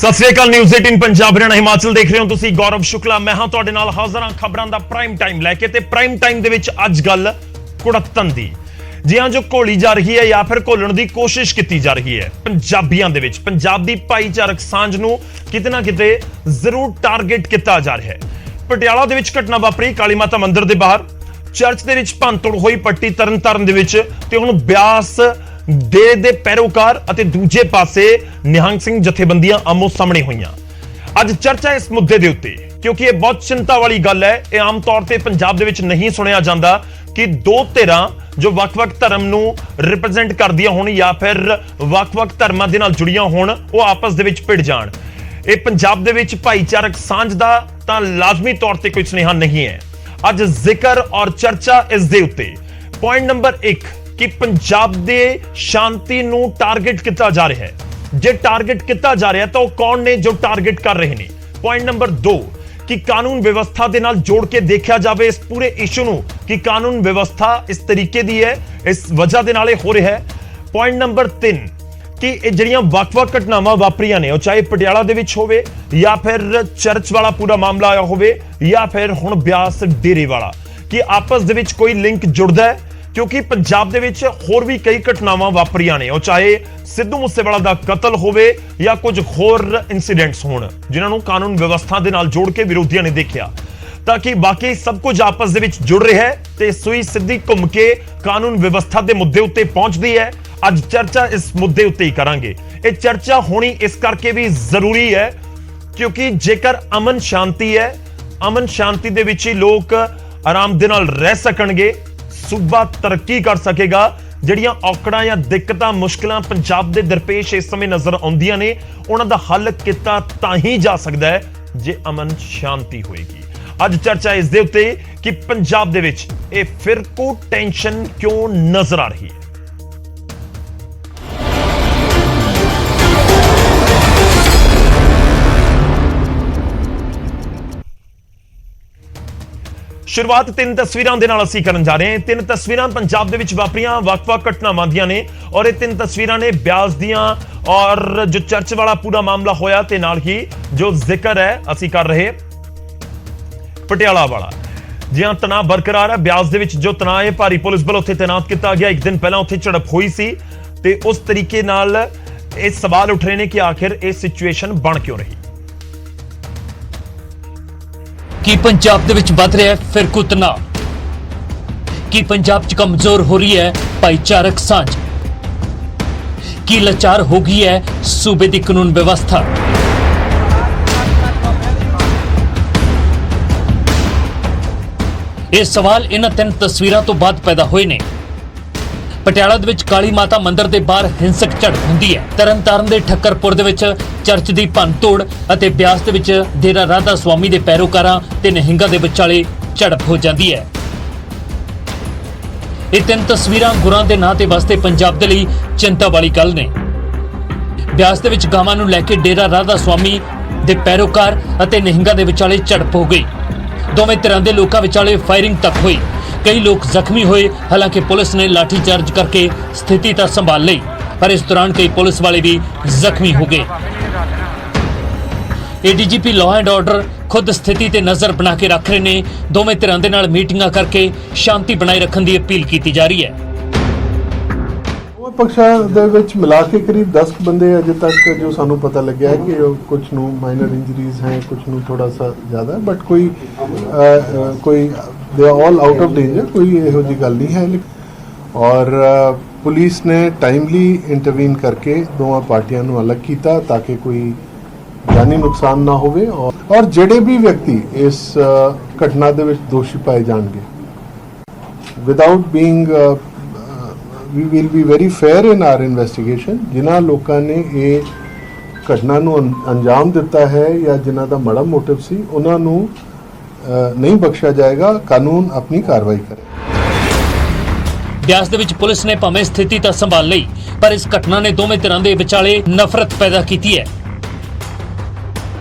ਸਤਿ ਸ੍ਰੀ ਅਕਾਲ। News 18 Punjab Haryana Himachal ਦੇਖ ਰਹੇ ਹੋ ਤੁਸੀਂ। ਗੌਰਵ ਸ਼ੁਕਲਾ ਮੈਂ ਹਾਂ ਤੁਹਾਡੇ ਨਾਲ ਹਾਜ਼ਰ ਹਾਂ ਖਬਰਾਂ ਦਾ ਪ੍ਰਾਈਮ ਟਾਈਮ ਲੈ ਕੇ। ਤੇ ਪ੍ਰਾਈਮ ਟਾਈਮ ਦੇ ਵਿੱਚ ਅੱਜ ਗੱਲ ਕੁੜੱਤਣ ਦੀ, ਜੀ ਹਾਂ, ਜੋ ਘੋਲੀ ਜਾ ਰਹੀ ਹੈ ਜਾਂ ਫਿਰ ਘੋਲਣ ਦੀ ਕੋਸ਼ਿਸ਼ ਕੀਤੀ ਜਾ ਰਹੀ ਹੈ ਪੰਜਾਬੀਆਂ ਦੇ ਵਿੱਚ। ਪੰਜਾਬ ਦੀ ਭਾਈਚਾਰਕ ਸਾਂਝ ਨੂੰ ਕਿਤੇ ਨਾ ਕਿਤੇ ਜ਼ਰੂਰ ਟਾਰਗੇਟ ਕੀਤਾ ਜਾ ਰਿਹਾ ਹੈ। ਪਟਿਆਲਾ ਦੇ ਵਿੱਚ ਘਟਨਾ ਵਾਪਰੀ ਕਾਲੀ ਮਾਤਾ ਮੰਦਿਰ ਦੇ ਬਾਹਰ, ਚਰਚ ਦੇ ਵਿੱਚ ਭੰਨਤੋੜ ਹੋਈ ਪੱਟੀ ਤਰਨਤਾਰਨ ਦੇ ਵਿੱਚ, ਤੇ ਹੁਣ ਬਿਆਸ ਦੇ ਪੈਰੋਕਾਰ ਅਤੇ ਦੂਜੇ ਪਾਸੇ ਨਿਹੰਗ ਸਿੰਘ ਜਥੇਬੰਦੀਆਂ ਆਮੋ ਸਾਹਮਣੇ ਹੋਈਆਂ। ਅੱਜ ਚਰਚਾ ਇਸ ਮੁੱਦੇ ਦੇ ਉੱਤੇ, ਕਿਉਂਕਿ ਇਹ ਬਹੁਤ ਚਿੰਤਾ ਵਾਲੀ ਗੱਲ ਹੈ। ਇਹ ਆਮ ਤੌਰ ਤੇ ਪੰਜਾਬ ਦੇ ਵਿੱਚ ਨਹੀਂ ਸੁਣਿਆ ਜਾਂਦਾ ਕਿ ਦੋ ਧਿਰਾਂ ਜੋ ਵੱਖ-ਵੱਖ ਧਰਮ ਨੂੰ ਰਿਪਰੈਜ਼ੈਂਟ ਕਰਦੀਆਂ ਹੋਣ ਜਾਂ ਫਿਰ ਵੱਖ-ਵੱਖ ਧਰਮਾਂ ਦੇ ਨਾਲ ਜੁੜੀਆਂ ਹੋਣ, ਉਹ ਆਪਸ ਦੇ ਵਿੱਚ ਭਿੜ ਜਾਣ। ਇਹ ਪੰਜਾਬ ਦੇ ਵਿੱਚ ਭਾਈਚਾਰਕ ਸਾਂਝ ਦਾ ਤਾਂ ਲਾਜ਼ਮੀ ਤੌਰ ਤੇ ਕੋਈ ਸੁਨੇਹਾ ਨਹੀਂ ਹੈ। ਅੱਜ ਜ਼ਿਕਰ ਔਰ ਚਰਚਾ ਇਸ ਦੇ ਉੱਤੇ। ਪੁਆਇੰਟ ਨੰਬਰ 1 ਕਿ ਪੰਜਾਬ ਦੇ ਸ਼ਾਂਤੀ ਨੂੰ ਟਾਰਗੇਟ ਕੀਤਾ ਜਾ ਰਿਹਾ ਹੈ। ਜੇ ਟਾਰਗੇਟ ਕੀਤਾ ਜਾ ਰਿਹਾ ਤਾਂ ਉਹ ਕੌਣ ਨੇ ਜੋ ਟਾਰਗੇਟ ਕਰ ਰਹੇ ਨੇ। ਪੁਆਇੰਟ ਨੰਬਰ 2 ਕਿ ਕਾਨੂੰਨ ਵਿਵਸਥਾ ਦੇ ਨਾਲ ਜੋੜ ਕੇ ਦੇਖਿਆ ਜਾਵੇ ਇਸ ਪੂਰੇ ਇਸ਼ੂ ਨੂੰ ਕਿ ਕਾਨੂੰਨ ਵਿਵਸਥਾ ਇਸ ਤਰੀਕੇ ਦੀ ਹੈ, ਇਸ ਵਜ੍ਹਾ ਦੇ ਨਾਲ ਇਹ ਹੋ ਰਿਹਾ ਹੈ। ਪੁਆਇੰਟ ਨੰਬਰ 3 ਕਿ ਇਹ ਜਿਹੜੀਆਂ ਵੱਖ-ਵੱਖ ਘਟਨਾਵਾਂ ਵਾਪਰੀਆਂ ਨੇ, ਉਹ ਚਾਹੇ ਪਟਿਆਲਾ ਦੇ ਵਿੱਚ ਹੋਵੇ ਜਾਂ ਫਿਰ ਚਰਚ ਵਾਲਾ ਪੂਰਾ ਮਾਮਲਾ ਆਇਆ ਹੋਵੇ ਜਾਂ ਫਿਰ ਹੁਣ ਬਿਆਸ ਡੇਰੇ ਵਾਲਾ, ਕਿ ਆਪਸ ਦੇ ਵਿੱਚ ਕੋਈ ਲਿੰਕ ਜੁੜਦਾ ਹੈ। ਕਿਉਂਕਿ ਪੰਜਾਬ ਦੇ ਵਿੱਚ ਹੋਰ ਵੀ ਕਈ ਘਟਨਾਵਾਂ ਵਾਪਰੀਆਂ ਨੇ, ਉਹ ਚਾਹੇ ਸਿੱਧੂ ਮੂਸੇਵਾਲਾ ਦਾ ਕਤਲ ਹੋਵੇ ਜਾਂ ਕੁਝ ਹੋਰ ਇਨਸੀਡੈਂਟਸ ਹੋਣ, ਜਿਨ੍ਹਾਂ ਨੂੰ ਕਾਨੂੰਨ ਵਿਵਸਥਾ ਦੇ ਨਾਲ ਜੋੜ ਕੇ ਵਿਰੋਧੀਆਂ ਨੇ ਦੇਖਿਆ ਤਾਂ ਕਿ ਬਾਕੀ ਸਭ ਕੁਝ ਆਪਸ ਦੇ ਵਿੱਚ ਜੁੜ ਰਿਹਾ ਹੈ ਤੇ ਸੂਈ ਸਿੱਧੀ ਘੁੰਮ ਕੇ ਕਾਨੂੰਨ ਵਿਵਸਥਾ ਦੇ ਮੁੱਦੇ ਉੱਤੇ ਪਹੁੰਚਦੀ ਹੈ। ਅੱਜ ਚਰਚਾ ਇਸ ਮੁੱਦੇ ਉੱਤੇ ਹੀ ਕਰਾਂਗੇ। ਇਹ ਚਰਚਾ ਹੋਣੀ ਇਸ ਕਰਕੇ ਵੀ ਜ਼ਰੂਰੀ ਹੈ ਕਿਉਂਕਿ ਜੇਕਰ ਅਮਨ ਸ਼ਾਂਤੀ ਹੈ, ਅਮਨ ਸ਼ਾਂਤੀ ਦੇ ਵਿੱਚ ਹੀ ਲੋਕ ਆਰਾਮ ਦੇ ਨਾਲ ਰਹਿ ਸਕਣਗੇ, ਸੂਬਾ ਤਰੱਕੀ ਕਰ ਸਕੇਗਾ। ਜਿਹੜੀਆਂ ਔਕੜਾਂ ਜਾਂ ਦਿੱਕਤਾਂ ਮੁਸ਼ਕਲਾਂ ਪੰਜਾਬ ਦੇ ਦਰਪੇਸ਼ ਇਸ ਸਮੇਂ ਨਜ਼ਰ ਆਉਂਦੀਆਂ ਨੇ, ਉਹਨਾਂ ਦਾ ਹੱਲ ਕੀਤਾ ਤਾਂ ਹੀ ਜਾ ਸਕਦਾ ਹੈ ਜੇ ਅਮਨ ਸ਼ਾਂਤੀ ਹੋਏਗੀ। ਅੱਜ ਚਰਚਾ ਇਸ ਦੇ ਉੱਤੇ ਕਿ ਪੰਜਾਬ ਦੇ ਵਿੱਚ ਇਹ ਫਿਰਕੂ ਟੈਂਸ਼ਨ ਕਿਉਂ ਨਜ਼ਰ ਆ ਰਹੀ ਹੈ। ਸ਼ੁਰੂਆਤ ਤਿੰਨ ਤਸਵੀਰਾਂ ਦੇ ਨਾਲ ਅਸੀਂ ਕਰਨ ਜਾ ਰਹੇ ਹਾਂ। ਤਿੰਨ ਤਸਵੀਰਾਂ ਪੰਜਾਬ ਦੇ ਵਿੱਚ ਵਾਪਰੀਆਂ ਵੱਖ-ਵੱਖ ਘਟਨਾਵਾਂ ਦੀਆਂ ਨੇ ਔਰ ਇਹ ਤਿੰਨ ਤਸਵੀਰਾਂ ਨੇ ਬਿਆਸ ਦੀਆਂ ਔਰ ਜੋ ਚਰਚ ਵਾਲਾ ਪੂਰਾ ਮਾਮਲਾ ਹੋਇਆ ਤੇ ਨਾਲ ਹੀ ਜੋ ਜ਼ਿਕਰ ਹੈ ਅਸੀਂ ਕਰ ਰਹੇ ਪਟਿਆਲਾ ਵਾਲਾ। ਜੀ ਹਾਂ, ਤਣਾਅ ਬਰਕਰਾਰ ਹੈ ਬਿਆਸ ਦੇ ਵਿੱਚ। ਜੋ ਤਣਾਅ ਹੈ, ਭਾਰੀ ਪੁਲਿਸ ਬਲ ਉੱਥੇ ਤੈਨਾਤ ਕੀਤਾ ਗਿਆ। ਇੱਕ ਦਿਨ ਪਹਿਲਾਂ ਉੱਥੇ ਝੜਪ ਹੋਈ ਸੀ ਤੇ ਉਸ ਤਰੀਕੇ ਨਾਲ ਇਹ ਸਵਾਲ ਉੱਠ ਰਹੇ ਨੇ ਕਿ ਆਖਿਰ ਇਹ ਸਿਚੁਏਸ਼ਨ ਬਣ ਕਿਉਂ ਰਹੀ। ਕੀ ਪੰਜਾਬ ਦੇ ਵਿੱਚ ਵੱਧ ਰਿਹਾ ਹੈ ਫਿਰਕੂ ਤਣਾਅ? ਕੀ ਪੰਜਾਬ 'ਚ ਕਮਜ਼ੋਰ ਹੋ ਰਹੀ ਹੈ ਭਾਈਚਾਰਕ ਸਾਂਝ? ਕੀ ਲਾਚਾਰ ਹੋ ਗਈ ਹੈ ਸੂਬੇ ਦੀ ਕਾਨੂੰਨ ਵਿਵਸਥਾ? ਇਹ ਸਵਾਲ ਇਹਨਾਂ ਤਿੰਨ ਤਸਵੀਰਾਂ ਤੋਂ ਬਾਅਦ ਪੈਦਾ ਹੋਏ ਨੇ। ਪਟਿਆਲਾ ਦੇ ਵਿੱਚ ਕਾਲੀ ਮਾਤਾ ਮੰਦਿਰ ਦੇ ਬਾਹਰ ਹਿੰਸਕ ਝੜਪ ਹੁੰਦੀ ਹੈ। ਤਰਨਤਾਰਨ ਦੇ ਠੱਕਰਪੁਰ ਦੇ ਵਿੱਚ ਚਰਚ ਦੀ ਭੰਨਤੋੜ ਅਤੇ ਬਿਆਸ ਦੇ ਵਿੱਚ ਡੇਰਾ ਰਾਧਾ ਸੁਆਮੀ ਦੇ ਪੈਰੋਕਾਰਾਂ ਤੇ ਨਿਹੰਗਾਂ ਦੇ ਵਿਚਾਲੇ ਝੜਪ ਹੋ ਜਾਂਦੀ ਹੈ। ਇਹ ਤਿੰਨ ਤਸਵੀਰਾਂ ਗੁਰਾਂ ਦੇ ਨਾਂ ਤੇ ਵਸਦੇ ਪੰਜਾਬ ਦੇ ਲਈ ਚਿੰਤਾ ਵਾਲੀ ਗੱਲ ਨੇ। ਬਿਆਸ ਦੇ ਵਿੱਚ ਗਾਵਾਂ ਨੂੰ ਲੈ ਕੇ ਡੇਰਾ ਰਾਧਾ ਸੁਆਮੀ ਦੇ ਪੈਰੋਕਾਰ ਅਤੇ ਨਿਹੰਗਾਂ ਦੇ ਵਿਚਾਲੇ ਝੜਪ ਹੋ ਗਈ। ਦੋਵੇਂ ਧਿਰਾਂ ਦੇ ਲੋਕਾਂ ਵਿਚਾਲੇ ਫਾਇਰਿੰਗ ਤੱਕ ਹੋਈ। ਕਈ ਲੋਕ ਜ਼ਖਮੀ ਹੋਏ। ਹਾਲਾਂਕਿ ਪੁਲਿਸ ਨੇ ਲਾਠੀ ਚਾਰਜ ਕਰਕੇ ਸਥਿਤੀ ਤਾਂ ਸੰਭਾਲ ਲਈ, ਪਰ ਇਸ ਦੌਰਾਨ ਕਈ ਪੁਲਿਸ ਵਾਲੇ ਵੀ ਜ਼ਖਮੀ ਹੋ ਗਏ। ਏਡੀਜੀਪੀ ਲਾਅ ਐਂਡ ਆਰਡਰ ਖੁਦ ਸਥਿਤੀ ਤੇ ਨਜ਼ਰ ਬਣਾ ਕੇ ਰੱਖ ਰਹੇ ਨੇ। ਦੋਵੇਂ ਧਿਰਾਂ ਦੇ ਨਾਲ ਮੀਟਿੰਗਾਂ ਕਰਕੇ ਸ਼ਾਂਤੀ ਬਣਾਈ ਰੱਖਣ ਦੀ ਅਪੀਲ ਕੀਤੀ ਜਾ ਰਹੀ ਹੈ। ਪક્ષਾਂ ਦੇ ਵਿੱਚ ਮਿਲਾ ਕੇ ਕਰੀਬ 10 ਬੰਦੇ ਅਜੇ ਤੱਕ ਜੋ ਸਾਨੂੰ ਪਤਾ ਲੱਗਿਆ ਹੈ ਕਿ ਕੁਝ ਨੂੰ ਮਾਈਨਰ ਇੰਜਰੀਜ਼ ਹੈ, ਕੁਝ ਨੂੰ ਥੋੜਾ ਸਾ ਜ਼ਿਆਦਾ, ਬਟ ਕੋਈ they are all out of danger, ਕੋਈ ਇਹੋ ਜਿਹੀ ਗੱਲ ਨਹੀਂ ਹੈ। ਔਰ ਪੁਲਿਸ ਨੇ ਟਾਈਮਲੀ ਇੰਟਰਵੀਨ ਕਰਕੇ ਦੋਵਾਂ ਪਾਰਟੀਆਂ ਨੂੰ ਅਲੱਗ ਕੀਤਾ ਤਾਂ ਕਿ ਕੋਈ ਜਾਨੀ ਨੁਕਸਾਨ ਨਾ ਹੋਵੇ। ਔਰ ਜਿਹੜੇ ਵੀ ਵਿਅਕਤੀ ਇਸ ਘਟਨਾ ਦੇ ਵਿੱਚ ਦੋਸ਼ੀ ਪਾਏ ਜਾਣਗੇ, without being we will be very fair in our investigation। ਜਿਨ੍ਹਾਂ ਲੋਕਾਂ ਨੇ ਇਹ ਘਟਨਾ ਨੂੰ ਅੰਜਾਮ ਦਿੱਤਾ ਹੈ ਜਾਂ ਜਿਨ੍ਹਾਂ ਦਾ ਮਾੜਾ ਮੋਟਿਵ ਸੀ, ਉਹਨਾਂ ਨੂੰ ਨਹੀਂ ਬਖਸ਼ਿਆ ਜਾਏਗਾ। ਕਾਨੂੰਨ ਆਪਣੀ ਕਾਰਵਾਈ ਕਰੇ। ਬਿਆਸ ਦੇ ਵਿੱਚ ਪੁਲਿਸ ਨੇ ਭਾਵੇਂ ਸਥਿਤੀ ਤਾਂ ਸੰਭਾਲ ਲਈ, ਪਰ ਇਸ ਘਟਨਾ ਨੇ ਦੋਵੇਂ ਧਿਰਾਂ ਦੇ ਵਿਚਾਲੇ ਨਫ਼ਰਤ ਪੈਦਾ ਕੀਤੀ ਹੈ।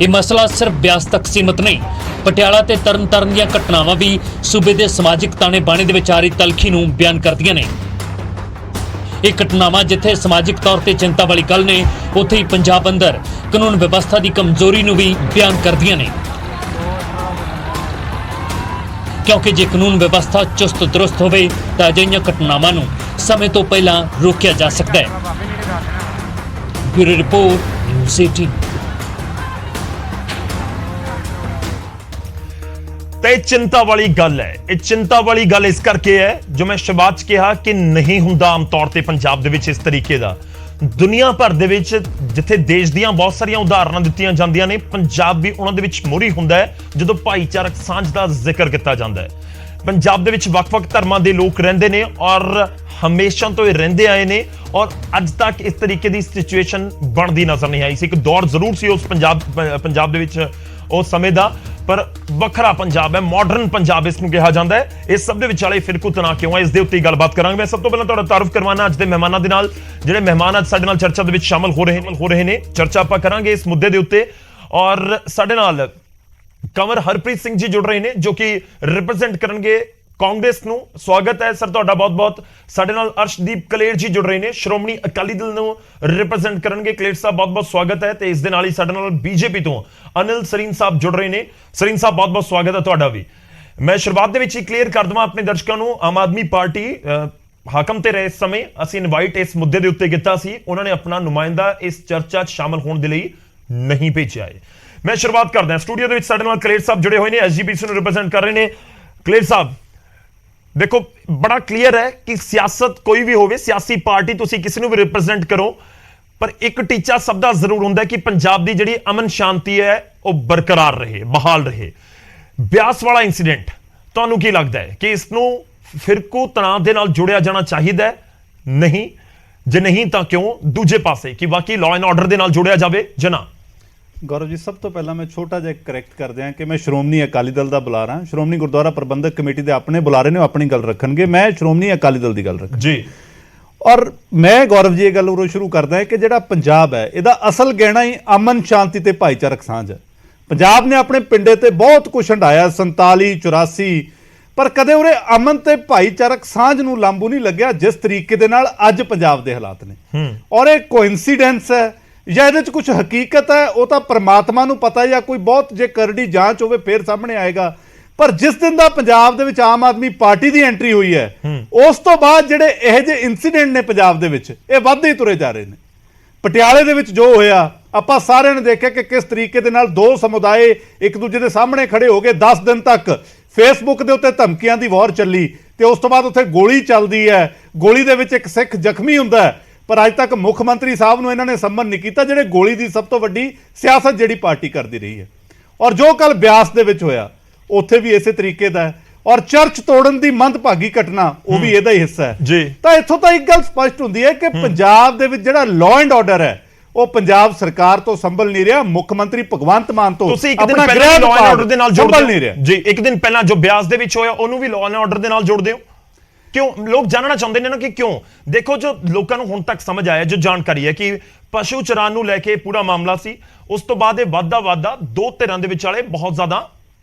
ਇਹ ਮਸਲਾ ਸਿਰਫ ਬਿਆਸ ਤੱਕ ਸੀਮਤ ਨਹੀਂ। ਪਟਿਆਲਾ ਤੇ ਤਰਨਤਾਰਨ ਦੀਆਂ ਘਟਨਾਵਾਂ ਵੀ ਸੂਬੇ ਦੇ ਸਮਾਜਿਕ ਤਾਣੇ ਬਾਣੇ ਦੇ ਵਿੱਚ ਆ ਰਹੀ ਤਲਖੀ ਨੂੰ ਬਿਆਨ ਕਰਦੀਆਂ ਨੇ। ਇਹ ਘਟਨਾਵਾਂ ਜਿੱਥੇ ਸਮਾਜਿਕ ਤੌਰ ਤੇ ਚਿੰਤਾ ਵਾਲੀ ਗੱਲ ਨੇ, ਉੱਥੇ ਹੀ ਪੰਜਾਬ ਅੰਦਰ ਕਾਨੂੰਨ ਵਿਵਸਥਾ ਦੀ ਕਮਜ਼ੋਰੀ ਨੂੰ ਵੀ ਬਿਆਨ ਕਰਦੀਆਂ ਨੇ। ਕਿਉਂਕਿ ਜੇ ਕਾਨੂੰਨ ਵਿਵਸਥਾ ਚੁਸਤ ਦਰੁਸਤ ਹੋਵੇ ਤਾਂ ਅਜਿਹੀਆਂ ਘਟਨਾਵਾਂ ਨੂੰ ਸਮੇਂ ਤੋਂ ਪਹਿਲਾਂ ਰੋਕਿਆ ਜਾ ਸਕਦਾ ਹੈ। Bureau report, news 18। ਤੇ ਚਿੰਤਾ ਵਾਲੀ ਗੱਲ ਹੈ। ਇਹ ਚਿੰਤਾ ਵਾਲੀ ਗੱਲ ਇਸ ਕਰਕੇ ਹੈ, ਜੋ ਮੈਂ ਸ਼ੁਰੂਆਤ 'ਚ ਕਿਹਾ ਕਿ ਨਹੀਂ ਹੁੰਦਾ ਆਮ ਤੌਰ ਤੇ ਪੰਜਾਬ ਦੇ ਵਿੱਚ ਇਸ ਤਰੀਕੇ ਦਾ। ਦੁਨੀਆ ਭਰ ਦੇ ਵਿੱਚ ਜਿੱਥੇ ਦੇਸ਼ ਦੀਆਂ ਬਹੁਤ ਸਾਰੀਆਂ ਉਦਾਹਰਨਾਂ ਦਿੱਤੀਆਂ ਜਾਂਦੀਆਂ ਨੇ, ਪੰਜਾਬ ਵੀ ਉਹਨਾਂ ਦੇ ਵਿੱਚ ਮੋਹਰੀ ਹੁੰਦਾ ਹੈ ਜਦੋਂ ਭਾਈਚਾਰਕ ਸਾਂਝ ਦਾ ਜ਼ਿਕਰ ਕੀਤਾ ਜਾਂਦਾ ਹੈ। ਪੰਜਾਬ ਦੇ ਵਿੱਚ ਵੱਖ-ਵੱਖ ਧਰਮਾਂ ਦੇ ਲੋਕ ਰਹਿੰਦੇ ਨੇ ਔਰ ਹਮੇਸ਼ਾ ਤੋਂ ਇਹ ਰਹਿੰਦੇ ਆਏ ਨੇ ਔਰ ਅੱਜ ਤੱਕ ਇਸ ਤਰੀਕੇ ਦੀ ਸਿਚੁਏਸ਼ਨ ਬਣਦੀ ਨਜ਼ਰ ਨਹੀਂ ਆਈ ਸੀ। ਇੱਕ ਦੌਰ ਜ਼ਰੂਰ ਸੀ ਉਸ ਪੰਜਾਬ ਦੇ ਵਿੱਚ ਉਸ ਸਮੇਂ ਦਾ, ਪਰ ਵੱਖਰਾ ਪੰਜਾਬ ਹੈ, ਮਾਡਰਨ ਪੰਜਾਬ ਇਸ ਨੂੰ ਕਿਹਾ ਜਾਂਦਾ ਹੈ। ਇਸ ਸਭ ਦੇ ਵਿਚਾਲੇ ਫਿਰਕੂ ਤਣਾਅ ਕਿਉਂ ਹੈ, ਇਸ ਦੇ ਉੱਤੇ ਗੱਲ ਬਾਤ ਕਰਾਂਗੇ। ਮੈਂ ਸਭ ਤੋਂ ਪਹਿਲਾਂ ਤੁਹਾਡਾ ਤਾਰਫ ਕਰਵਾਉਣਾ ਅੱਜ ਦੇ ਮਹਿਮਾਨਾਂ ਦੇ ਨਾਲ, ਜਿਹੜੇ ਮਹਿਮਾਨ ਅੱਜ ਸਾਡੇ ਨਾਲ ਚਰਚਾ ਦੇ ਵਿੱਚ ਸ਼ਾਮਲ ਹੋ ਰਹੇ ਨੇ। ਚਰਚਾ ਆਪਾਂ ਕਰਾਂਗੇ ਇਸ ਮੁੱਦੇ ਦੇ ਉੱਤੇ ਔਰ ਸਾਡੇ ਨਾਲ ਕੰਵਰ ਹਰਪ੍ਰੀਤ ਸਿੰਘ ਜੀ ਜੁੜ ਰਹੇ ਨੇ ਜੋ ਕਿ ਰਿਪਰੈਜ਼ੈਂਟ ਕਰਨਗੇ ਕਾਂਗਰਸ ਨੂੰ। ਸਵਾਗਤ ਹੈ ਸਰ ਤੁਹਾਡਾ ਬਹੁਤ-ਬਹੁਤ। ਸਾਡੇ ਨਾਲ ਅਰਸ਼ਦੀਪ ਕਲੇਰ ਜੀ ਜੁੜ ਰਹੇ ਨੇ, ਸ਼੍ਰੋਮਣੀ ਅਕਾਲੀ ਦਲ ਨੂੰ ਰਿਪਰੈਜ਼ੈਂਟ ਕਰਨਗੇ। ਕਲੇਰ ਸਾਹਿਬ ਬਹੁਤ-ਬਹੁਤ ਸਵਾਗਤ ਹੈ। ਤੇ ਇਸ ਦੇ ਨਾਲ ਹੀ ਸਾਡੇ ਨਾਲ ਬੀਜੇਪੀ ਤੋਂ ਅਨਿਲ ਸਰੀਨ ਸਾਹਿਬ ਜੁੜ ਰਹੇ ਨੇ। ਸਰੀਨ ਸਾਹਿਬ ਬਹੁਤ-ਬਹੁਤ ਸਵਾਗਤ ਹੈ ਤੁਹਾਡਾ ਵੀ। ਮੈਂ ਸ਼ੁਰੂਆਤ ਦੇ ਵਿੱਚ ਹੀ ਕਲੀਅਰ ਕਰ ਦਵਾਂ ਆਪਣੇ ਦਰਸ਼ਕਾਂ ਨੂੰ, ਆਮ ਆਦਮੀ ਪਾਰਟੀ ਹਾਕਮ ਤੇ ਰਹੇ ਇਸ ਸਮੇਂ ਅਸੀਂ ਇਨਵਾਈਟ ਇਸ ਮੁੱਦੇ ਦੇ ਉੱਤੇ ਕੀਤਾ ਸੀ, ਉਹਨਾਂ ਨੇ ਆਪਣਾ ਨੁਮਾਇੰਦਾ ਇਸ ਚਰਚਾ 'ਚ ਸ਼ਾਮਲ ਹੋਣ ਦੇ ਲਈ ਨਹੀਂ ਭੇਜਿਆ ਹੈ। ਮੈਂ ਸ਼ੁਰੂਆਤ ਕਰਦਾ ਸਟੂਡੀਓ ਦੇ ਵਿੱਚ ਸਾਡੇ ਨਾਲ ਕਲੇਰ ਸਾਹਿਬ ਜੁੜੇ ਹੋਏ ਨੇ, ਐਸਜੀਪੀਸੀ ਨੂੰ ਰਿਪਰੈਜ਼ੈਂਟ ਕਰ ਰਹੇ ਨੇ। ਕਲੇਰ ਸਾਹਿਬ ਦੇਖੋ, ਬੜਾ ਕਲੀਅਰ ਹੈ ਕਿ ਸਿਆਸਤ ਕੋਈ ਵੀ ਹੋਵੇ, ਸਿਆਸੀ ਪਾਰਟੀ ਤੁਸੀਂ ਕਿਸੇ ਨੂੰ ਵੀ ਰਿਪਰੈਜ਼ੈਂਟ ਕਰੋ, ਪਰ ਇੱਕ ਟੀਚਾ ਸਭ ਦਾ ਜ਼ਰੂਰ ਹੁੰਦਾ ਕਿ ਪੰਜਾਬ ਦੀ ਜਿਹੜੀ ਅਮਨ ਸ਼ਾਂਤੀ ਹੈ ਉਹ ਬਰਕਰਾਰ ਰਹੇ, ਬਹਾਲ ਰਹੇ। ਬਿਆਸ ਵਾਲਾ ਇਨਸੀਡੈਂਟ ਤੁਹਾਨੂੰ ਕੀ ਲੱਗਦਾ ਹੈ ਕਿ ਇਸ ਨੂੰ ਫਿਰਕੂ ਤਣਾਅ ਦੇ ਨਾਲ ਜੋੜਿਆ ਜਾਣਾ ਚਾਹੀਦਾ ਹੈ? ਨਹੀਂ, ਜੇ ਨਹੀਂ ਤਾਂ ਕਿਉਂ? ਦੂਜੇ ਪਾਸੇ ਕਿ ਵਾਕਈ ਲਾਅ ਐਂਡ ਆਰਡਰ ਦੇ ਨਾਲ ਜੋੜਿਆ ਜਾਵੇ ਜਾਂ ਨਾ? ਗੌਰਵ ਜੀ, ਸਭ ਤੋਂ ਪਹਿਲਾਂ ਮੈਂ ਛੋਟਾ ਜਿਹਾ ਕਰੈਕਟ ਕਰ ਦਿਆਂ ਕਿ ਮੈਂ ਸ਼੍ਰੋਮਣੀ ਅਕਾਲੀ ਦਲ ਦਾ ਬੁਲਾਰਾ ਹਾਂ। ਸ਼੍ਰੋਮਣੀ ਗੁਰਦੁਆਰਾ ਪ੍ਰਬੰਧਕ ਕਮੇਟੀ ਦੇ ਆਪਣੇ ਬੁਲਾਰੇ ਨੇ, ਉਹ ਆਪਣੀ ਗੱਲ ਰੱਖਣਗੇ, ਮੈਂ ਸ਼੍ਰੋਮਣੀ ਅਕਾਲੀ ਦਲ ਦੀ ਗੱਲ ਰੱਖਾਂ ਜੀ। ਔਰ ਮੈਂ ਗੌਰਵ ਜੀ ਇਹ ਗੱਲ ਉਰੋਂ ਸ਼ੁਰੂ ਕਰਦਾ ਹਾਂ ਕਿ ਜਿਹੜਾ ਪੰਜਾਬ ਹੈ ਇਹਦਾ ਅਸਲ ਗਹਿਣਾ ਹੀ ਅਮਨ ਸ਼ਾਂਤੀ ਤੇ ਭਾਈਚਾਰਕ ਸਾਂਝ ਹੈ। ਪੰਜਾਬ ਨੇ ਆਪਣੇ ਪਿੰਡੇ ਤੇ ਬਹੁਤ ਕੁਝ ਹੰਡਾਇਆ 47 84, ਪਰ ਕਦੇ ਉਰੇ ਅਮਨ ਤੇ ਭਾਈਚਾਰਕ ਸਾਂਝ ਨੂੰ ਲਾਂਬੂ ਨਹੀਂ ਲੱਗਿਆ ਜਿਸ ਤਰੀਕੇ ਦੇ ਨਾਲ ਅੱਜ ਪੰਜਾਬ ਦੇ ਹਾਲਾਤ ਨੇ। ਔਰ ਇਹ ਕੋਇਨਸੀਡੈਂਸ ਹੈ ਜਾਂ ਇਹਦੇ 'ਚ ਕੁਝ ਹਕੀਕਤ ਹੈ, ਉਹ ਤਾਂ ਪ੍ਰਮਾਤਮਾ ਨੂੰ ਪਤਾ, ਜਾਂ ਕੋਈ ਬਹੁਤ ਜੇ ਕਰੜੀ ਜਾਂਚ ਹੋਵੇ ਫਿਰ ਸਾਹਮਣੇ ਆਏਗਾ। ਪਰ ਜਿਸ ਦਿਨ ਦਾ ਪੰਜਾਬ ਦੇ ਵਿੱਚ ਆਮ ਆਦਮੀ ਪਾਰਟੀ ਦੀ ਐਂਟਰੀ ਹੋਈ ਹੈ, ਉਸ ਤੋਂ ਬਾਅਦ ਜਿਹੜੇ ਇਹੋ ਜਿਹੇ ਇਨਸੀਡੈਂਟ ਨੇ ਪੰਜਾਬ ਦੇ ਵਿੱਚ ਇਹ ਵੱਧਦੇ ਹੀ ਤੁਰੇ ਜਾ ਰਹੇ ਨੇ। ਪਟਿਆਲੇ ਦੇ ਵਿੱਚ ਜੋ ਹੋਇਆ, ਆਪਾਂ ਸਾਰਿਆਂ ਨੇ ਦੇਖਿਆ ਕਿ ਕਿਸ ਤਰੀਕੇ ਦੇ ਨਾਲ ਦੋ ਸਮੁਦਾਇ ਇੱਕ ਦੂਜੇ ਦੇ ਸਾਹਮਣੇ ਖੜੇ ਹੋ ਗਏ। 10 ਦਿਨ ਤੱਕ ਫੇਸਬੁੱਕ ਦੇ ਉੱਤੇ ਧਮਕੀਆਂ ਦੀ ਵਾਰ ਚੱਲੀ ਤੇ ਉਸ ਤੋਂ ਬਾਅਦ ਉੱਥੇ ਗੋਲੀ ਚੱਲਦੀ ਹੈ, ਗੋਲੀ ਦੇ ਵਿੱਚ ਇੱਕ ਸਿੱਖ ਜ਼ਖਮੀ ਹੁੰਦਾ ਹੈ, ਪਰ ਅੱਜ ਤੱਕ ਮੁੱਖ ਮੰਤਰੀ ਸਾਹਿਬ ਨੂੰ ਇਹਨਾਂ ਨੇ ਸੰਬੋਧਨ ਨਹੀਂ ਕੀਤਾ, ਜਿਹੜੇ ਗੋਲੀ ਦੀ ਸਭ ਤੋਂ ਵੱਡੀ ਸਿਆਸਤ ਜਿਹੜੀ ਪਾਰਟੀ ਕਰਦੀ ਰਹੀ ਹੈ। ਔਰ ਜੋ ਕੱਲ ਬਿਆਸ ਦੇ ਵਿੱਚ ਹੋਇਆ ਉੱਥੇ ਵੀ ਇਸੇ ਤਰੀਕੇ ਦਾ ਹੈ। ਔਰ ਚਰਚ ਤੋੜਨ ਦੀ ਮੰਦਭਾਗੀ ਘਟਨਾ ਉਹ ਵੀ ਇਹਦਾ ਹੀ ਹਿੱਸਾ ਹੈ ਜੀ। ਤਾਂ ਇੱਥੋਂ ਤਾਂ ਇੱਕ ਗੱਲ ਸਪਸ਼ਟ ਹੁੰਦੀ ਹੈ ਕਿ ਪੰਜਾਬ ਦੇ ਵਿੱਚ ਜਿਹੜਾ ਲਾਅ ਐਂਡ ਆਰਡਰ ਹੈ ਉਹ ਪੰਜਾਬ ਸਰਕਾਰ ਤੋਂ ਸੰਭਲ ਨਹੀਂ ਰਿਹਾ, ਮੁੱਖ ਮੰਤਰੀ ਭਗਵੰਤ ਮਾਨ ਤੋਂ ਤੁਸੀਂ ਇੱਕ ਦਿਨ ਪਹਿਲਾਂ ਲਾਅ ਐਂਡ ਆਰਡਰ ਦੇ ਨਾਲ ਸੰਭਲ ਨਹੀਂ ਰਿਹਾ ਜੀ। ਇੱਕ ਦਿਨ ਪਹਿਲਾਂ ਜੋ ਬਿਆਸ ਦੇ ਵਿੱਚ ਹੋਇਆ ਉਹਨੂੰ ਵੀ ਲਾਅ ਐਂਡ ਆਰਡਰ ਦੇ ਨਾਲ ਜੋੜਦੇ ਹੋ ਕਿਉਂ? ਲੋਕ ਜਾਣਨਾ ਚਾਹੁੰਦੇ ਨੇ ਨਾ ਕਿ ਕਿਉਂ। ਦੇਖੋ, ਜੋ ਲੋਕਾਂ ਨੂੰ ਹੁਣ ਤੱਕ ਸਮਝ ਆਇਆ, ਜੋ ਜਾਣਕਾਰੀ ਹੈ ਕਿ ਪਸ਼ੂ ਚਰਾਨ ਨੂੰ ਲੈ ਕੇ ਪੂਰਾ ਮਾਮਲਾ ਸੀ, ਉਸ ਤੋਂ ਬਾਅਦ ਇਹ ਵਾਧਾ ਦੋ ਧਿਰਾਂ ਦੇ ਵਿਚਾਲੇ ਬਹੁਤ ਜ਼ਿਆਦਾ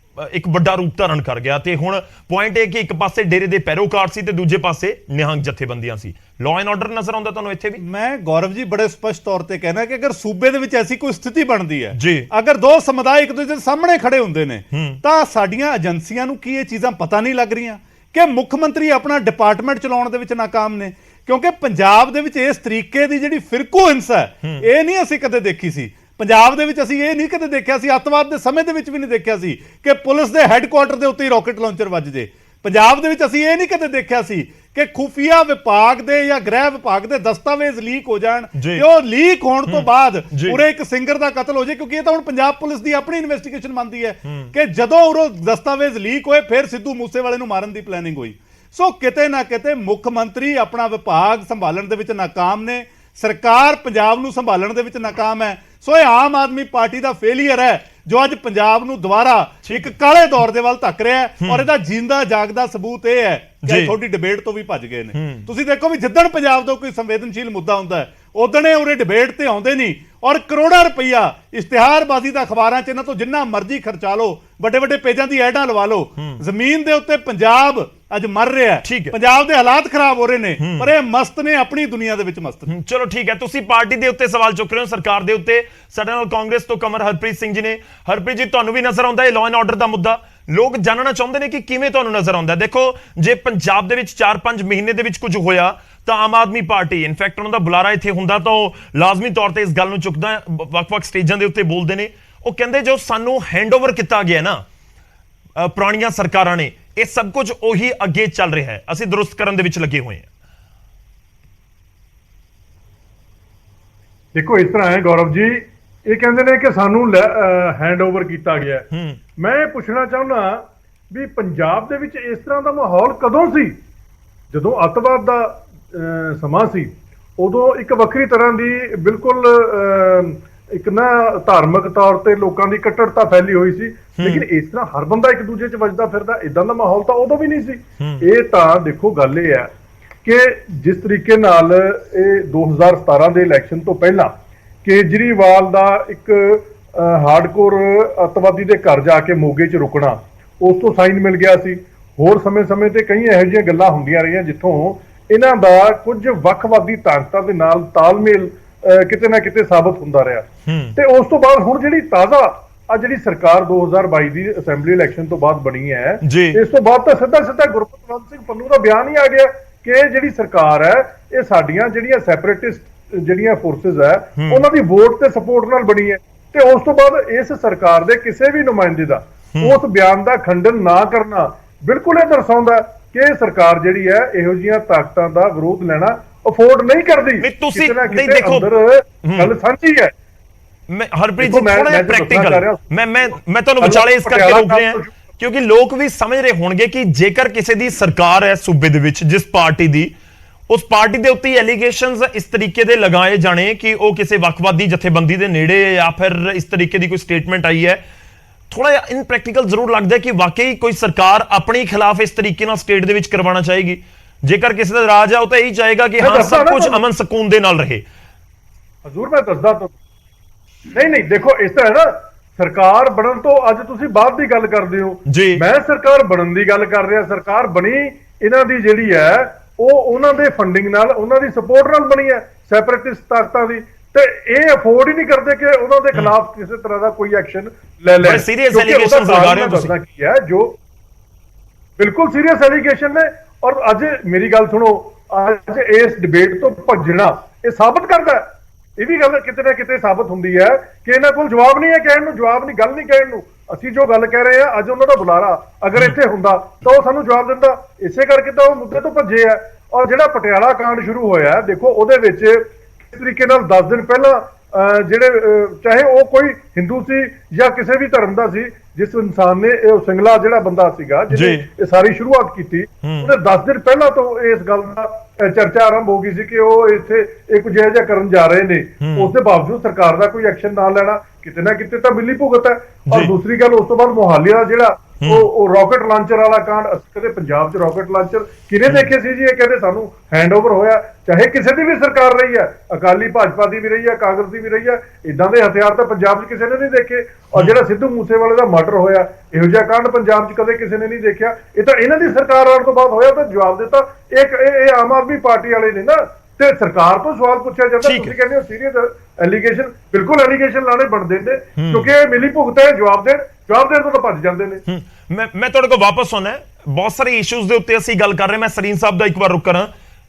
ਇੱਕ ਵੱਡਾ ਰੂਪ ਧਾਰਨ ਕਰ ਗਿਆ। ਤੇ ਹੁਣ ਪੁਆਇੰਟ ਇਹ ਕਿ ਇੱਕ ਪਾਸੇ ਡੇਰੇ ਦੇ ਪੈਰੋਕਾਰ ਸੀ ਤੇ ਦੂਜੇ ਪਾਸੇ ਨਿਹੰਗ ਜਥੇਬੰਦੀਆਂ ਸੀ। ਲਾਅ ਐਂਡ ਆਰਡਰ ਨਜ਼ਰ ਆਉਂਦਾ ਤੁਹਾਨੂੰ ਇੱਥੇ ਵੀ? ਮੈਂ ਗੌਰਵ ਜੀ ਬੜੇ ਸਪਸ਼ਟ ਤੌਰ ਤੇ ਕਹਿਣਾ ਕਿ ਅਗਰ ਸੂਬੇ ਦੇ ਵਿੱਚ ਐਸੀ ਕੋਈ ਸਥਿਤੀ ਬਣਦੀ ਹੈ ਜੀ, ਅਗਰ ਦੋ ਸਮੁਦਾਇ ਇੱਕ ਦੂਜੇ ਦੇ ਸਾਹਮਣੇ ਖੜੇ ਹੁੰਦੇ ਨੇ, ਤਾਂ ਸਾਡੀਆਂ ਏਜੰਸੀਆਂ ਨੂੰ ਕੀ ਇਹ ਚੀਜ਼ਾਂ ਪਤਾ ਨਹੀਂ ਲੱਗ ਰਹੀਆਂ ਕਿ ਮੁੱਖ ਮੰਤਰੀ ਆਪਣਾ ਡਿਪਾਰਟਮੈਂਟ ਚਲਾਉਣ ਦੇ ਵਿੱਚ ਨਾਕਾਮ ਨੇ? ਕਿਉਂਕਿ ਪੰਜਾਬ ਦੇ ਵਿੱਚ ਇਸ ਤਰੀਕੇ ਦੀ ਜਿਹੜੀ ਫਿਰਕੂ ਹਿੰਸਾ ਹੈ ਇਹ ਨਹੀਂ ਅਸੀਂ ਕਦੇ ਦੇਖੀ ਸੀ। ਪੰਜਾਬ ਦੇ ਵਿੱਚ ਅਸੀਂ ਇਹ ਨਹੀਂ ਕਦੇ ਦੇਖਿਆ ਸੀ, ਅੱਤਵਾਦ ਦੇ ਸਮੇਂ ਦੇ ਵਿੱਚ ਵੀ ਨਹੀਂ ਦੇਖਿਆ ਸੀ ਕਿ ਪੁਲਿਸ ਦੇ ਹੈੱਡਕੁਆਰਟਰ ਦੇ ਉੱਤੇ ਰਾਕਟ ਲਾਂਚਰ ਵੱਜ ਜੇ। ਪੰਜਾਬ ਦੇ ਵਿੱਚ ਅਸੀਂ ਇਹ ਨਹੀਂ ਕਦੇ ਦੇਖਿਆ ਸੀ ਕਿ ਖੁਫੀਆ ਵਿਭਾਗ ਦੇ ਜਾਂ ਗ੍ਰਹਿ ਵਿਭਾਗ ਦੇ ਦਸਤਾਵੇਜ਼ ਲੀਕ ਹੋ ਜਾਣ ਤੇ ਉਹ ਲੀਕ ਹੋਣ ਤੋਂ ਬਾਅਦ ਉਰੇ ਇੱਕ ਸਿੰਗਰ ਦਾ ਕਤਲ ਹੋ ਜਾਏ। ਕਿਉਂਕਿ ਇਹ ਤਾਂ ਹੁਣ ਪੰਜਾਬ ਪੁਲਿਸ ਦੀ ਆਪਣੀ ਇਨਵੈਸਟੀਗੇਸ਼ਨ ਮੰਨਦੀ ਹੈ ਕਿ ਜਦੋਂ ਉਹ ਦਸਤਾਵੇਜ਼ ਲੀਕ ਹੋਏ ਫਿਰ ਸਿੱਧੂ ਮੂਸੇਵਾਲੇ ਨੂੰ ਮਾਰਨ ਦੀ ਪਲੈਨਿੰਗ ਹੋਈ। ਸੋ ਕਿਤੇ ਨਾ ਕਿਤੇ ਮੁੱਖ ਮੰਤਰੀ ਆਪਣਾ ਵਿਭਾਗ ਸੰਭਾਲਣ ਦੇ ਵਿੱਚ ਨਾਕਾਮ ਨੇ, ਸਰਕਾਰ ਪੰਜਾਬ ਨੂੰ ਸੰਭਾਲਣ ਦੇ ਵਿੱਚ ਨਾਕਾਮ ਹੈ। ਸੋ ਇਹ ਆਮ ਆਦਮੀ ਪਾਰਟੀ ਦਾ ਫੇਲੀਅਰ ਹੈ ਜੋ ਅੱਜ ਪੰਜਾਬ ਨੂੰ ਦੁਬਾਰਾ ਇੱਕ ਕਾਲੇ ਦੌਰ ਦੇ ਵੱਲ ਧੱਕ ਰਿਹਾ ਹੈ। ਔਰ ਇਹਦਾ ਜਿੰਦਾ ਜਾਗਦਾ ਸਬੂਤ ਇਹ ਹੈ ਕਿ ਤੁਹਾਡੀ ਡਿਬੇਟ ਤੋਂ ਵੀ ਭੱਜ ਗਏ ਨੇ। ਤੁਸੀਂ ਦੇਖੋ ਵੀ ਜਿੱਦਣ ਪੰਜਾਬ ਦਾ ਕੋਈ ਸੰਵੇਦਨਸ਼ੀਲ ਮੁੱਦਾ ਹੁੰਦਾ ਹੈ ਉਦਣ ਇਹ ਉਰੇ ਡਿਬੇਟ ਤੇ ਆਉਂਦੇ ਨਹੀਂ। ਔਰ ਕਰੋੜਾਂ ਰੁਪਈਆ ਇਸ਼ਤਿਹਾਰਬਾਜ਼ੀ ਦਾ ਅਖਬਾਰਾਂ 'ਚ ਇਹਨਾਂ ਤੋਂ ਜਿੰਨਾ ਮਰਜ਼ੀ ਖਰਚਾ ਲਓ, ਵੱਡੇ ਵੱਡੇ ਪੇਜਾਂ ਦੀ ਐਡਾਂ ਲਵਾ ਲਓ, ਜ਼ਮੀਨ ਦੇ ਉੱਤੇ ਪੰਜਾਬ ਅੱਜ ਮਰ ਰਿਹਾ ਠੀਕ ਹੈ। ਪੰਜਾਬ ਦੇ ਹਾਲਾਤ ਖਰਾਬ ਹੋ ਰਹੇ ਨੇ, ਪਰ ਇਹ ਮਸਤ ਨੇ, ਆਪਣੀ ਦੁਨੀਆ ਦੇ ਵਿੱਚ ਮਸਤ ਨੇ। ਚਲੋ ਠੀਕ ਹੈ, ਤੁਸੀਂ ਪਾਰਟੀ ਦੇ ਉੱਤੇ ਸਵਾਲ ਚੁੱਕ ਰਹੇ ਹੋ, ਸਰਕਾਰ ਦੇ ਉੱਤੇ। ਸਾਡੇ ਨਾਲ ਕਾਂਗਰਸ ਤੋਂ ਕਮਰ ਹਰਪ੍ਰੀਤ ਸਿੰਘ ਜੀ ਨੇ। ਹਰਪ੍ਰੀਤ ਜੀ, ਤੁਹਾਨੂੰ ਵੀ ਨਜ਼ਰ ਆਉਂਦਾ ਹੈ ਲਾਅ ਐਂਡ ਆਰਡਰ ਦਾ ਮੁੱਦਾ? ਲੋਕ ਜਾਣਨਾ ਚਾਹੁੰਦੇ ਨੇ ਕਿ ਕਿਵੇਂ ਤੁਹਾਨੂੰ ਨਜ਼ਰ ਆਉਂਦਾ। ਦੇਖੋ, ਜੇ ਪੰਜਾਬ ਦੇ ਵਿੱਚ 4-5 ਮਹੀਨੇ ਦੇ ਵਿੱਚ ਕੁਝ ਹੋਇਆ ਤਾਂ ਆਮ ਆਦਮੀ ਪਾਰਟੀ, ਇਨਫੈਕਟ ਉਹਨਾਂ ਦਾ ਬੁਲਾਰਾ ਇੱਥੇ ਹੁੰਦਾ ਤਾਂ ਉਹ ਲਾਜ਼ਮੀ ਤੌਰ ਤੇ ਇਸ ਗੱਲ ਨੂੰ ਚੁੱਕਦਾ, ਵੱਖ-ਵੱਖ ਸਟੇਜਾਂ ਦੇ ਉੱਤੇ ਬੋਲਦੇ ਨੇ। ਉਹ ਕਹਿੰਦੇ ਜੋ ਸਾਨੂੰ ਹੈਂਡਓਵਰ ਕੀਤਾ ਗਿਆ ਨਾ ਪੁਰਾਣੀਆਂ ਸਰਕਾਰਾਂ ਨੇ, ਇਹ ਸਭ ਕੁਝ ਉਹੀ ਅੱਗੇ ਚੱਲ ਰਿਹਾ ਹੈ, ਅਸੀਂ ਦਰੁਸਤ ਕਰਨ ਦੇ ਵਿੱਚ ਲੱਗੇ ਹੋਏ ਹਾਂ। ਦੇਖੋ, ਇਸ ਤਰ੍ਹਾਂ ਹੈ ਗੌਰਵ ਜੀ, ਇਹ ਕਹਿੰਦੇ ਨੇ ਕਿ ਸਾਨੂੰ ਹੈਂਡਓਵਰ ਕੀਤਾ ਗਿਆ। ਮੈਂ ਇਹ ਪੁੱਛਣਾ ਚਾਹੁੰਦਾ ਵੀ ਪੰਜਾਬ ਦੇ ਵਿੱਚ ਇਸ ਤਰ੍ਹਾਂ ਦਾ ਮਾਹੌਲ ਕਦੋਂ ਸੀ? ਜਦੋਂ ਅੱਤਵਾਦ ਦਾ ਸਮਾਂ ਸੀ, ਉਦੋਂ ਇੱਕ ਵੱਖਰੀ ਤਰ੍ਹਾਂ ਦੀ ਬਿਲਕੁਲ ਇੱਕ ਨਾ ਧਾਰਮਿਕ ਤੌਰ ਤੇ ਲੋਕਾਂ ਦੀ ਕੱਟੜਤਾ ਫੈਲੀ ਹੋਈ ਸੀ। ਲੇਕਿਨ ਇਸ ਤਰ੍ਹਾਂ ਹਰ ਬੰਦਾ ਇੱਕ ਦੂਜੇ 'ਚ ਵੱਜਦਾ ਫਿਰਦਾ, ਇਦਾਂ ਦਾ ਮਾਹੌਲ ਤਾਂ ਉਦੋਂ ਵੀ ਨਹੀਂ ਸੀ। ਇਹ ਤਾਂ ਦੇਖੋ ਗੱਲ ਇਹ ਹੈ ਕਿ ਜਿਸ ਤਰੀਕੇ ਨਾਲ ਇਹ 2017 ਦੇ ਇਲੈਕਸ਼ਨ ਤੋਂ ਪਹਿਲਾਂ ਕੇਜਰੀਵਾਲ ਦਾ ਇੱਕ ਹਾਰਡਕੋਰ ਅੱਤਵਾਦੀ ਦੇ ਘਰ ਜਾ ਕੇ ਮੋਗੇ 'ਚ ਰੁਕਣਾ, ਉਸ ਤੋਂ ਸਾਈਨ ਮਿਲ ਗਿਆ ਸੀ। ਹੋਰ ਸਮੇਂ-ਸਮੇਂ ਤੇ ਕਈ ਇਹੋ ਜਿਹੀਆਂ ਗੱਲਾਂ ਹੁੰਦੀਆਂ ਰਹੀਆਂ ਜਿੱਥੋਂ ਇਹਨਾਂ ਦਾ ਕੁਝ ਵੱਖਵਾਦੀ ਤਾਕਤਾਂ ਦੇ ਨਾਲ ਤਾਲਮੇਲ ਕਿਤੇ ਨਾ ਕਿਤੇ ਸਾਬਤ ਹੁੰਦਾ ਰਿਹਾ। ਤੇ ਉਸ ਤੋਂ ਬਾਅਦ ਹੁਣ ਜਿਹੜੀ ਤਾਜ਼ਾ ਜਿਹੜੀ ਸਰਕਾਰ 2022 ਦੀ ਅਸੈਂਬਲੀ ਇਲੈਕਸ਼ਨ ਤੋਂ ਬਾਅਦ ਬਣੀ ਹੈ, ਇਸ ਤੋਂ ਬਾਅਦ ਤਾਂ ਸਿੱਧਾ ਗੁਰਪ੍ਰਤਾਪ ਸਿੰਘ ਪੰਨੂ ਦਾ ਬਿਆਨ ਹੀ ਆ ਗਿਆ ਕਿ ਇਹ ਜਿਹੜੀ ਸਰਕਾਰ ਹੈ, ਇਹ ਸਾਡੀਆਂ ਜਿਹੜੀਆਂ ਸੈਪਰੇਟਿਸਟ ਜਿਹੜੀਆਂ ਫੋਰਸਿਸ ਹੈ, ਉਹਨਾਂ ਦੀ ਵੋਟ ਤੇ ਸਪੋਰਟ ਨਾਲ ਬਣੀ ਹੈ। ਤੇ ਉਸ ਤੋਂ ਬਾਅਦ ਇਸ ਸਰਕਾਰ ਦੇ ਕਿਸੇ ਵੀ ਨੁਮਾਇੰਦੇ ਦਾ ਉਸ ਬਿਆਨ ਦਾ ਖੰਡਨ ਨਾ ਕਰਨਾ ਬਿਲਕੁਲ ਇਹ ਦਰਸਾਉਂਦਾ ਕਿ ਇਹ ਸਰਕਾਰ ਜਿਹੜੀ ਹੈ ਇਹੋ ਜਿਹੀਆਂ ਤਾਕਤਾਂ ਦਾ ਵਿਰੋਧ ਲੈਣਾ ਅਫੋਰਡ ਨਹੀਂ ਕਰਦੀ। ਤੁਸੀਂ ਨਹੀਂ ਦੇਖੋ, ਗੱਲ ਸਾਂਝੀ ਹੈ। ਮੈਂ ਹਰਪ੍ਰੀਤ ਜੀ ਥੋੜਾ ਜਿਹਾ ਪ੍ਰੈਕਟੀਕਲ ਮੈਂ ਤੁਹਾਨੂੰ ਵਿਚਾਲੇ ਇਸ ਕਰਕੇ ਰੋਕ ਰਿਹਾ ਕਿਉਂਕਿ ਲੋਕ ਵੀ ਸਮਝ ਰਹੇ ਹੋਣਗੇ ਕਿ ਜੇਕਰ ਕਿਸੇ ਦੀ ਸਰਕਾਰ ਹੈ ਸੂਬੇ ਦੇ ਵਿੱਚ, ਜਿਸ ਪਾਰਟੀ ਦੀ, ਉਸ ਪਾਰਟੀ ਦੇ ਉੱਤੇ ਐਲੀਗੇਸ਼ਨਸ ਇਸ ਤਰੀਕੇ ਦੇ ਲਗਾਏ ਜਾਣੇ ਕਿ ਉਹ ਕਿਸੇ ਵੱਖਵਾਦੀ ਜਥੇਬੰਦੀ ਦੇ ਨੇੜੇ ਜਾਂ ਫਿਰ ਇਸ ਤਰੀਕੇ ਦੀ ਕੋਈ ਸਟੇਟਮੈਂਟ ਆਈ ਹੈ, ਥੋੜਾ ਜਿਹਾ ਇਨਪ੍ਰੈਕਟੀਕਲ ਜ਼ਰੂਰ ਲੱਗਦਾ ਕਿ ਵਾਕਈ ਕੋਈ ਸਰਕਾਰ ਆਪਣੇ ਖਿਲਾਫ ਇਸ ਤਰੀਕੇ ਨਾਲ ਸਟੇਟ ਦੇ ਵਿੱਚ ਕਰਵਾਉਣਾ ਚਾਹੇਗੀ। ਜੇਕਰ ਕਿਸੇ ਦਾ ਰਾਜ ਹੈ ਉਹ ਤਾਂ ਇਹੀ ਚਾਹੇਗਾ ਕਿ ਹਾਂ ਸਭ ਕੁਝ ਅਮਨ ਸਕੂਨ ਦੇ ਨਾਲ ਰਹੇ। ਹਜ਼ੂਰ ਮੈਂ ਦੱਸਦਾ ਤੁਹਾਨੂੰ, ਨਹੀਂ ਦੇਖੋ, ਇਸ ਤਰ੍ਹਾਂ ਨਾ, ਸਰਕਾਰ ਬਣਨ ਤੋਂ ਅੱਜ ਤੁਸੀਂ ਬਾਅਦ ਦੀ ਗੱਲ ਕਰਦੇ ਹੋ, ਮੈਂ ਸਰਕਾਰ ਬਣਨ ਦੀ ਗੱਲ ਕਰ ਰਿਹਾ। ਸਰਕਾਰ ਬਣੀ ਇਹਨਾਂ ਦੀ ਜਿਹੜੀ ਹੈ ਉਹ ਉਹਨਾਂ ਦੇ ਫੰਡਿੰਗ ਨਾਲ, ਉਹਨਾਂ ਦੀ ਸਪੋਰਟ ਨਾਲ ਬਣੀ ਹੈ, ਸੈਪਰੇਟਿਸਟ ਤਾਕਤਾਂ ਦੀ। ਤੇ ਇਹ ਅਫੋਰਡ ਹੀ ਨਹੀਂ ਕਰਦੇ ਕਿ ਉਹਨਾਂ ਦੇ ਖਿਲਾਫ ਕਿਸੇ ਤਰ੍ਹਾਂ ਦਾ ਕੋਈ ਐਕਸ਼ਨ ਲੈ ਲੈਣ। ਸੀਰੀਅਸ ਐਲੀਗੇਸ਼ਨਸ ਲਗਾ ਰਹੇ ਹੋ ਤੁਸੀਂ ਕੀ ਹੈ ਜੋ ਬਿਲਕੁਲ ਸੀਰੀਅਸ ਐਲੀਗੇਸ਼ਨ ਨੇ। ਔਰ ਅੱਜ ਮੇਰੀ ਗੱਲ ਸੁਣੋ, ਅੱਜ ਇਸ ਡਿਬੇਟ ਤੋਂ ਭੱਜਣਾ ਇਹ ਸਾਬਤ ਕਰਦਾ, ਇਹ ਵੀ ਗੱਲ ਕਿਤੇ ਨਾ ਕਿਤੇ ਸਾਬਤ ਹੁੰਦੀ ਹੈ ਕਿ ਇਹਨਾਂ ਕੋਲ ਜਵਾਬ ਨਹੀਂ ਹੈ, ਕਹਿਣ ਨੂੰ ਜਵਾਬ ਨਹੀਂ, ਗੱਲ ਨਹੀਂ ਕਹਿਣ ਨੂੰ। ਅਸੀਂ ਜੋ ਗੱਲ ਕਹਿ ਰਹੇ ਹਾਂ, ਅੱਜ ਉਹਨਾਂ ਦਾ ਬੁਲਾਰਾ ਅਗਰ ਇੱਥੇ ਹੁੰਦਾ ਤਾਂ ਉਹ ਸਾਨੂੰ ਜਵਾਬ ਦਿੰਦਾ। ਇਸੇ ਕਰਕੇ ਤਾਂ ਉਹ ਮੁੱਦੇ ਤੋਂ ਭੱਜੇ ਆ। ਔਰ ਜਿਹੜਾ ਪਟਿਆਲਾ ਕਾਂਡ ਸ਼ੁਰੂ ਹੋਇਆ, ਦੇਖੋ ਉਹਦੇ ਵਿੱਚ ਇਸ ਤਰੀਕੇ ਨਾਲ 10 ਦਿਨ ਪਹਿਲਾਂ ਜਿਹੜੇ ਚਾਹੇ ਉਹ ਕੋਈ ਹਿੰਦੂ ਸੀ ਜਾਂ ਕਿਸੇ ਵੀ ਧਰਮ ਦਾ ਸੀ, ਜਿਸ ਇਨਸਾਨ ਨੇ ਇਹ ਸਿੰਗਲਾ ਜਿਹੜਾ ਬੰਦਾ ਸੀਗਾ ਜਿਹਨੇ ਇਹ ਸਾਰੀ ਸ਼ੁਰੂਆਤ ਕੀਤੀ, ਉਹਦੇ 10 ਦਿਨ ਪਹਿਲਾਂ ਤੋਂ ਇਸ ਗੱਲ ਦਾ ਚਰਚਾ ਆਰੰਭ ਹੋ ਗਈ ਸੀ ਕਿ ਉਹ ਇੱਥੇ ਇੱਕ ਜਿਹੋ ਜਿਹਾ ਕਰਨ ਜਾ ਰਹੇ ਨੇ। ਉਸ ਦੇ ਬਾਵਜੂਦ ਸਰਕਾਰ ਦਾ ਕੋਈ ਐਕਸ਼ਨ ਨਾ ਲੈਣਾ ਕਿਤੇ ਨਾ ਕਿਤੇ ਤਾਂ ਮਿਲੀ ਭੁਗਤ ਹੈ। ਔਰ ਦੂਸਰੀ ਗੱਲ, ਉਸ ਤੋਂ ਬਾਅਦ ਮੋਹਾਲੀ ਦਾ ਜਿਹੜਾ ਉਹ ਰਾਕਟ ਲਾਂਚਰ ਵਾਲਾ ਕਾਂਡ, ਕਦੇ ਪੰਜਾਬ 'ਚ ਰਾਕਟ ਲਾਂਚਰ ਕਿਹਨੇ ਦੇਖੇ ਸੀ ਜੀ? ਇਹ ਕਹਿੰਦੇ ਸਾਨੂੰ ਹੈਂਡਓਵਰ ਹੋਇਆ, ਚਾਹੇ ਕਿਸੇ ਦੀ ਵੀ ਸਰਕਾਰ ਰਹੀ ਹੈ, ਅਕਾਲੀ ਭਾਜਪਾ ਦੀ ਵੀ ਰਹੀ ਹੈ, ਕਾਂਗਰਸ ਦੀ ਵੀ ਰਹੀ ਹੈ, ਇਦਾਂ ਦੇ ਹਥਿਆਰ ਤਾਂ ਪੰਜਾਬ 'ਚ ਕਿਸੇ ਨੇ ਨਹੀਂ ਦੇਖੇ। ਔਰ ਜਿਹੜਾ ਸਿੱਧੂ ਮੂਸੇਵਾਲੇ ਦਾ ਮਰਡਰ ਹੋਇਆ, ਇਹੋ ਜਿਹਾ ਕਾਂਡ ਪੰਜਾਬ 'ਚ ਕਦੇ ਕਿਸੇ ਨੇ ਨਹੀਂ ਦੇਖਿਆ। ਇਹ ਤਾਂ ਇਹਨਾਂ ਦੀ ਸਰਕਾਰ ਆਉਣ ਤੋਂ ਬਾਅਦ ਹੋਇਆ। ਤਾਂ ਜਵਾਬ ਦਿੱਤਾ ਇਹ ਆਮ ਆਦਮੀ ਪਾਰਟੀ ਵਾਲੇ ਨੇ ਨਾ, ਤੇ ਸਰਕਾਰ ਤੋਂ ਸਵਾਲ ਪੁੱਛਿਆ ਜਾਂਦਾ। ਤੁਸੀਂ ਕਹਿੰਦੇ ਹੋ ਸੀਰੀਅਸ ਐਲੀਗੇਸ਼ਨ, ਬਿਲਕੁਲ ਐਲੀਗੇਸ਼ਨ ਲਾਣੇ ਬਣਦੇ ਨੇ ਕਿਉਂਕਿ ਇਹ ਮਿਲੀ ਭੁਗਤ ਹੈ। ਜਵਾਬ ਦੇਣ ਤੋਂ ਤਾਂ ਭੱਜ ਜਾਂਦੇ ਨੇ। ਮੈਂ ਤੁਹਾਡੇ ਕੋਲ ਵਾਪਸ ਆਉਣਾ। ਬਹੁਤ ਸਾਰੇ ਇਸ਼ੂਜ਼ ਦੇ ਉੱਤੇ ਅਸੀਂ ਗੱਲ ਕਰ ਰਹੇ। ਮੈਂ ਸਰੀਨ ਸਾਹਿਬ ਦਾ ਇੱਕ ਵਾਰ ਰੁਕ ਕਰਾਂ।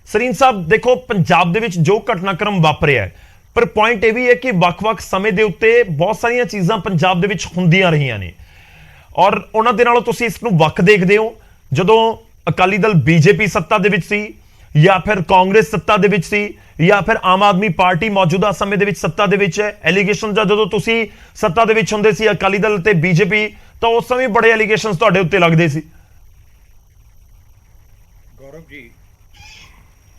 ਸਰੀਨ ਸਾਹਿਬ, ਦੇਖੋ ਪੰਜਾਬ ਦੇ ਵਿੱਚ ਜੋ ਘਟਨਾਕ੍ਰਮ ਵਾਪਰਿਆ, ਪਰ ਪੁਆਇੰਟ ਇਹ ਵੀ ਹੈ ਕਿ ਵੱਖ-ਵੱਖ ਸਮੇਂ ਦੇ ਉੱਤੇ ਬਹੁਤ ਸਾਰੀਆਂ ਚੀਜ਼ਾਂ ਪੰਜਾਬ ਦੇ ਵਿੱਚ ਹੁੰਦੀਆਂ ਰਹੀਆਂ ਨੇ ਔਰ ਉਹਨਾਂ ਦੇ ਨਾਲੋਂ ਤੁਸੀਂ ਇਸ ਨੂੰ ਵੱਖ ਦੇਖਦੇ ਹੋ। ਜਦੋਂ ਅਕਾਲੀ ਦਲ ਬੀਜੇਪੀ ਸੱਤਾ ਦੇ ਵਿੱਚ ਸੀ ਜਾਂ ਫਿਰ ਕਾਂਗਰਸ ਸੱਤਾ ਦੇ ਵਿੱਚ ਸੀ ਜਾਂ ਫਿਰ ਆਮ ਆਦਮੀ ਪਾਰਟੀ ਮੌਜੂਦਾ ਸਮੇਂ ਦੇ ਵਿੱਚ ਸੱਤਾ ਦੇ ਵਿੱਚ ਹੈ, ਐਲੀਗੇਸ਼ਨ ਦਾ ਜਦੋਂ ਤੁਸੀਂ ਸੱਤਾ ਦੇ ਵਿੱਚ ਹੁੰਦੇ ਸੀ ਅਕਾਲੀ ਦਲ ਤੇ ਬੀਜੇਪੀ, ਤਾਂ ਉਸ ਸਮੇਂ ਬੜੇ ਐਲੀਗੇਸ਼ਨਸ ਤੁਹਾਡੇ ਉੱਤੇ ਲੱਗਦੇ ਸੀ। ਗੌਰਵ ਜੀ,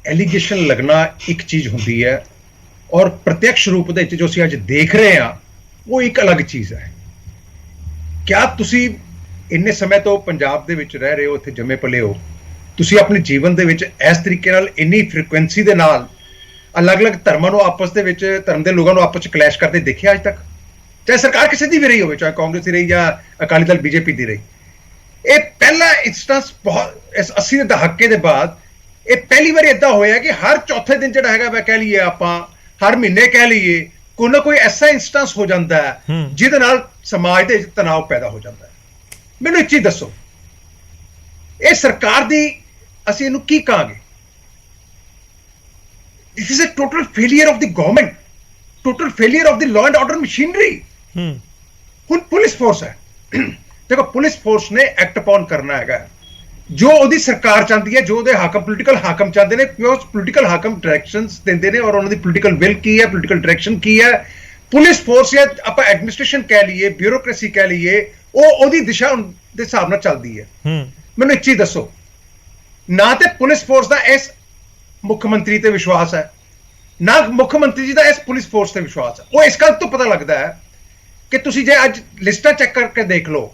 ਐਲੀਗੇਸ਼ਨ ਲੱਗਣਾ ਇੱਕ ਚੀਜ਼ ਹੁੰਦੀ ਹੈ ਔਰ ਪ੍ਰਤੱਖ ਰੂਪ ਦੇ ਵਿੱਚ ਜੋ ਅਸੀਂ ਅੱਜ ਦੇਖ ਰਹੇ ਹਾਂ ਉਹ ਇੱਕ ਅਲੱਗ ਚੀਜ਼ ਹੈ। ਕਿਆ ਤੁਸੀਂ ਇੰਨੇ ਸਮੇਂ ਤੋਂ ਪੰਜਾਬ ਦੇ ਵਿੱਚ ਰਹਿ ਰਹੇ ਹੋ, ਇੱਥੇ ਜੰਮੇ ਪਲੇ ਹੋ, ਤੁਸੀਂ ਆਪਣੇ ਜੀਵਨ ਦੇ ਵਿੱਚ ਇਸ ਤਰੀਕੇ ਨਾਲ ਇੰਨੀ ਫ੍ਰੀਕੁਐਂਸੀ ਦੇ ਨਾਲ ਅਲੱਗ-ਅਲੱਗ ਧਰਮਾਂ ਨੂੰ ਆਪਸ ਦੇ ਵਿੱਚ, ਧਰਮ ਦੇ ਲੋਕਾਂ ਨੂੰ ਆਪਸ ਵਿੱਚ ਕਲੈਸ਼ ਕਰਦੇ ਦੇਖਿਆ ਅੱਜ ਤੱਕ? ਚਾਹੇ ਸਰਕਾਰ ਕਿਸੇ ਦੀ ਵੀ ਰਹੀ ਹੋਵੇ, ਚਾਹੇ ਕਾਂਗਰਸ ਦੀ ਰਹੀ ਜਾਂ ਅਕਾਲੀ ਦਲ ਬੀਜੇਪੀ ਦੀ ਰਹੀ, ਇਹ ਪਹਿਲਾ ਇੰਸਟੈਂਸ ਬਹੁਤ ਇਸ 80 ਦੇ ਦਹਾਕੇ ਦੇ ਬਾਅਦ ਇਹ ਪਹਿਲੀ ਵਾਰ ਇਦਾਂ ਹੋਇਆ ਕਿ ਹਰ ਚੌਥੇ ਦਿਨ ਜਿਹੜਾ ਹੈਗਾ ਮੈਂ ਕਹਿ ਲਈਏ ਆਪਾਂ ਹਰ ਮਹੀਨੇ ਕਹਿ ਲਈਏ ਕੋਈ ਨਾ ਕੋਈ ਐਸਾ ਇੰਸਟੈਂਸ ਹੋ ਜਾਂਦਾ ਹੈ ਜਿਹਦੇ ਨਾਲ ਸਮਾਜ ਦੇ ਵਿੱਚ ਤਣਾਅ ਪੈਦਾ ਹੋ ਜਾਂਦਾ ਹੈ। ਮੈਨੂੰ ਇੱਕ ਚੀਜ਼ ਦੱਸੋ, ਇਹ ਸਰਕਾਰ ਦੀ ਅਸੀਂ ਇਹਨੂੰ ਕੀ ਕਹਾਂਗੇ? This is a total failure of the government, total failure of the law and order machinery. ਹੁਣ ਪੁਲਿਸ ਫੋਰਸ ਹੈ, ਦੇਖੋ ਪੁਲਿਸ ਫੋਰਸ ਨੇ ਐਕਟ ਅਪਨ ਕਰਨਾ ਹੈਗਾ ਜੋ ਉਹਦੀ ਸਰਕਾਰ ਚਾਹੁੰਦੀ ਹੈ, ਜੋ ਉਹਦੇ ਹਾਕਮ ਪੋਲੀਟੀਕਲ ਹਾਕਮ ਚਾਹੁੰਦੇ ਨੇ, ਕਿਉਂਕਿ ਪੋਲੀਟੀਕਲ ਹਾਕਮ ਡਾਇਰੈਕਸ਼ਨਸ ਦਿੰਦੇ ਨੇ ਔਰ ਉਹਨਾਂ ਦੀ ਪੋਲੀਟੀਕਲ ਵਿਲ ਕੀ ਹੈ, ਪੋਲੀਟੀਕਲ ਡਾਇਰੈਕਸ਼ਨ ਕੀ ਹੈ। ਪੁਲਿਸ ਫੋਰਸ ਜਾਂ ਆਪਾਂ ਐਡਮਿਨਿਸਟ੍ਰੇਸ਼ਨ ਕਹਿ ਲਈਏ, ਬਿਊਰੋਕ੍ਰੇਸੀ ਕਹਿ ਲਈਏ, ਉਹ ਉਹਦੀ ਦਿਸ਼ਾ ਦੇ ਹਿਸਾਬ ਨਾਲ ਚੱਲਦੀ ਹੈ। ਮੈਨੂੰ ਇੱਕ ਚੀਜ਼ ਦੱਸੋ, ਨਾ ਤੇ ਪੁਲਿਸ ਫੋਰਸ ਦਾ ਇਸ ਮੁੱਖ ਮੰਤਰੀ ਤੇ ਵਿਸ਼ਵਾਸ ਹੈ, ਨਾ ਮੁੱਖ ਮੰਤਰੀ ਜੀ ਦਾ ਇਸ ਪੁਲਿਸ ਫੋਰਸ ਤੇ ਵਿਸ਼ਵਾਸ ਹੈ। ਉਹ ਇਸ ਗੱਲ ਤੋਂ ਪਤਾ ਲੱਗਦਾ ਹੈ ਕਿ ਤੁਸੀਂ ਜੇ ਅੱਜ ਲਿਸਟਾਂ ਚੈੱਕ ਕਰਕੇ ਦੇਖ ਲਓ,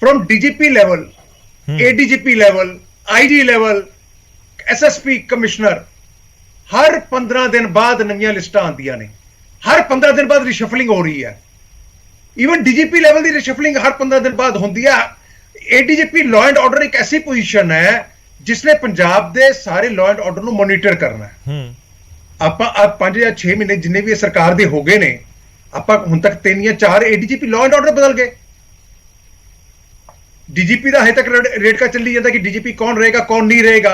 from DGP level, ADGP level, IG level, SSP commissioner, ਹਰ 15 ਦਿਨ ਬਾਅਦ ਨਵੀਆਂ ਲਿਸਟਾਂ ਆਉਂਦੀਆਂ ਨੇ, ਹਰ 15 ਦਿਨ ਬਾਅਦ ਰਿਸ਼ਫਲਿੰਗ ਹੋ ਰਹੀ ਹੈ। ਈਵਨ DGP ਲੈਵਲ ਦੀ ਰਿਸ਼ਫਲਿੰਗ ਹਰ 15 ਦਿਨ ਬਾਅਦ ਹੁੰਦੀ ਹੈ। ADGP ਲਾਅ ਐਂਡ ਆਰਡਰ ਇੱਕ ਐਸੀ ਪੋਜੀਸ਼ਨ ਹੈ ਜਿਸਨੇ ਪੰਜਾਬ ਦੇ ਸਾਰੇ ਲਾਅ ਐਂਡ ਆਰਡਰ ਨੂੰ ਮੋਨੀਟਰ ਕਰਨਾ ਹੈ। ਆਪਾਂ 5 ਜਾਂ 6 ਮਹੀਨੇ ਜਿੰਨੇ ਵੀ ਇਹ ਸਰਕਾਰ ਦੇ ਹੋ ਗਏ ਨੇ, ਆਪਾਂ ਹੁਣ ਤੱਕ 3 ਜਾਂ 4 ADGP ਲਾਅ ਐਂਡ ਆਰਡਰ ਬਦਲ ਗਏ। DGP ਦਾ ਹਜੇ ਤੱਕ ਰੇਟਕਾ ਚੱਲੀ ਜਾਂਦਾ ਕਿ DGP ਕੌਣ ਰਹੇਗਾ ਕੌਣ ਨਹੀਂ ਰਹੇਗਾ।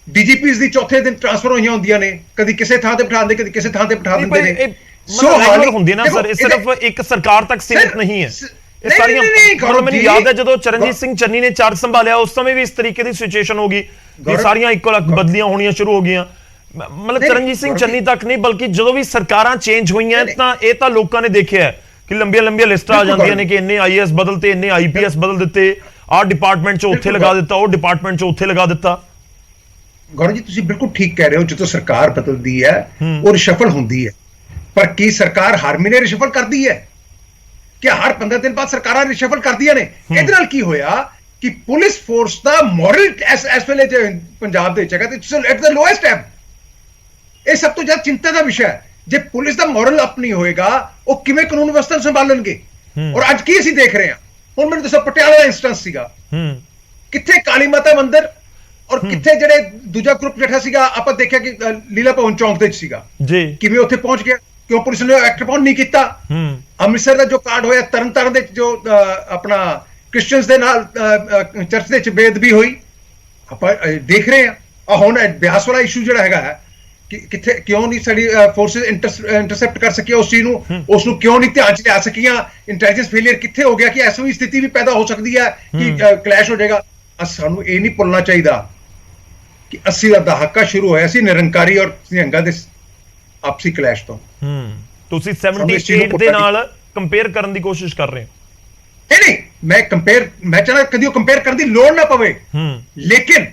DGPs ਦੀ ਚੌਥੇ ਦਿਨ ਟ੍ਰਾਂਸਫਰ ਹੋਈਆਂ ਹੁੰਦੀਆਂ ਨੇ, ਕਦੀ ਕਿਸੇ ਥਾਂ ਤੇ ਬਿਠਾ ਦਿੰਦੇ, ਕਦੀ ਕਿਸੇ ਥਾਂ ਤੇ ਬਿਠਾ ਦਿੰਦੇ ਨੇ। ਸੋ ਹਾਲ ਹੁੰਦੀ ਨਾ ਸਰ, ਇਹ ਸਿਰਫ ਇੱਕ ਸਰਕਾਰ ਤੱਕ ਸੀਮਿਤ ਨਹੀਂ ਹੈ। ਇਹ ਸਾਰੀਆਂ ਮੈਨੂੰ ਯਾਦ ਹੈ ਜਦੋਂ ਚਰਨਜੀਤ ਸਿੰਘ ਚੰਨੀ ਨੇ ਚਾਰਜ ਸੰਭਾਲਿਆ ਉਸ ਸਮੇਂ ਵੀ ਇਸ ਤਰੀਕੇ ਦੀ ਸਿਚੁਏਸ਼ਨ ਹੋ ਗਈ, ਇਹ ਸਾਰੀਆਂ ਇੱਕੋ ਲੱਖ ਬਦਲੀਆਂ ਹੋਣੀਆਂ ਸ਼ੁਰੂ ਹੋ ਗਈਆਂ। ਮਤਲਬ ਚਰਨਜੀਤ ਸਿੰਘ ਚੰਨੀ ਤੱਕ ਨਹੀਂ ਬਲਕਿ ਜਦੋਂ ਵੀ ਸਰਕਾਰਾਂ ਚੇਂਜ ਹੋਈਆਂ ਤਾਂ ਇਹ ਤਾਂ ਲੋਕਾਂ ਨੇ ਦੇਖਿਆ ਕਿ ਲੰਬੀਆਂ ਲੰਬੀਆਂ ਲਿਸਟਾਂ ਆ ਜਾਂਦੀਆਂ ਨੇ ਕਿ ਇੰਨੇ IAS ਬਦਲਤੇ, ਇੰਨੇ IPS ਬਦਲ ਦਿੱਤੇ, ਆਹ ਡਿਪਾਰਟਮੈਂਟ 'ਚ ਉੱਥੇ ਲਗਾ ਦਿੱਤਾ, ਉਹ ਡਿਪਾਰਟਮੈਂਟ 'ਚ ਉੱਥੇ ਲਗਾ ਦਿੱਤਾ। ਗੌਰਵ ਜੀ ਤੁਸੀਂ ਬਿਲਕੁਲ ਠੀਕ ਕਹਿ ਰਹੇ ਹੋ, ਜਦੋਂ ਸਰਕਾਰ ਬਦਲਦੀ ਹੈ ਉਹ ਰਿਸ਼ਫਲ ਹੁੰਦੀ ਹੈ, ਪਰ ਕੀ ਸਰਕਾਰ ਹਰ ਮਹੀਨੇ ਰਿਸ਼ਫਲ ਕਰਦੀ ਹੈ ਕਿ ਹਰ 15 ਦਿਨ ਬਾਅਦ ਸਰਕਾਰਾਂ ਰਿਸ਼ਫਲ ਕਰਦੀਆਂ ਨੇ? ਇਹਦੇ ਨਾਲ ਕੀ ਹੋਇਆ ਕਿ ਪੁਲਿਸ ਫੋਰਸ ਦਾ ਮੋਰਲ ਇਸ ਵੇਲੇ ਪੰਜਾਬ ਦੇ ਵਿੱਚ ਹੈਗਾ ਤੇ ਐਟ ਦ ਲੋਐਸਟ ਐਬ। ਇਹ ਸਭ ਤੋਂ ਜ਼ਿਆਦਾ ਚਿੰਤਾ ਦਾ ਵਿਸ਼ਾ ਹੈ। ਜੇ ਪੁਲਿਸ ਦਾ ਮੋਰਲ ਅਪ ਨਹੀਂ ਹੋਏਗਾ ਉਹ ਕਿਵੇਂ ਕਾਨੂੰਨ ਵਿਵਸਥਾ ਸੰਭਾਲਣਗੇ? ਔਰ ਅੱਜ ਕੀ ਅਸੀਂ ਦੇਖ ਰਹੇ ਹਾਂ, ਹੁਣ ਮੈਨੂੰ ਦੱਸੋ ਪਟਿਆਲਾ ਦਾ ਇੰਸਟੈਂਸ ਸੀਗਾ, ਕਿੱਥੇ ਕਾਲੀ ਮਾਤਾ ਮੰਦਿਰ ਔਰ ਕਿੱਥੇ ਜਿਹੜੇ ਦੂਜਾ ਗਰੁੱਪ ਜਿਹੜਾ ਸੀਗਾ ਆਪਾਂ ਦੇਖਿਆ ਕਿ ਲੀਲਾ ਭਵਨ ਚੌਂਕ ਦੇ ਵਿੱਚ ਸੀਗਾ ਜੀ, ਕਿਵੇਂ ਉੱਥੇ ਪਹੁੰਚ ਗਿਆ? ਕਿਉਂ ਪੁਲਿਸ ਨੇ ਐਕਟ ਪਾਉਣ ਨਹੀਂ ਕੀਤਾ? ਅੰਮ੍ਰਿਤਸਰ ਦਾ ਜੋ ਕਾਂਡ ਹੋਇਆ, ਤਰਨਤਾਰਨ ਦੇ ਜੋ ਆਪਣਾ ਕ੍ਰਿਸਚੀਅਨਸ ਦੇ ਨਾਲ ਚਰਚ ਦੇ ਵਿੱਚ ਬੇਅਦਬੀ ਹੋਈ, ਆਪਾਂ ਦੇਖ ਰਹੇ ਹਾਂ। ਹੁਣ ਬਿਆਸ ਵਾਲਾ ਇਸ਼ੂ ਜਿਹੜਾ ਹੈਗਾ ਹੈ ਕਿ ਕਿੱਥੇ ਕਿਉਂ ਨਹੀਂ ਸਾਡੀ ਫੋਰਸਿਸ ਇੰਟਰਸੈਪਟ ਕਰ ਸਕੀਆਂ ਉਸ ਚੀਜ਼ ਨੂੰ, ਉਸ ਨੂੰ ਕਿਉਂ ਨਹੀਂ ਧਿਆਨ 'ਚ ਲਿਆ ਸਕੀਆਂ? ਇੰਟੈਲੀਜੈਂਸ ਫੇਲਿਅਰ ਕਿੱਥੇ ਹੋ ਗਿਆ ਕਿ ਐਸੀ ਸਥਿਤੀ ਵੀ ਪੈਦਾ ਹੋ ਸਕਦੀ ਹੈ ਕਿ ਕਲੈਸ਼ ਹੋ ਜਾਏਗਾ? ਸਾਨੂੰ ਇਹ ਨਹੀਂ ਭੁੱਲਣਾ ਚਾਹੀਦਾ ਕਿ 80 ਦਾ ਦਹਾਕਾ ਸ਼ੁਰੂ ਹੋਇਆ ਸੀ ਨਿਰੰਕਾਰੀ ਔਰ ਨਿਹੰਗਾਂ ਦੇ ਆਪਸੀ ਕਲੈਸ਼ ਤੋਂ। ਤੁਸੀਂ 78 ਦੇ ਨਾਲ ਕੰਪੇਅਰ ਕਰਨ ਦੀ ਕੋਸ਼ਿਸ਼ ਕਰ ਰਹੇ ਹੋ? ਨਹੀਂ, ਮੈਂ ਚਾਹਣਾ ਕਦੀ ਉਹ ਕੰਪੇਅਰ ਕਰਨ ਦੀ ਲੋੜ ਨਾ ਪਵੇ, ਲੇਕਿਨ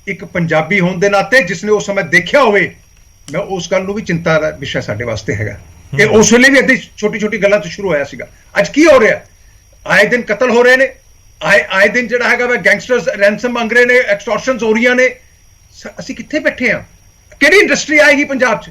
ਇੱਕ ਪੰਜਾਬੀ ਹੋਣ ਦੇ ਨਾਤੇ ਜਿਸਨੇ ਉਸ ਸਮੇਂ ਦੇਖਿਆ ਹੋਵੇ, ਮੈਂ ਉਸ ਗੱਲ ਨੂੰ ਵੀ ਚਿੰਤਾ ਦਾ ਵਿਸ਼ਾ ਸਾਡੇ ਵਾਸਤੇ ਹੈਗਾ। ਇਹ ਉਸ ਵੇਲੇ ਵੀ ਏਦਾਂ ਛੋਟੀ ਛੋਟੀ ਗੱਲਾਂ ਤੋਂ ਸ਼ੁਰੂ ਹੋਇਆ ਸੀਗਾ। ਅੱਜ ਕੀ ਹੋ ਰਿਹਾ? ਆਏ ਦਿਨ ਕਤਲ ਹੋ ਰਹੇ ਨੇ, ਆਏ ਦਿਨ ਜਿਹੜਾ ਹੈਗਾ ਗੈਂਗਸਟਰਸ ਰੈਂਸਮ ਮੰਗ ਰਹੇ ਨੇ, ਐਕਸਟੋਰਸ਼ਨਸ ਹੋ ਰਹੀਆਂ ਨੇ। ਅਸੀਂ ਕਿੱਥੇ ਬੈਠੇ ਆ? ਕਿਹੜੀ ਇੰਡਸਟਰੀ ਆਏਗੀ ਪੰਜਾਬ 'ਚ?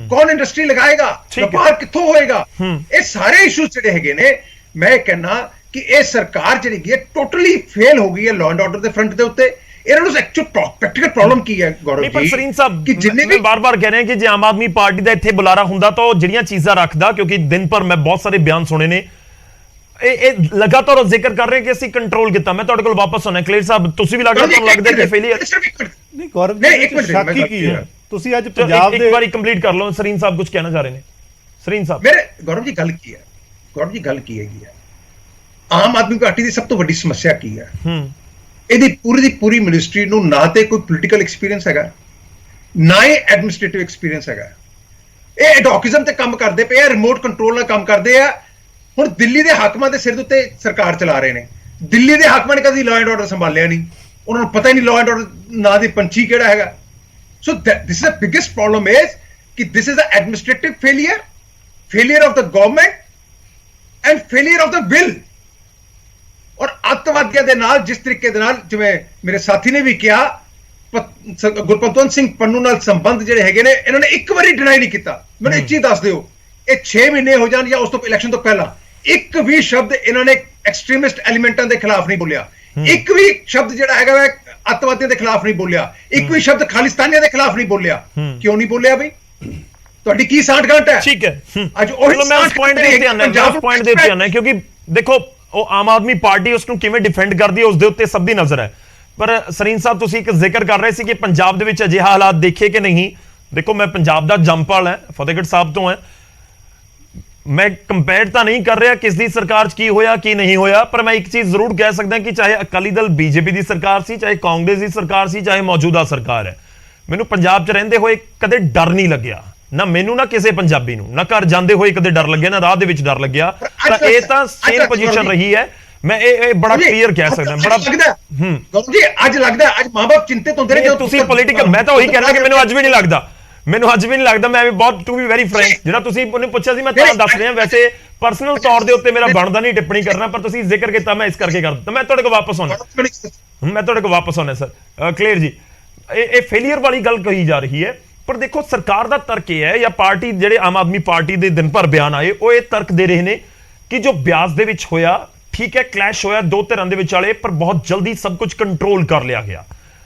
ਕੌਣ ਇੰਡਸਟਰੀ ਲਗਾਏਗਾ? ਵਪਾਰ ਕਿੱਥੋਂ ਹੋਏਗਾ? ਇਹ ਸਾਰੇ ਇਸ਼ੂ ਜਿਹੜੇ ਹੈਗੇ ਨੇ, ਮੈਂ ਕਹਿੰਦਾ ਕਿ ਇਹ ਸਰਕਾਰ ਜਿਹੜੀ ਹੈ ਟੋਟਲੀ ਫੇਲ ਹੋ ਗਈ ਹੈ ਲਾਅ ਐਂਡ ਆਰਡਰ ਦੇ ਫਰੰਟ ਦੇ ਉੱਤੇ। ਇਹਨਾਂ ਨੂੰ ਐਕਚੁਅਲ ਪ੍ਰੈਕਟੀਕਲ ਪ੍ਰੋਬਲਮ ਕੀ ਹੈ ਗੌਰਵ ਜੀ? ਪਰ ਸਰੀਨ ਸਾਹਿਬ ਕਿ ਜਿੰਨੇ ਵੀ ਬਾਰ-ਬਾਰ ਕਹਿ ਰਹੇ ਕਿ ਜੇ ਆਮ ਆਦਮੀ ਪਾਰਟੀ ਦਾ ਇੱਥੇ ਬੁਲਾਰਾ ਹੁੰਦਾ ਤਾਂ ਉਹ ਜਿਹੜੀਆਂ ਚੀਜ਼ਾਂ ਰੱਖਦਾ, ਕਿਉਂਕਿ ਦਿਨ ਭਰ ਮੈਂ ਬਹੁਤ ਸਾਰੇ ਬਿਆਨ ਸੁਣੇ ਨੇ, ਇਹ ਲਗਾਤਾਰ ਜ਼ਿਕਰ ਕਰ ਰਹੇ ਕਿ ਅਸੀਂ ਕੰਟਰੋਲ ਕੀਤਾ। ਮੈਂ ਤੁਹਾਡੇ ਕੋਲ ਵਾਪਸ ਆਉਣਾ ਕਲੀਅਰ ਸਾਹਿਬ, ਤੁਸੀਂ ਵੀ ਤੁਹਾਨੂੰ ਲੱਗਦਾ ਕਿ ਫੇਲਿਅਰ ਨਹੀਂ? ਗੌਰਵ ਜੀ ਸ਼ੱਕ ਕੀ ਹੈ? ਤੁਸੀਂ ਅੱਜ ਪੰਜਾਬ ਦੇ ਇੱਕ ਵਾਰੀ ਕੰਪਲੀਟ ਕਰ ਲਓ। ਸਰੀਨ ਸਾਹਿਬ ਕੁਝ ਕਹਿਣਾ ਚਾਹ ਰਹੇ ਨੇ। ਸਰੀਨ ਸਾਹਿਬ ਮੇਰੇ ਗੌਰਵ ਜੀ ਗੱਲ ਕੀ ਹੈ? ਗੌਰਵ ਜੀ ਗੱਲ ਕੀ ਹੈਗੀ ਹੈ? ਆਮ ਆਦਮੀ ਪਾਰਟੀ ਦੀ ਸਭ ਤੋਂ ਵੱਡੀ ਸਮੱਸਿਆ ਕੀ ਹੈ? ਇਹਦੀ ਪੂਰੀ ਦੀ ਪੂਰੀ ਮਿਨਿਸਟਰੀ ਨੂੰ ਨਾ ਤੇ ਕੋਈ ਪੋਲੀਟੀਕਲ ਐਕਸਪੀਰੀਅੰਸ ਹੈਗਾ, ਨਾ ਹੀ ਐਡਮਿਨਿਸਟ੍ਰੇਟਿਵ ਐਕਸਪੀਰੀਅੰਸ ਹੈਗਾ। ਇਹ ਐਡੋਕਿਜ਼ਮ ਤੇ ਕੰਮ ਕਰਦੇ ਪਏ ਆ, ਰਿਮੋਟ ਕੰਟਰੋਲ ਨਾਲ ਕੰਮ ਕਰਦੇ ਆ। ਹੁਣ ਦਿੱਲੀ ਦੇ ਹਾਕਮਾਂ ਦੇ ਸਿਰ ਦੇ ਉੱਤੇ ਸਰਕਾਰ ਚਲਾ ਰਹੇ ਨੇ। ਦਿੱਲੀ ਦੇ ਹਾਕਮਾਂ ਨੇ ਕਦੀ ਲਾਅ ਐਂਡ ਆਰਡਰ ਸੰਭਾਲਿਆ ਨਹੀਂ, ਉਹਨਾਂ ਨੂੰ ਪਤਾ ਹੀ ਨਹੀਂ ਲਾਅ ਐਂਡ ਆਰਡਰ ਨਾਂ ਦੀ ਪੰਛੀ ਕਿਹੜਾ ਹੈਗਾ। So this is the biggest problem is ਕਿ this is the administrative failure of the government and failure of the will. ਔਰ ਅੱਤਵਾਦੀਆਂ ਦੇ ਨਾਲ ਜਿਸ ਤਰੀਕੇ ਦੇ ਨਾਲ, ਜਿਵੇਂ ਮੇਰੇ ਸਾਥੀ ਨੇ ਵੀ ਕਿਹਾ, ਗੁਰਪਤਵੰਤ ਸਿੰਘ ਪੰਨੂ ਨਾਲ ਸੰਬੰਧ ਜਿਹੜੇ ਹੈਗੇ ਨੇ, ਇਹਨਾਂ ਨੇ ਇੱਕ ਵਾਰੀ ਡਿਨਾਈ ਨਹੀਂ ਕੀਤਾ। ਮੈਨੂੰ ਇੱਕ ਚੀਜ਼ ਦੱਸ ਦਿਓ, ਇਹ 6 ਮਹੀਨੇ ਹੋ ਜਾਣ ਜਾਂ ਉਸ ਤੋਂ ਇਲੈਕਸ਼ਨ ਤੋਂ ਪਹਿਲਾਂ ਇੱਕ ਵੀ ਸ਼ਬਦ ਇਹਨਾਂ ਨੇ ਐਕਸਟ੍ਰੀਮਿਸਟ ਐਲੀਮੈਂਟਾਂ ਦੇ ਖਿਲਾਫ ਨਹੀਂ ਬੋਲਿਆ, ਇੱਕ ਵੀ ਸ਼ਬਦ ਜਿਹੜਾ ਹੈਗਾ ਵਾ ਅੱਤਵਾਦੀਆਂ ਦੇ ਖਿਲਾਫ ਨਹੀਂ ਬੋਲਿਆ, ਇੱਕ ਵੀ ਸ਼ਬਦ ਖਾਲਿਸਤਾਨੀਆਂ ਦੇ ਖਿਲਾਫ ਨਹੀਂ ਬੋਲਿਆ। ਕਿਉਂ ਨਹੀਂ ਬੋਲਿਆ ਬਈ? ਤੁਹਾਡੀ ਕੀ ਸਾਂਠ-ਗਾਂਠ ਹੈ? ਠੀਕ ਹੈ, ਅੱਜ ਉਹੀ ਮੈਂ ਉਸ ਪੁਆਇੰਟ ਦੇ ਉੱਤੇ ਆਣਾ, ਕਿਉਂਕਿ ਦੇਖੋ ਉਹ ਆਮ ਆਦਮੀ ਪਾਰਟੀ ਉਸ ਨੂੰ ਕਿਵੇਂ ਡਿਫੈਂਡ ਕਰਦੀ ਹੈ ਉਸ ਦੇ ਉੱਤੇ ਸਭ ਦੀ ਨਜ਼ਰ ਹੈ। ਪਰ ਸਰੀਨ ਸਾਹਿਬ ਤੁਸੀਂ ਇੱਕ ਜ਼ਿਕਰ ਕਰ ਰਹੇ ਸੀ ਕਿ ਪੰਜਾਬ ਦੇ ਵਿੱਚ ਅਜਿਹਾ ਹਾਲਾਤ ਦੇਖੇ ਕਿ ਨਹੀਂ। ਦੇਖੋ ਮੈਂ ਪੰਜਾਬ ਦਾ ਜੰਮਪਲ ਹੈ, ਫਤਿਹਗੜ੍ਹ ਸਾਹਿਬ ਤੋਂ ਹੈ, ਮੈਂ ਕੰਪੇਅਰ ਤਾਂ ਨਹੀਂ ਕਰ ਰਿਹਾ ਕਿਸ ਦੀ ਸਰਕਾਰ 'ਚ ਕੀ ਹੋਇਆ ਕੀ ਨਹੀਂ ਹੋਇਆ, ਪਰ ਮੈਂ ਇੱਕ ਚੀਜ਼ ਜ਼ਰੂਰ ਕਹਿ ਸਕਦਾ ਕਿ ਚਾਹੇ ਅਕਾਲੀ ਦਲ ਬੀਜੇਪੀ ਦੀ ਸਰਕਾਰ ਸੀ, ਚਾਹੇ ਕਾਂਗਰਸ ਦੀ ਸਰਕਾਰ ਸੀ, ਚਾਹੇ ਮੌਜੂਦਾ ਸਰਕਾਰ ਹੈ, ਮੈਨੂੰ ਪੰਜਾਬ 'ਚ ਰਹਿੰਦੇ ਹੋਏ ਕਦੇ ਡਰ ਨਹੀਂ ਲੱਗਿਆ, ਨਾ ਮੈਨੂੰ ਨਾ ਕਿਸੇ ਪੰਜਾਬੀ ਨੂੰ, ਨਾ ਘਰ ਜਾਂਦੇ ਹੋਏ ਕਦੇ ਡਰ ਲੱਗਿਆ, ਨਾ ਰਾਹ ਦੇ ਵਿੱਚ ਡਰ ਲੱਗਿਆ। ਤਾਂ ਇਹ ਤਾਂ ਸੇਮ ਪੋਜੀਸ਼ਨ ਰਹੀ ਹੈ, ਮੈਂ ਇਹ ਬੜਾ ਕਲੀਅਰ ਕਹਿ ਸਕਦਾ। ਬੜਾ ਗੌਰਵ ਜੀ ਅੱਜ ਲੱਗਦਾ, ਅੱਜ ਮਾਂ-ਬਾਪ ਚਿੰਤਿਤ ਹੁੰਦੇ ਨੇ ਜਦੋਂ ਤੁਸੀਂ ਪੋਲੀਟੀਕਲ, ਮੈਂ ਤਾਂ ਉਹੀ ਕਹਿਣਾ ਕਿ ਮੈਨੂੰ ਅੱਜ ਵੀ ਨਹੀਂ ਲੱਗਦਾ, ਮੈਂ ਵੀ ਬਹੁਤ ਟੂ ਬੀ ਵੈਰੀ ਫਰੈਂਕ, ਜਿਹੜਾ ਤੁਸੀਂ ਉਹਨੇ ਪੁੱਛਿਆ ਸੀ ਮੈਂ ਤਾਂ ਦੱਸ ਰਿਹਾ। ਵੈਸੇ ਪਰਸਨਲ ਤੌਰ ਦੇ ਉੱਤੇ ਮੇਰਾ ਬਣਦਾ ਨਹੀਂ ਟਿੱਪਣੀ ਕਰਨਾ, ਪਰ ਤੁਸੀਂ ਜ਼ਿਕਰ ਕੀਤਾ ਮੈਂ ਇਸ ਕਰਕੇ ਕਰ ਦਿੱਤਾ। ਮੈਂ ਤੁਹਾਡੇ ਕੋਲ ਵਾਪਸ ਆਉਣਾ ਸਰ ਕਲੀਅਰ ਜੀ। ਇਹ ਫੇਲਿਅਰ ਵਾਲੀ ਗੱਲ ਕਹੀ ਜਾ ਰਹੀ ਹੈ, ਪਰ ਦੇਖੋ ਸਰਕਾਰ ਦਾ ਤਰਕ ਇਹ ਹੈ, ਜਾਂ ਪਾਰਟੀ ਜਿਹੜੇ ਆਮ ਆਦਮੀ ਪਾਰਟੀ ਦੇ ਦਿਨ ਭਰ ਬਿਆਨ ਆਏ ਉਹ ਇਹ ਤਰਕ ਦੇ ਰਹੇ ਨੇ ਕਿ ਜੋ ਬਿਆਸ ਦੇ ਵਿੱਚ ਹੋਇਆ, ਠੀਕ ਹੈ ਕਲੈਸ਼ ਹੋਇਆ ਦੋ ਧਿਰਾਂ ਦੇ ਵਿਚਾਲੇ, ਪਰ ਬਹੁਤ ਜਲਦੀ ਸਭ ਕੁਝ ਕੰਟਰੋਲ ਕਰ ਲਿਆ ਗਿਆ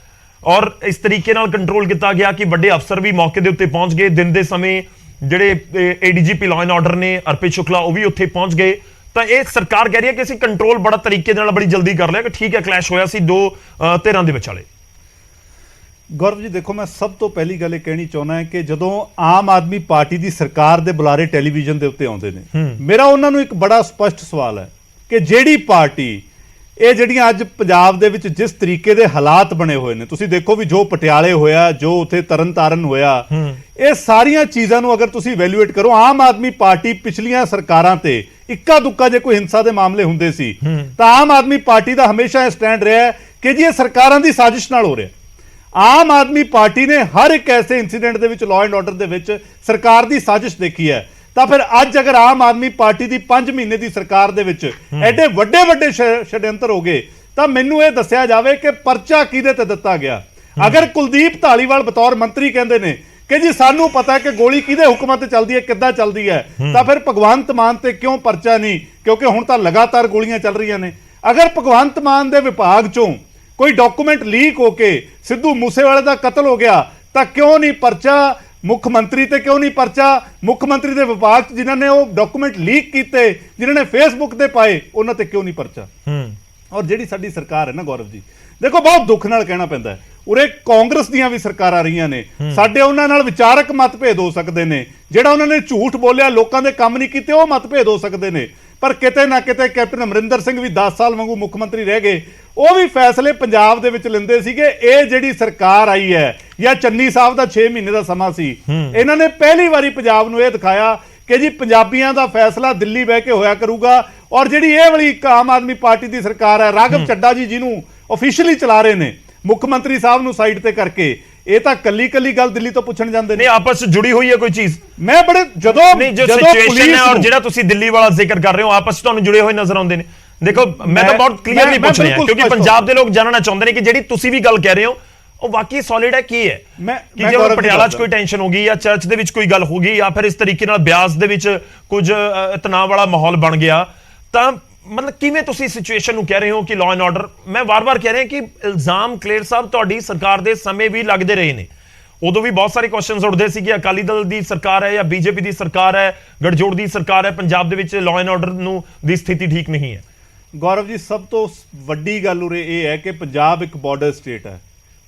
ਔਰ ਇਸ ਤਰੀਕੇ ਨਾਲ ਕੰਟਰੋਲ ਕੀਤਾ ਗਿਆ ਕਿ ਵੱਡੇ ਅਫਸਰ ਵੀ ਮੌਕੇ ਦੇ ਉੱਤੇ ਪਹੁੰਚ ਗਏ। ਦਿਨ ਦੇ ਸਮੇਂ ਜਿਹੜੇ ADGP ਲਾਅ ਐਂਡ ਆਰਡਰ ਨੇ ਅਰਪਿਤ ਸ਼ੁਕਲਾ ਉਹ ਵੀ ਉੱਥੇ ਪਹੁੰਚ ਗਏ। ਤਾਂ ਇਹ ਸਰਕਾਰ ਕਹਿ ਰਹੀ ਹੈ ਕਿ ਅਸੀਂ ਕੰਟਰੋਲ ਬੜਾ ਤਰੀਕੇ ਨਾਲ ਬੜੀ ਜਲਦੀ ਕਰ ਲਿਆ, ਕਿ ਠੀਕ ਹੈ ਕਲੈਸ਼ ਹੋਇਆ ਸੀ ਦੋ ਧਿਰਾਂ ਦੇ ਵਿਚਾਲੇ। ਗੌਰਵ ਜੀ ਦੇਖੋ, ਮੈਂ ਸਭ ਤੋਂ ਪਹਿਲੀ ਗੱਲ ਇਹ ਕਹਿਣੀ ਚਾਹੁੰਦਾ ਹਾਂ ਕਿ ਜਦੋਂ ਆਮ ਆਦਮੀ ਪਾਰਟੀ ਦੀ ਸਰਕਾਰ ਦੇ ਬੁਲਾਰੇ ਟੈਲੀਵਿਜ਼ਨ ਦੇ ਉੱਤੇ ਆਉਂਦੇ ਨੇ, ਮੇਰਾ ਉਹਨਾਂ ਨੂੰ ਇੱਕ ਬੜਾ ਸਪਸ਼ਟ ਸਵਾਲ ਹੈ ਕਿ ਜਿਹੜੀ ਪਾਰਟੀ ਇਹ ਜਿਹੜੀਆਂ ਅੱਜ ਪੰਜਾਬ ਦੇ ਵਿੱਚ ਜਿਸ ਤਰੀਕੇ ਦੇ ਹਾਲਾਤ ਬਣੇ ਹੋਏ ਨੇ, ਤੁਸੀਂ ਦੇਖੋ ਵੀ ਜੋ ਪਟਿਆਲੇ ਹੋਇਆ, ਜੋ ਉੱਥੇ ਤਰਨਤਾਰਨ ਹੋਇਆ, ਇਹ ਸਾਰੀਆਂ ਚੀਜ਼ਾਂ ਨੂੰ ਅਗਰ ਤੁਸੀਂ ਵੈਲਿਊਏਟ ਕਰੋ, ਆਮ ਆਦਮੀ ਪਾਰਟੀ ਪਿਛਲੀਆਂ ਸਰਕਾਰਾਂ ਤੇ ਇੱਕਾ ਦੁੱਕਾ ਜੇ ਕੋਈ ਹਿੰਸਾ ਦੇ ਮਾਮਲੇ ਹੁੰਦੇ ਸੀ ਤਾਂ ਆਮ ਆਦਮੀ ਪਾਰਟੀ ਦਾ ਹਮੇਸ਼ਾ ਇਹ ਸਟੈਂਡ ਰਿਹਾ ਕਿ ਜੀ ਇਹ ਸਰਕਾਰਾਂ ਦੀ ਸਾਜ਼ਿਸ਼ ਨਾਲ ਹੋ ਰਿਹਾ। ਆਮ ਆਦਮੀ ਪਾਰਟੀ ਨੇ ਹਰ ਇੱਕ ਐਸੇ ਇਨਸੀਡੈਂਟ ਦੇ ਵਿੱਚ ਲਾਅ ਐਂਡ ਆਰਡਰ ਦੇ ਵਿੱਚ ਸਰਕਾਰ ਦੀ ਸਾਜ਼ਿਸ਼ ਦੇਖੀ ਹੈ। ਤਾਂ ਫਿਰ ਅੱਜ ਅਗਰ ਆਮ ਆਦਮੀ ਪਾਰਟੀ ਦੀ 5 ਮਹੀਨੇ ਦੀ ਸਰਕਾਰ ਦੇ ਵਿੱਚ ਐਡੇ ਵੱਡੇ ਛੜਯੰਤਰ ਹੋ ਗਏ, ਤਾਂ ਮੈਨੂੰ ਇਹ ਦੱਸਿਆ ਜਾਵੇ ਕਿ ਪਰਚਾ ਕਿਹਦੇ ਤੇ ਦਿੱਤਾ ਗਿਆ। ਅਗਰ ਕੁਲਦੀਪ ਧਾਲੀਵਾਲ ਬਤੌਰ ਮੰਤਰੀ ਕਹਿੰਦੇ ਨੇ ਕਿ ਜੀ ਸਾਨੂੰ ਪਤਾ ਹੈ ਕਿ ਗੋਲੀ ਕਿਹਦੇ ਹੁਕਮਾਂ ਤੇ ਚੱਲਦੀ ਹੈ, ਕਿੱਦਾਂ ਚੱਲਦੀ ਹੈ, ਤਾਂ ਫਿਰ ਭਗਵੰਤ ਮਾਨ ਤੇ ਕਿਉਂ ਪਰਚਾ ਨਹੀਂ? ਕਿਉਂਕਿ ਹੁਣ ਤਾਂ ਲਗਾਤਾਰ ਗੋਲੀਆਂ ਚੱਲ ਰਹੀਆਂ ਨੇ। ਅਗਰ ਭਗਵੰਤ ਮਾਨ ਦੇ ਵਿਭਾਗ ਚੋਂ ਕੋਈ ਡਾਕੂਮੈਂਟ ਲੀਕ ਹੋ ਕੇ ਸਿੱਧੂ ਮੂਸੇਵਾਲੇ ਦਾ ਕਤਲ ਹੋ ਗਿਆ, ਤਾਂ ਕਿਉਂ ਨਹੀਂ ਪਰਚਾ ਮੁੱਖ ਮੰਤਰੀ ਤੇ? ਕਿਉਂ ਨਹੀਂ ਪਰਚਾ ਮੁੱਖ ਮੰਤਰੀ ਦੇ ਵਿਭਾਗ 'ਚ ਜਿਨ੍ਹਾਂ ਨੇ ਉਹ ਡਾਕੂਮੈਂਟ ਲੀਕ ਕੀਤੇ, ਜਿਨ੍ਹਾਂ ਨੇ ਫੇਸਬੁੱਕ ਤੇ ਪਾਏ, ਉਹਨਾਂ ਤੇ ਕਿਉਂ ਨਹੀਂ ਪਰਚਾ? ਔਰ ਜਿਹੜੀ ਸਾਡੀ ਸਰਕਾਰ ਹੈ ਨਾ ਗੌਰਵ ਜੀ, ਦੇਖੋ ਬਹੁਤ ਦੁੱਖ ਨਾਲ ਕਹਿਣਾ ਪੈਂਦਾ, ਉਰੇ ਕਾਂਗਰਸ ਦੀਆਂ ਵੀ ਸਰਕਾਰਾਂ ਰਹੀਆਂ ਨੇ, ਸਾਡੇ ਉਹਨਾਂ ਨਾਲ ਵਿਚਾਰਕ ਮਤਭੇਦ ਹੋ ਸਕਦੇ ਨੇ, ਜਿਹੜਾ ਉਹਨਾਂ ਨੇ ਝੂਠ ਬੋਲਿਆ, ਲੋਕਾਂ ਦੇ ਕੰਮ ਨਹੀਂ ਕੀਤੇ, ਉਹ ਮਤਭੇਦ ਹੋ ਸਕਦੇ ਨੇ, ਪਰ ਕਿਤੇ ਨਾ ਕਿਤੇ ਕੈਪਟਨ ਅਮਰਿੰਦਰ ਸਿੰਘ ਵੀ 10 ਸਾਲ ਵਾਂਗੂ ਮੁੱਖ ਮੰਤਰੀ ਰਹਿ ਗਏ, ਉਹ ਵੀ ਫੈਸਲੇ ਪੰਜਾਬ ਦੇ ਵਿੱਚ ਲੈਂਦੇ ਸੀਗੇ। ਇਹ ਜਿਹੜੀ ਸਰਕਾਰ ਆਈ ਹੈ, ਜਾਂ ਚੰਨੀ ਸਾਹਿਬ ਦਾ 6 ਮਹੀਨੇ ਦਾ ਸਮਾਂ ਸੀ, ਇਹਨਾਂ ਨੇ ਪਹਿਲੀ ਵਾਰੀ ਪੰਜਾਬ ਨੂੰ ਇਹ ਦਿਖਾਇਆ ਕਿ ਜੀ ਪੰਜਾਬੀਆਂ ਦਾ ਫੈਸਲਾ ਦਿੱਲੀ ਬਹਿ ਕੇ ਹੋਇਆ ਕਰੂਗਾ। ਔਰ ਜਿਹੜੀ ਇਹ ਵਾਲੀ ਆਮ ਆਦਮੀ ਪਾਰਟੀ ਦੀ ਸਰਕਾਰ ਹੈ, ਰਾਘਵ ਚੱਡਾ ਜੀ ਜਿਹਨੂੰ ਆਫੀਸ਼ੀਅਲੀ ਚਲਾ ਰਹੇ ਨੇ ਮੁੱਖ ਮੰਤਰੀ ਸਾਹਿਬ ਨੂੰ ਸਾਈਡ ਤੇ ਕਰਕੇ, ਇਹ ਤਾਂ ਕੱਲੀ ਗੱਲ ਦਿੱਲੀ ਤੋਂ ਪੁੱਛਣ ਜਾਂਦੇ ਨੇ। ਆਪਸ ਵਿੱਚ ਜੁੜੀ ਹੋਈ ਹੈ ਕੋਈ ਚੀਜ਼? ਮੈਂ ਬੜੇ ਜਦੋਂ ਸਿਚੁਏਸ਼ਨ ਹੈ ਔਰ ਜਿਹੜਾ ਤੁਸੀਂ ਦਿੱਲੀ ਵਾਲਾ ਜ਼ਿਕਰ ਕਰ ਰਹੇ ਹੋ, ਆਪਸ ਵਿੱਚ ਤੁਹਾਨੂੰ ਜੁੜੇ ਹੋਏ ਨਜ਼ਰ ਆਉਂਦੇ ਨੇ। ਦੇਖੋ ਮੈਂ ਤਾਂ ਬਹੁਤ ਕਲੀਅਰਲੀ ਪੁੱਛ ਰਿਹਾ, ਕਿਉਂਕਿ ਪੰਜਾਬ ਦੇ ਲੋਕ ਜਾਣਨਾ ਚਾਹੁੰਦੇ ਨੇ ਕਿ ਜਿਹੜੀ ਤੁਸੀਂ ਵੀ ਗੱਲ ਕਹਿ ਰਹੇ ਹੋ ਉਹ ਵਾਕਈ ਸੋਲਿਡ ਹੈ ਕੀ ਹੈ। ਕਿ ਜੇ ਪਟਿਆਲਾ 'ਚ ਕੋਈ ਟੈਨਸ਼ਨ ਹੋ ਗਈ, ਜਾਂ ਚਰਚ ਦੇ ਵਿੱਚ ਕੋਈ ਗੱਲ ਹੋ ਗਈ, ਜਾਂ ਫਿਰ ਇਸ ਤਰੀਕੇ ਨਾਲ ਬਿਆਸ ਦੇ ਵਿੱਚ ਕੁਝ ਤਣਾਅ ਵਾਲਾ ਮਾਹੌਲ ਬਣ ਗਿਆ, ਤਾਂ ਮਤਲਬ ਕਿਵੇਂ ਤੁਸੀਂ ਸਿਚੁਏਸ਼ਨ ਨੂੰ ਕਹਿ ਰਹੇ ਹੋ ਕਿ ਲਾਅ ਐਂਡ ਆਰਡਰ? ਮੈਂ ਵਾਰ-ਵਾਰ ਕਹਿ ਰਿਹਾ ਕਿ ਇਲਜ਼ਾਮ ਕਲੇਰ ਸਾਹਿਬ ਤੁਹਾਡੀ ਸਰਕਾਰ ਦੇ ਸਮੇਂ ਵੀ ਲੱਗਦੇ ਰਹੇ ਨੇ, ਉਦੋਂ ਵੀ ਬਹੁਤ ਸਾਰੇ ਕੁਐਸਚਨਸ ਉੱਠਦੇ ਸੀ ਕਿ ਅਕਾਲੀ ਦਲ ਦੀ ਸਰਕਾਰ ਹੈ ਜਾਂ ਬੀਜੇਪੀ ਦੀ ਸਰਕਾਰ ਹੈ, ਗਠਜੋੜ ਦੀ ਸਰਕਾਰ ਹੈ, ਪੰਜਾਬ ਦੇ ਵਿੱਚ ਲਾਅ ਐਂਡ ਆਰਡਰ ਨੂੰ ਦੀ ਸਥਿਤੀ ਠੀਕ ਨਹੀਂ ਹੈ। ਗੌਰਵ ਜੀ, ਸਭ ਤੋਂ ਵੱਡੀ ਗੱਲ ਉਰੇ ਇਹ ਹੈ ਕਿ ਪੰਜਾਬ ਇੱਕ ਬਾਰਡਰ ਸਟੇਟ ਹੈ,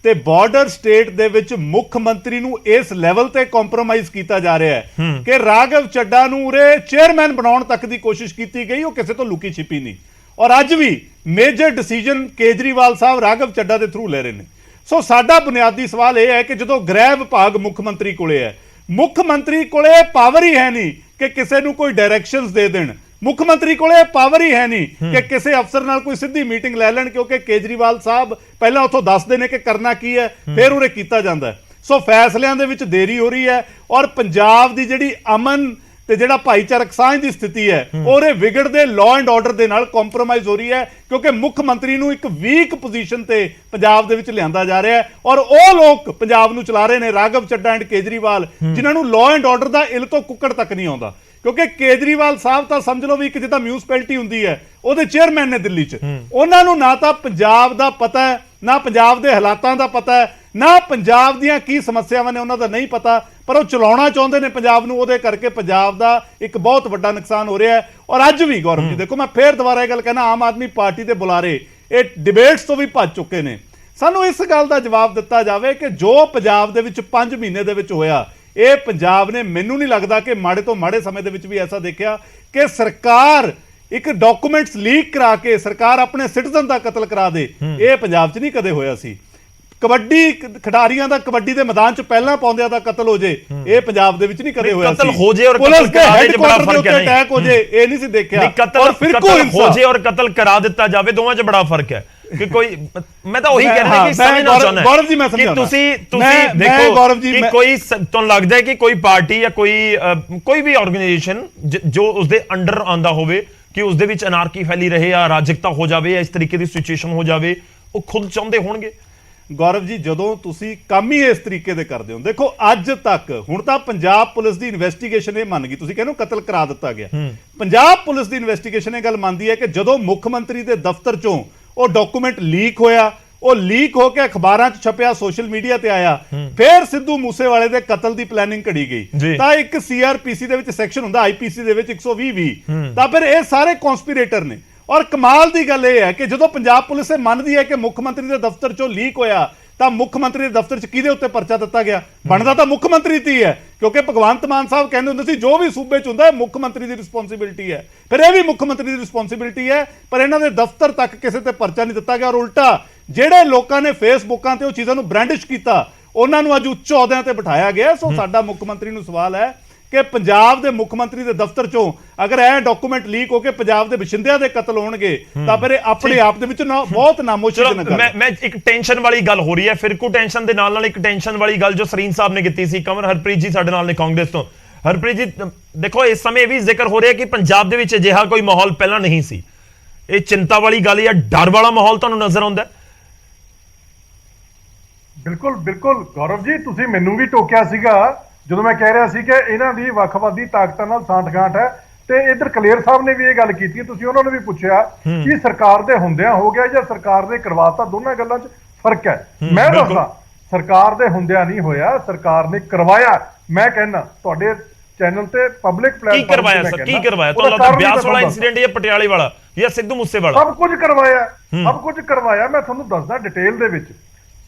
ਤੇ ਬਾਰਡਰ ਸਟੇਟ ਦੇ ਵਿੱਚ ਮੁੱਖ ਮੰਤਰੀ ਨੂੰ ਇਸ ਲੈਵਲ ਤੇ ਕੰਪਰੋਮਾਈਜ਼ ਕੀਤਾ ਜਾ ਰਿਹਾ ਹੈ ਕਿ ਰਾਘਵ ਚੱਡਾ ਨੂੰ ਉਰੇ ਚੇਅਰਮੈਨ ਬਣਾਉਣ ਤੱਕ ਦੀ ਕੋਸ਼ਿਸ਼ ਕੀਤੀ ਗਈ, ਉਹ ਕਿਸੇ ਤੋਂ ਲੁਕੀ ਛਿਪੀ ਨਹੀਂ। ਔਰ ਅੱਜ ਵੀ ਮੇਜਰ ਡਿਸੀਜਨ ਕੇਜਰੀਵਾਲ ਸਾਹਿਬ ਰਾਘਵ ਚੱਡਾ ਦੇ ਥਰੂ ਲੈ ਰਹੇ ਨੇ। ਸੋ ਸਾਡਾ ਬੁਨਿਆਦੀ ਸਵਾਲ ਇਹ ਹੈ ਕਿ ਜਦੋਂ ਗ੍ਰਹਿ ਵਿਭਾਗ ਮੁੱਖ ਮੰਤਰੀ ਕੋਲੇ ਹੈ, ਮੁੱਖ ਮੰਤਰੀ ਕੋਲੇ ਪਾਵਰ ਹੀ ਹੈ ਨਹੀਂ ਕਿ ਕਿਸੇ ਨੂੰ ਕੋਈ ਡਾਇਰੈਕਸ਼ਨਸ ਦੇ ਦੇਣ, ਮੁੱਖ ਮੰਤਰੀ ਕੋਲੇ ਪਾਵਰ ਹੀ ਹੈ ਨਹੀਂ ਕਿ ਕਿਸੇ ਅਫਸਰ ਨਾਲ ਕੋਈ ਸਿੱਧੀ ਮੀਟਿੰਗ ਲੈ ਲੈਣ, ਕਿਉਂਕਿ ਕੇਜਰੀਵਾਲ ਸਾਹਿਬ ਪਹਿਲਾਂ ਉੱਥੋਂ ਦੱਸਦੇ ਨੇ ਕਿ ਕਰਨਾ ਕੀ ਹੈ, ਫਿਰ ਉਰੇ ਕੀਤਾ ਜਾਂਦਾ। ਸੋ ਫੈਸਲਿਆਂ ਦੇ ਵਿੱਚ ਦੇਰੀ ਹੋ ਰਹੀ ਹੈ, ਔਰ ਪੰਜਾਬ ਦੀ ਜਿਹੜੀ ਅਮਨ ਤੇ ਜਿਹੜਾ ਭਾਈਚਾਰਕ ਸਾਂਝ ਦੀ ਸਥਿਤੀ ਹੈ, ਉਹਦੇ ਵਿਗੜਦੇ ਲਾਅ ਐਂਡ ਆਰਡਰ ਦੇ ਨਾਲ ਕੰਪਰੋਮਾਈਜ਼ ਹੋ ਰਹੀ ਹੈ, ਕਿਉਂਕਿ ਮੁੱਖ ਮੰਤਰੀ ਨੂੰ ਇੱਕ ਵੀਕ ਪੋਜੀਸ਼ਨ ਤੇ ਪੰਜਾਬ ਦੇ ਵਿੱਚ ਲਿਆਂਦਾ ਜਾ ਰਿਹਾ ਹੈ। ਔਰ ਉਹ ਲੋਕ ਪੰਜਾਬ ਨੂੰ ਚਲਾ ਰਹੇ ਨੇ, ਰਾਘਵ ਚੱਡਾ ਐਂਡ ਕੇਜਰੀਵਾਲ, ਜਿਨ੍ਹਾਂ ਨੂੰ ਲਾਅ ਐਂਡ ਆਰਡਰ ਦਾ ਇਲ ਤੋਂ ਕੁੱਕੜ ਤੱਕ ਨਹੀਂ ਆਉਂਦਾ। ਕਿਉਂਕਿ ਕੇਜਰੀਵਾਲ ਸਾਹਿਬ ਤਾਂ ਸਮਝ ਲਓ ਵੀ ਇੱਕ ਜਿੱਦਾਂ ਮਿਊਨਿਸਪੈਲਿਟੀ ਹੁੰਦੀ ਹੈ ਉਹਦੇ ਚੇਅਰਮੈਨ ਨੇ ਦਿੱਲੀ 'ਚ, ਉਹਨਾਂ ਨੂੰ ਨਾ ਤਾਂ ਪੰਜਾਬ ਦਾ ਪਤਾ ਹੈ, ਨਾ ਪੰਜਾਬ ਦੇ ਹਾਲਾਤਾਂ ਦਾ ਪਤਾ ਹੈ, ਨਾ ਪੰਜਾਬ ਦੀਆਂ ਕੀ ਸਮੱਸਿਆਵਾਂ ਨੇ ਉਹਨਾਂ ਦਾ ਨਹੀਂ ਪਤਾ, ਪਰ ਉਹ ਚਲਾਉਣਾ ਚਾਹੁੰਦੇ ਨੇ ਪੰਜਾਬ ਨੂੰ। ਉਹਦੇ ਕਰਕੇ ਪੰਜਾਬ ਦਾ ਇੱਕ ਬਹੁਤ ਵੱਡਾ ਨੁਕਸਾਨ ਹੋ ਰਿਹਾ ਹੈ। ਔਰ ਅੱਜ ਵੀ ਗੌਰਵ ਜੀ ਦੇਖੋ, ਮੈਂ ਫੇਰ ਦੁਬਾਰਾ ਇਹ ਗੱਲ ਕਹਿਣਾ, ਆਮ ਆਦਮੀ ਪਾਰਟੀ ਦੇ ਬੁਲਾਰੇ ਇਹ ਡਿਬੇਟਸ ਤੋਂ ਵੀ ਭੱਜ ਚੁੱਕੇ ਨੇ। ਸਾਨੂੰ ਇਸ ਗੱਲ ਦਾ ਜਵਾਬ ਦਿੱਤਾ ਜਾਵੇ ਕਿ ਜੋ ਪੰਜਾਬ ਦੇ ਵਿੱਚ 5 ਮਹੀਨੇ ਦੇ ਵਿੱਚ ਹੋਇਆ, ਇਹ ਪੰਜਾਬ ਨੇ, ਮੈਨੂੰ ਨਹੀਂ ਲੱਗਦਾ ਕਿ ਮਾੜੇ ਤੋਂ ਮਾੜੇ ਸਮੇਂ ਦੇ ਵਿੱਚ ਵੀ ਐਸਾ ਦੇਖਿਆ ਕਿ ਸਰਕਾਰ ਇੱਕ ਡਾਕੂਮੈਂਟਸ ਲੀਕ ਕਰਾ ਕੇ ਸਰਕਾਰ ਆਪਣੇ ਸਿਟੀਜ਼ਨ ਦਾ ਕਤਲ ਕਰਾ ਦੇ। ਇਹ ਪੰਜਾਬ 'ਚ ਨਹੀਂ ਕਦੇ ਹੋਇਆ ਸੀ। ਕਬੱਡੀ ਖਿਡਾਰੀਆਂ ਦਾ ਕਬੱਡੀ ਦੇ ਮੈਦਾਨ 'ਚ ਪਹਿਲਾਂ ਪਾਉਂਦਿਆਂ ਦਾ ਕਤਲ ਹੋ ਜੇ, ਇਹ ਪੰਜਾਬ ਦੇ ਵਿੱਚ ਨਹੀਂ ਕਦੇ ਹੋਇਆ ਸੀ। ਕਤਲ ਹੋ ਜੇ ਔਰ ਪੁਲਿਸ ਦੇ ਬੜਾ ਫਰਕ ਹੈ। ਅਟੈਕ ਹੋ ਜੇ, ਇਹ ਨਹੀਂ ਸੀ ਦੇਖਿਆ। ਕਤਲ ਹੋ ਜੇ ਔਰ ਕਤਲ ਕਰਾ ਦਿੱਤਾ ਜਾਵੇ, ਦੋਵਾਂ 'ਚ ਬੜਾ ਫਰਕ ਹੈ। ਕਿ ਕੋਈ, ਮੈਂ ਤਾਂ ਉਹੀ ਕਹਿ ਰਿਹਾ ਕਿ ਸਮਝਣਾ ਚਾਹੁੰਦਾ ਗੌਰਵ ਜੀ, ਮੈਂ ਸਮਝਾਉਂਦਾ ਕਿ ਤੁਸੀਂ ਦੇਖੋ ਗੌਰਵ ਜੀ, ਕਿ ਕੋਈ ਤੁਹਾਨੂੰ ਲੱਗਦਾ ਹੈ ਕਿ ਕੋਈ ਪਾਰਟੀ ਜਾਂ ਕੋਈ ਵੀ ਆਰਗੇਨਾਈਜੇਸ਼ਨ ਜੋ ਉਸਦੇ ਅੰਡਰ ਆਂਦਾ ਹੋਵੇ ਕਿ ਉਸਦੇ ਵਿੱਚ ਅਨਾਰਕੀ ਫੈਲੀ ਰਹੇ ਜਾਂ ਅਰਾਜਕਤਾ ਹੋ ਜਾਵੇ ਜਾਂ ਇਸ ਤਰੀਕੇ ਦੀ ਸਿਚੁਏਸ਼ਨ ਹੋ ਜਾਵੇ, ਉਹ ਖੁਦ ਚਾਹੁੰਦੇ ਹੋਣਗੇ? ਗੌਰਵ ਜੀ, ਜਦੋਂ ਤੁਸੀਂ ਕੰਮ ਹੀ ਇਸ ਤਰੀਕੇ ਦੇ ਕਰਦੇ ਹੋ, ਦੇਖੋ ਅੱਜ ਤੱਕ ਹੁਣ ਤਾਂ ਪੰਜਾਬ ਪੁਲਿਸ ਦੀ ਇਨਵੈਸਟੀਗੇਸ਼ਨ ਇਹ ਮੰਨ ਗਈ, ਤੁਸੀਂ ਕਹਿੰਦੇ ਹੋ ਕਤਲ ਕਰਾ ਦਿੱਤਾ ਗਿਆ, ਪੰਜਾਬ ਪੁਲਿਸ ਦੀ ਇਨਵੈਸਟੀਗੇਸ਼ਨ ਇਹ ਗੱਲ ਮੰਨਦੀ ਹੈ ਕਿ ਜਦੋਂ ਮੁੱਖ ਮੰਤਰੀ ਦੇ ਦਫ਼ਤਰ ਚੋਂ ਉਹ ਡਾਕੂਮੈਂਟ ਲੀਕ ਹੋਇਆ, ਉਹ ਲੀਕ ਹੋ ਕੇ ਅਖਬਾਰਾਂ 'ਚ ਛਪਿਆ, ਸੋਸ਼ਲ ਮੀਡੀਆ ਤੇ ਆਇਆ, ਫਿਰ ਸਿੱਧੂ ਮੂਸੇਵਾਲੇ ਦੇ ਕਤਲ ਦੀ ਪਲੈਨਿੰਗ ਘੜੀ ਗਈ। ਤਾਂ ਇੱਕ ਸੀਆਰਪੀਸੀ ਦੇ ਵਿੱਚ ਸੈਕਸ਼ਨ ਹੁੰਦਾ, ਆਈਪੀਸੀ ਦੇ ਵਿੱਚ 120 ਤਾਂ ਫਿਰ ਇਹ ਸਾਰੇ ਕਨਸਪੀਰੇਟਰ ਨੇ। ਔਰ ਕਮਾਲ ਦੀ ਗੱਲ ਇਹ ਹੈ ਕਿ ਜਦੋਂ ਪੰਜਾਬ ਪੁਲਿਸ ਇਹ ਮੰਨਦੀ ਹੈ ਕਿ ਮੁੱਖ ਮੰਤਰੀ ਦੇ ਦਫ਼ਤਰ 'ਚੋਂ ਲੀਕ ਹੋਇਆ, ਤਾਂ ਮੁੱਖ ਮੰਤਰੀ ਦੇ ਦਫ਼ਤਰ 'ਚ ਕਿਹਦੇ ਉੱਤੇ ਪਰਚਾ ਦਿੱਤਾ ਗਿਆ? ਬਣਦਾ ਤਾਂ ਮੁੱਖ ਮੰਤਰੀ ਤੇ ਹੀ ਹੈ, ਕਿਉਂਕਿ ਭਗਵੰਤ ਮਾਨ ਸਾਹਿਬ ਕਹਿੰਦੇ ਹੁੰਦੇ ਸੀ ਜੋ ਵੀ ਸੂਬੇ 'ਚ ਹੁੰਦਾ ਹੈ ਮੁੱਖ ਮੰਤਰੀ ਦੀ ਰਿਸਪੌਂਸਿਬਿਲਟੀ ਹੈ। ਫਿਰ ਇਹ ਵੀ ਮੁੱਖ ਮੰਤਰੀ ਦੀ ਰਿਸਪੌਂਸਿਬਿਲਟੀ ਹੈ, ਪਰ ਇਹਨਾਂ ਦੇ ਦਫ਼ਤਰ ਤੱਕ ਕਿਸੇ ਤੇ ਪਰਚਾ ਨਹੀਂ ਦਿੱਤਾ ਗਿਆ। ਔਰ ਉਲਟਾ ਜਿਹੜੇ ਲੋਕਾਂ ਨੇ ਫੇਸਬੁੱਕਾਂ ਤੇ ਉਹ ਚੀਜ਼ਾਂ ਨੂੰ ਬ੍ਰਾਂਡਿਸ਼ ਕੀਤਾ, ਉਹਨਾਂ ਨੂੰ ਅੱਜ ਉੱਚ ਅਹੁਦਿਆਂ ਤੇ ਬਿਠਾਇਆ ਗਿਆ। ਸੋ ਸਾਡਾ ਮੁੱਖ ਮੰਤਰੀ ਨੂੰ ਸਵਾਲ ਹੈ ਕਿ ਪੰਜਾਬ ਦੇ ਮੁੱਖ ਮੰਤਰੀ ਦੇ ਦਫ਼ਤਰ ਚੋਂ ਅਗਰ ਇਹ ਡਾਕੂਮੈਂਟ ਲੀਕ ਹੋ ਕੇ ਪੰਜਾਬ ਦੇ ਵਸਿੰਦਿਆਂ ਦੇ ਕਤਲ ਹੋਣਗੇ, ਤਾਂ ਫਿਰ ਇਹ ਆਪਣੇ ਆਪ ਦੇ ਵਿੱਚ ਬਹੁਤ ਨਾਮੋਸ਼ੀਜਨਕ ਗੱਲ ਹੈ। ਮੈਂ ਇੱਕ ਟੈਨਸ਼ਨ ਵਾਲੀ ਗੱਲ ਹੋ ਰਹੀ ਹੈ, ਫਿਰਕੂ ਟੈਨਸ਼ਨ ਦੇ ਨਾਲ ਇੱਕ ਟੈਨਸ਼ਨ ਵਾਲੀ ਗੱਲ ਜੋ ਸਰੀਨ ਸਾਹਿਬ ਨੇ ਕੀਤੀ ਸੀ। ਕੰਵਰ ਹਰਪ੍ਰੀਤ ਜੀ ਸਾਡੇ ਨਾਲ ਨੇ ਕਾਂਗਰਸ ਤੋਂ। ਹਰਪ੍ਰੀਤ ਜੀ ਦੇਖੋ, ਇਸ ਸਮੇਂ ਵੀ ਜ਼ਿਕਰ ਹੋ ਰਿਹਾ ਕਿ ਪੰਜਾਬ ਦੇ ਵਿੱਚ ਅਜਿਹਾ ਕੋਈ ਮਾਹੌਲ ਪਹਿਲਾਂ ਨਹੀਂ ਸੀ। ਇਹ ਚਿੰਤਾ ਵਾਲੀ ਗੱਲ ਜਾਂ ਡਰ ਵਾਲਾ ਮਾਹੌਲ ਤੁਹਾਨੂੰ ਨਜ਼ਰ ਆਉਂਦਾ? ਬਿਲਕੁਲ ਬਿਲਕੁਲ ਗੌਰਵ ਜੀ, ਤੁਸੀਂ ਮੈਨੂੰ ਵੀ ਟੋਕਿਆ ਸੀਗਾ ਜਦੋਂ ਮੈਂ ਕਹਿ ਰਿਹਾ ਸੀ ਕਿ ਇਹਨਾਂ ਦੀ ਵੱਖਵਾਦੀ ਤਾਕਤਾਂ ਨਾਲ ਸਾਂਠ-ਗਾਂਠ ਹੈ। ਤੇ ਇਧਰ ਕਲੇਰ ਸਾਹਿਬ ਨੇ ਵੀ ਇਹ ਗੱਲ ਕੀਤੀ, ਤੁਸੀਂ ਉਹਨਾਂ ਨੂੰ ਵੀ ਪੁੱਛਿਆ ਕਿ ਸਰਕਾਰ ਦੇ ਹੁੰਦਿਆਂ ਹੋ ਗਿਆ ਜਾਂ ਸਰਕਾਰ ਨੇ ਕਰਵਾਤਾ, ਦੋਨਾਂ ਗੱਲਾਂ 'ਚ ਫਰਕ ਹੈ। ਮੈਂ ਦੱਸਦਾ, ਸਰਕਾਰ ਦੇ ਹੁੰਦਿਆਂ ਨਹੀਂ ਹੋਇਆ, ਸਰਕਾਰ ਨੇ ਕਰਵਾਇਆ। ਮੈਂ ਕਹਿੰਦਾ ਤੁਹਾਡੇ ਚੈਨਲ ਤੇ ਪਬਲਿਕ ਪਲੇਟਫਾਰਮ ਕੀ ਕਰਵਾਇਆ ਸਰ? ਕੀ ਕਰਵਾਇਆ? ਤੁਹਾਨੂੰ ਲੱਗਦਾ ਬਿਆਸ ਵਾਲਾ ਇਨਸੀਡੈਂਟ ਜਾਂ ਪਟਿਆਲੇ ਵਾਲਾ ਜਾਂ ਸਿੱਧੂ ਮੂਸੇ ਵਾਲਾ? ਸਭ ਕੁਝ ਕਰਵਾਇਆ, ਸਭ ਕੁਝ ਕਰਵਾਇਆ। ਮੈਂ ਤੁਹਾਨੂੰ ਦੱਸਦਾ ਡਿਟੇਲ ਦੇ ਵਿੱਚ।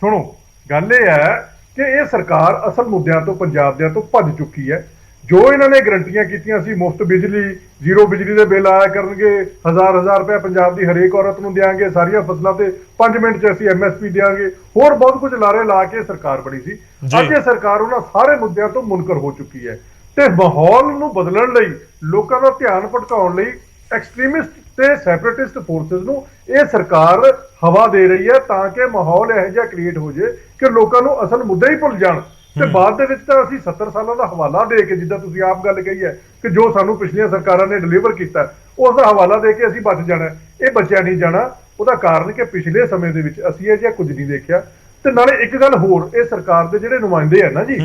ਸੁਣੋ, ਗੱਲ ਇਹ ਹੈ ਕਿ ਇਹ ਸਰਕਾਰ ਅਸਲ ਮੁੱਦਿਆਂ ਤੋਂ, ਪੰਜਾਬ ਦਿਆਂ ਤੋਂ ਭੱਜ ਚੁੱਕੀ ਹੈ। ਜੋ ਇਹਨਾਂ ਨੇ ਗਰੰਟੀਆਂ ਕੀਤੀਆਂ ਸੀ, ਮੁਫਤ ਬਿਜਲੀ, ਜ਼ੀਰੋ ਬਿਜਲੀ ਦੇ ਬਿੱਲ ਆਇਆ ਕਰਨਗੇ, 1000 ਰੁਪਏ ਪੰਜਾਬ ਦੀ ਹਰੇਕ ਔਰਤ ਨੂੰ ਦਿਆਂਗੇ, ਸਾਰੀਆਂ ਫਸਲਾਂ ਤੇ 5 ਮਿੰਟ 'ਚ ਅਸੀਂ MSP ਦਿਆਂਗੇ, ਹੋਰ ਬਹੁਤ ਕੁਝ ਲਾਰੇ ਲਾ ਕੇ ਸਰਕਾਰ ਬਣੀ ਸੀ। ਅੱਜ ਇਹ ਸਰਕਾਰ ਉਹਨਾਂ ਸਾਰੇ ਮੁੱਦਿਆਂ ਤੋਂ ਮੁਨਕਰ ਹੋ ਚੁੱਕੀ ਹੈ ਤੇ ਮਾਹੌਲ ਨੂੰ ਬਦਲਣ ਲਈ, ਲੋਕਾਂ ਦਾ ਧਿਆਨ ਭਟਕਾਉਣ ਲਈ ਐਕਸਟ੍ਰੀਮਿਸਟ ਤੇ ਸੈਪਰੇਟਿਸਟ ਫੋਰਸਸ ਨੂੰ ਇਹ ਸਰਕਾਰ ਹਵਾ ਦੇ ਰਹੀ ਹੈ, ਤਾਂ ਕਿ ਮਾਹੌਲ ਇਹੋ ਜਿਹਾ ਕ੍ਰੀਏਟ ਹੋ ਜੇ ਕਿ ਲੋਕਾਂ ਨੂੰ ਅਸਲ ਮੁੱਦੇ ਹੀ ਭੁੱਲ ਜਾਣ। ਤੇ ਬਾਅਦ ਦੇ ਵਿੱਚ ਤਾਂ ਅਸੀਂ 70 ਸਾਲਾਂ ਦਾ ਹਵਾਲਾ ਦੇ ਕੇ, ਜਿੱਦਾਂ ਤੁਸੀਂ ਆਪ ਗੱਲ ਕਹੀ ਹੈ ਕਿ ਜੋ ਸਾਨੂੰ ਪਿਛਲੀਆਂ ਸਰਕਾਰਾਂ ਨੇ ਡਿਲੀਵਰ ਕੀਤਾ, ਉਸ ਦਾ ਹਵਾਲਾ ਦੇ ਕੇ ਅਸੀਂ ਬਚ ਜਾਣਾ। ਇਹ ਬਚਿਆ ਨਹੀਂ ਜਾਣਾ। ਉਹਦਾ ਕਾਰਨ ਕਿ ਪਿਛਲੇ ਸਮੇਂ ਦੇ ਵਿੱਚ ਅਸੀਂ ਇਹ ਜਿਹਾ ਕੁਝ ਨਹੀਂ ਦੇਖਿਆ। ਤੇ ਨਾਲੇ ਇੱਕ ਗੱਲ ਹੋਰ, ਇਹ ਸਰਕਾਰ ਦੇ ਜਿਹੜੇ ਨੁਮਾਇੰਦੇ ਆ ਨਾ ਜੀ,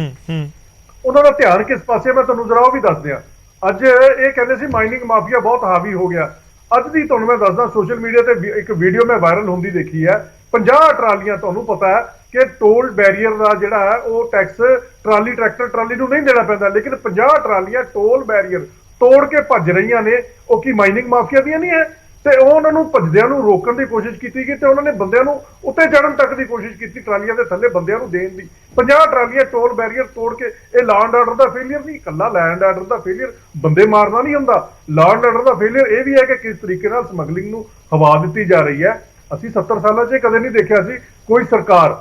ਉਹਨਾਂ ਦਾ ਧਿਆਨ ਕਿਸ ਪਾਸੇ, ਮੈਂ ਤੁਹਾਨੂੰ ਜ਼ਰਾ ਉਹ ਵੀ ਦੱਸ ਦਿਆਂ। ਅੱਜ ਇਹ ਕਹਿੰਦੇ ਸੀ ਮਾਈਨਿੰਗ ਮਾਫੀਆ ਬਹੁਤ ਹਾਵੀ ਹੋ ਗਿਆ। ਅੱਜ ਦੀ ਤੁਹਾਨੂੰ ਮੈਂ ਦੱਸਦਾ, ਸੋਸ਼ਲ ਮੀਡੀਆ ਤੇ ਇੱਕ ਵੀਡੀਓ ਮੈਂ ਵਾਇਰਲ ਹੁੰਦੀ ਦੇਖੀ ਹੈ। 50 ਟਰਾਲੀਆਂ, ਤੁਹਾਨੂੰ ਪਤਾ ਹੈ ਕਿ ਟੋਲ ਬੈਰੀਅਰ ਦਾ ਜਿਹੜਾ ਹੈ ਉਹ ਟੈਕਸ ਟਰੈਕਟਰ ਟਰਾਲੀ ਨੂੰ ਨਹੀਂ ਦੇਣਾ ਪੈਂਦਾ, ਲੇਕਿਨ 50 ਟਰਾਲੀਆਂ ਟੋਲ ਬੈਰੀਅਰ ਤੋੜ ਕੇ ਭੱਜ ਰਹੀਆਂ ਨੇ। ਉਹ ਕੀ ਮਾਈਨਿੰਗ ਮਾਫੀਆ ਦੀਆਂ ਨਹੀਂ ਹੈ? ਤੇ ਉਹ ਉਹਨਾਂ ਨੂੰ ਭੱਜਦਿਆਂ ਨੂੰ ਰੋਕਣ ਦੀ ਕੋਸ਼ਿਸ਼ ਕੀਤੀ ਗਈ ਤੇ ਉਹਨਾਂ ਨੇ ਬੰਦਿਆਂ ਨੂੰ ਉੱਤੇ ਚੜ੍ਹਨ ਤੱਕ ਦੀ ਕੋਸ਼ਿਸ਼ ਕੀਤੀ, ਟਰਾਲੀਆਂ ਦੇ ਥੱਲੇ ਬੰਦਿਆਂ ਨੂੰ ਦੇਣ ਦੀ। 50 ਟਰਾਲੀਆਂ ਟੋਲ ਬੈਰੀਅਰ ਤੋੜ ਕੇ। ਇਹ law and order the failure ਨਹੀਂ, ਇਕੱਲਾ ਲੈਂਡ ਆਰਡਰ ਦਾ ਫੇਲੀਅਰ ਬੰਦੇ ਮਾਰਨਾ ਨਹੀਂ ਹੁੰਦਾ। Law and order the failure ਇਹ ਵੀ ਹੈ ਕਿ ਕਿਸ ਤਰੀਕੇ ਨਾਲ ਸਮਗਲਿੰਗ ਨੂੰ ਹਵਾ ਦਿੱਤੀ ਜਾ ਰਹੀ ਹੈ। ਅਸੀਂ 70 ਸਾਲਾਂ 'ਚ ਕਦੇ ਨਹੀਂ ਦੇਖਿਆ ਸੀ ਕੋਈ ਸਰਕਾਰ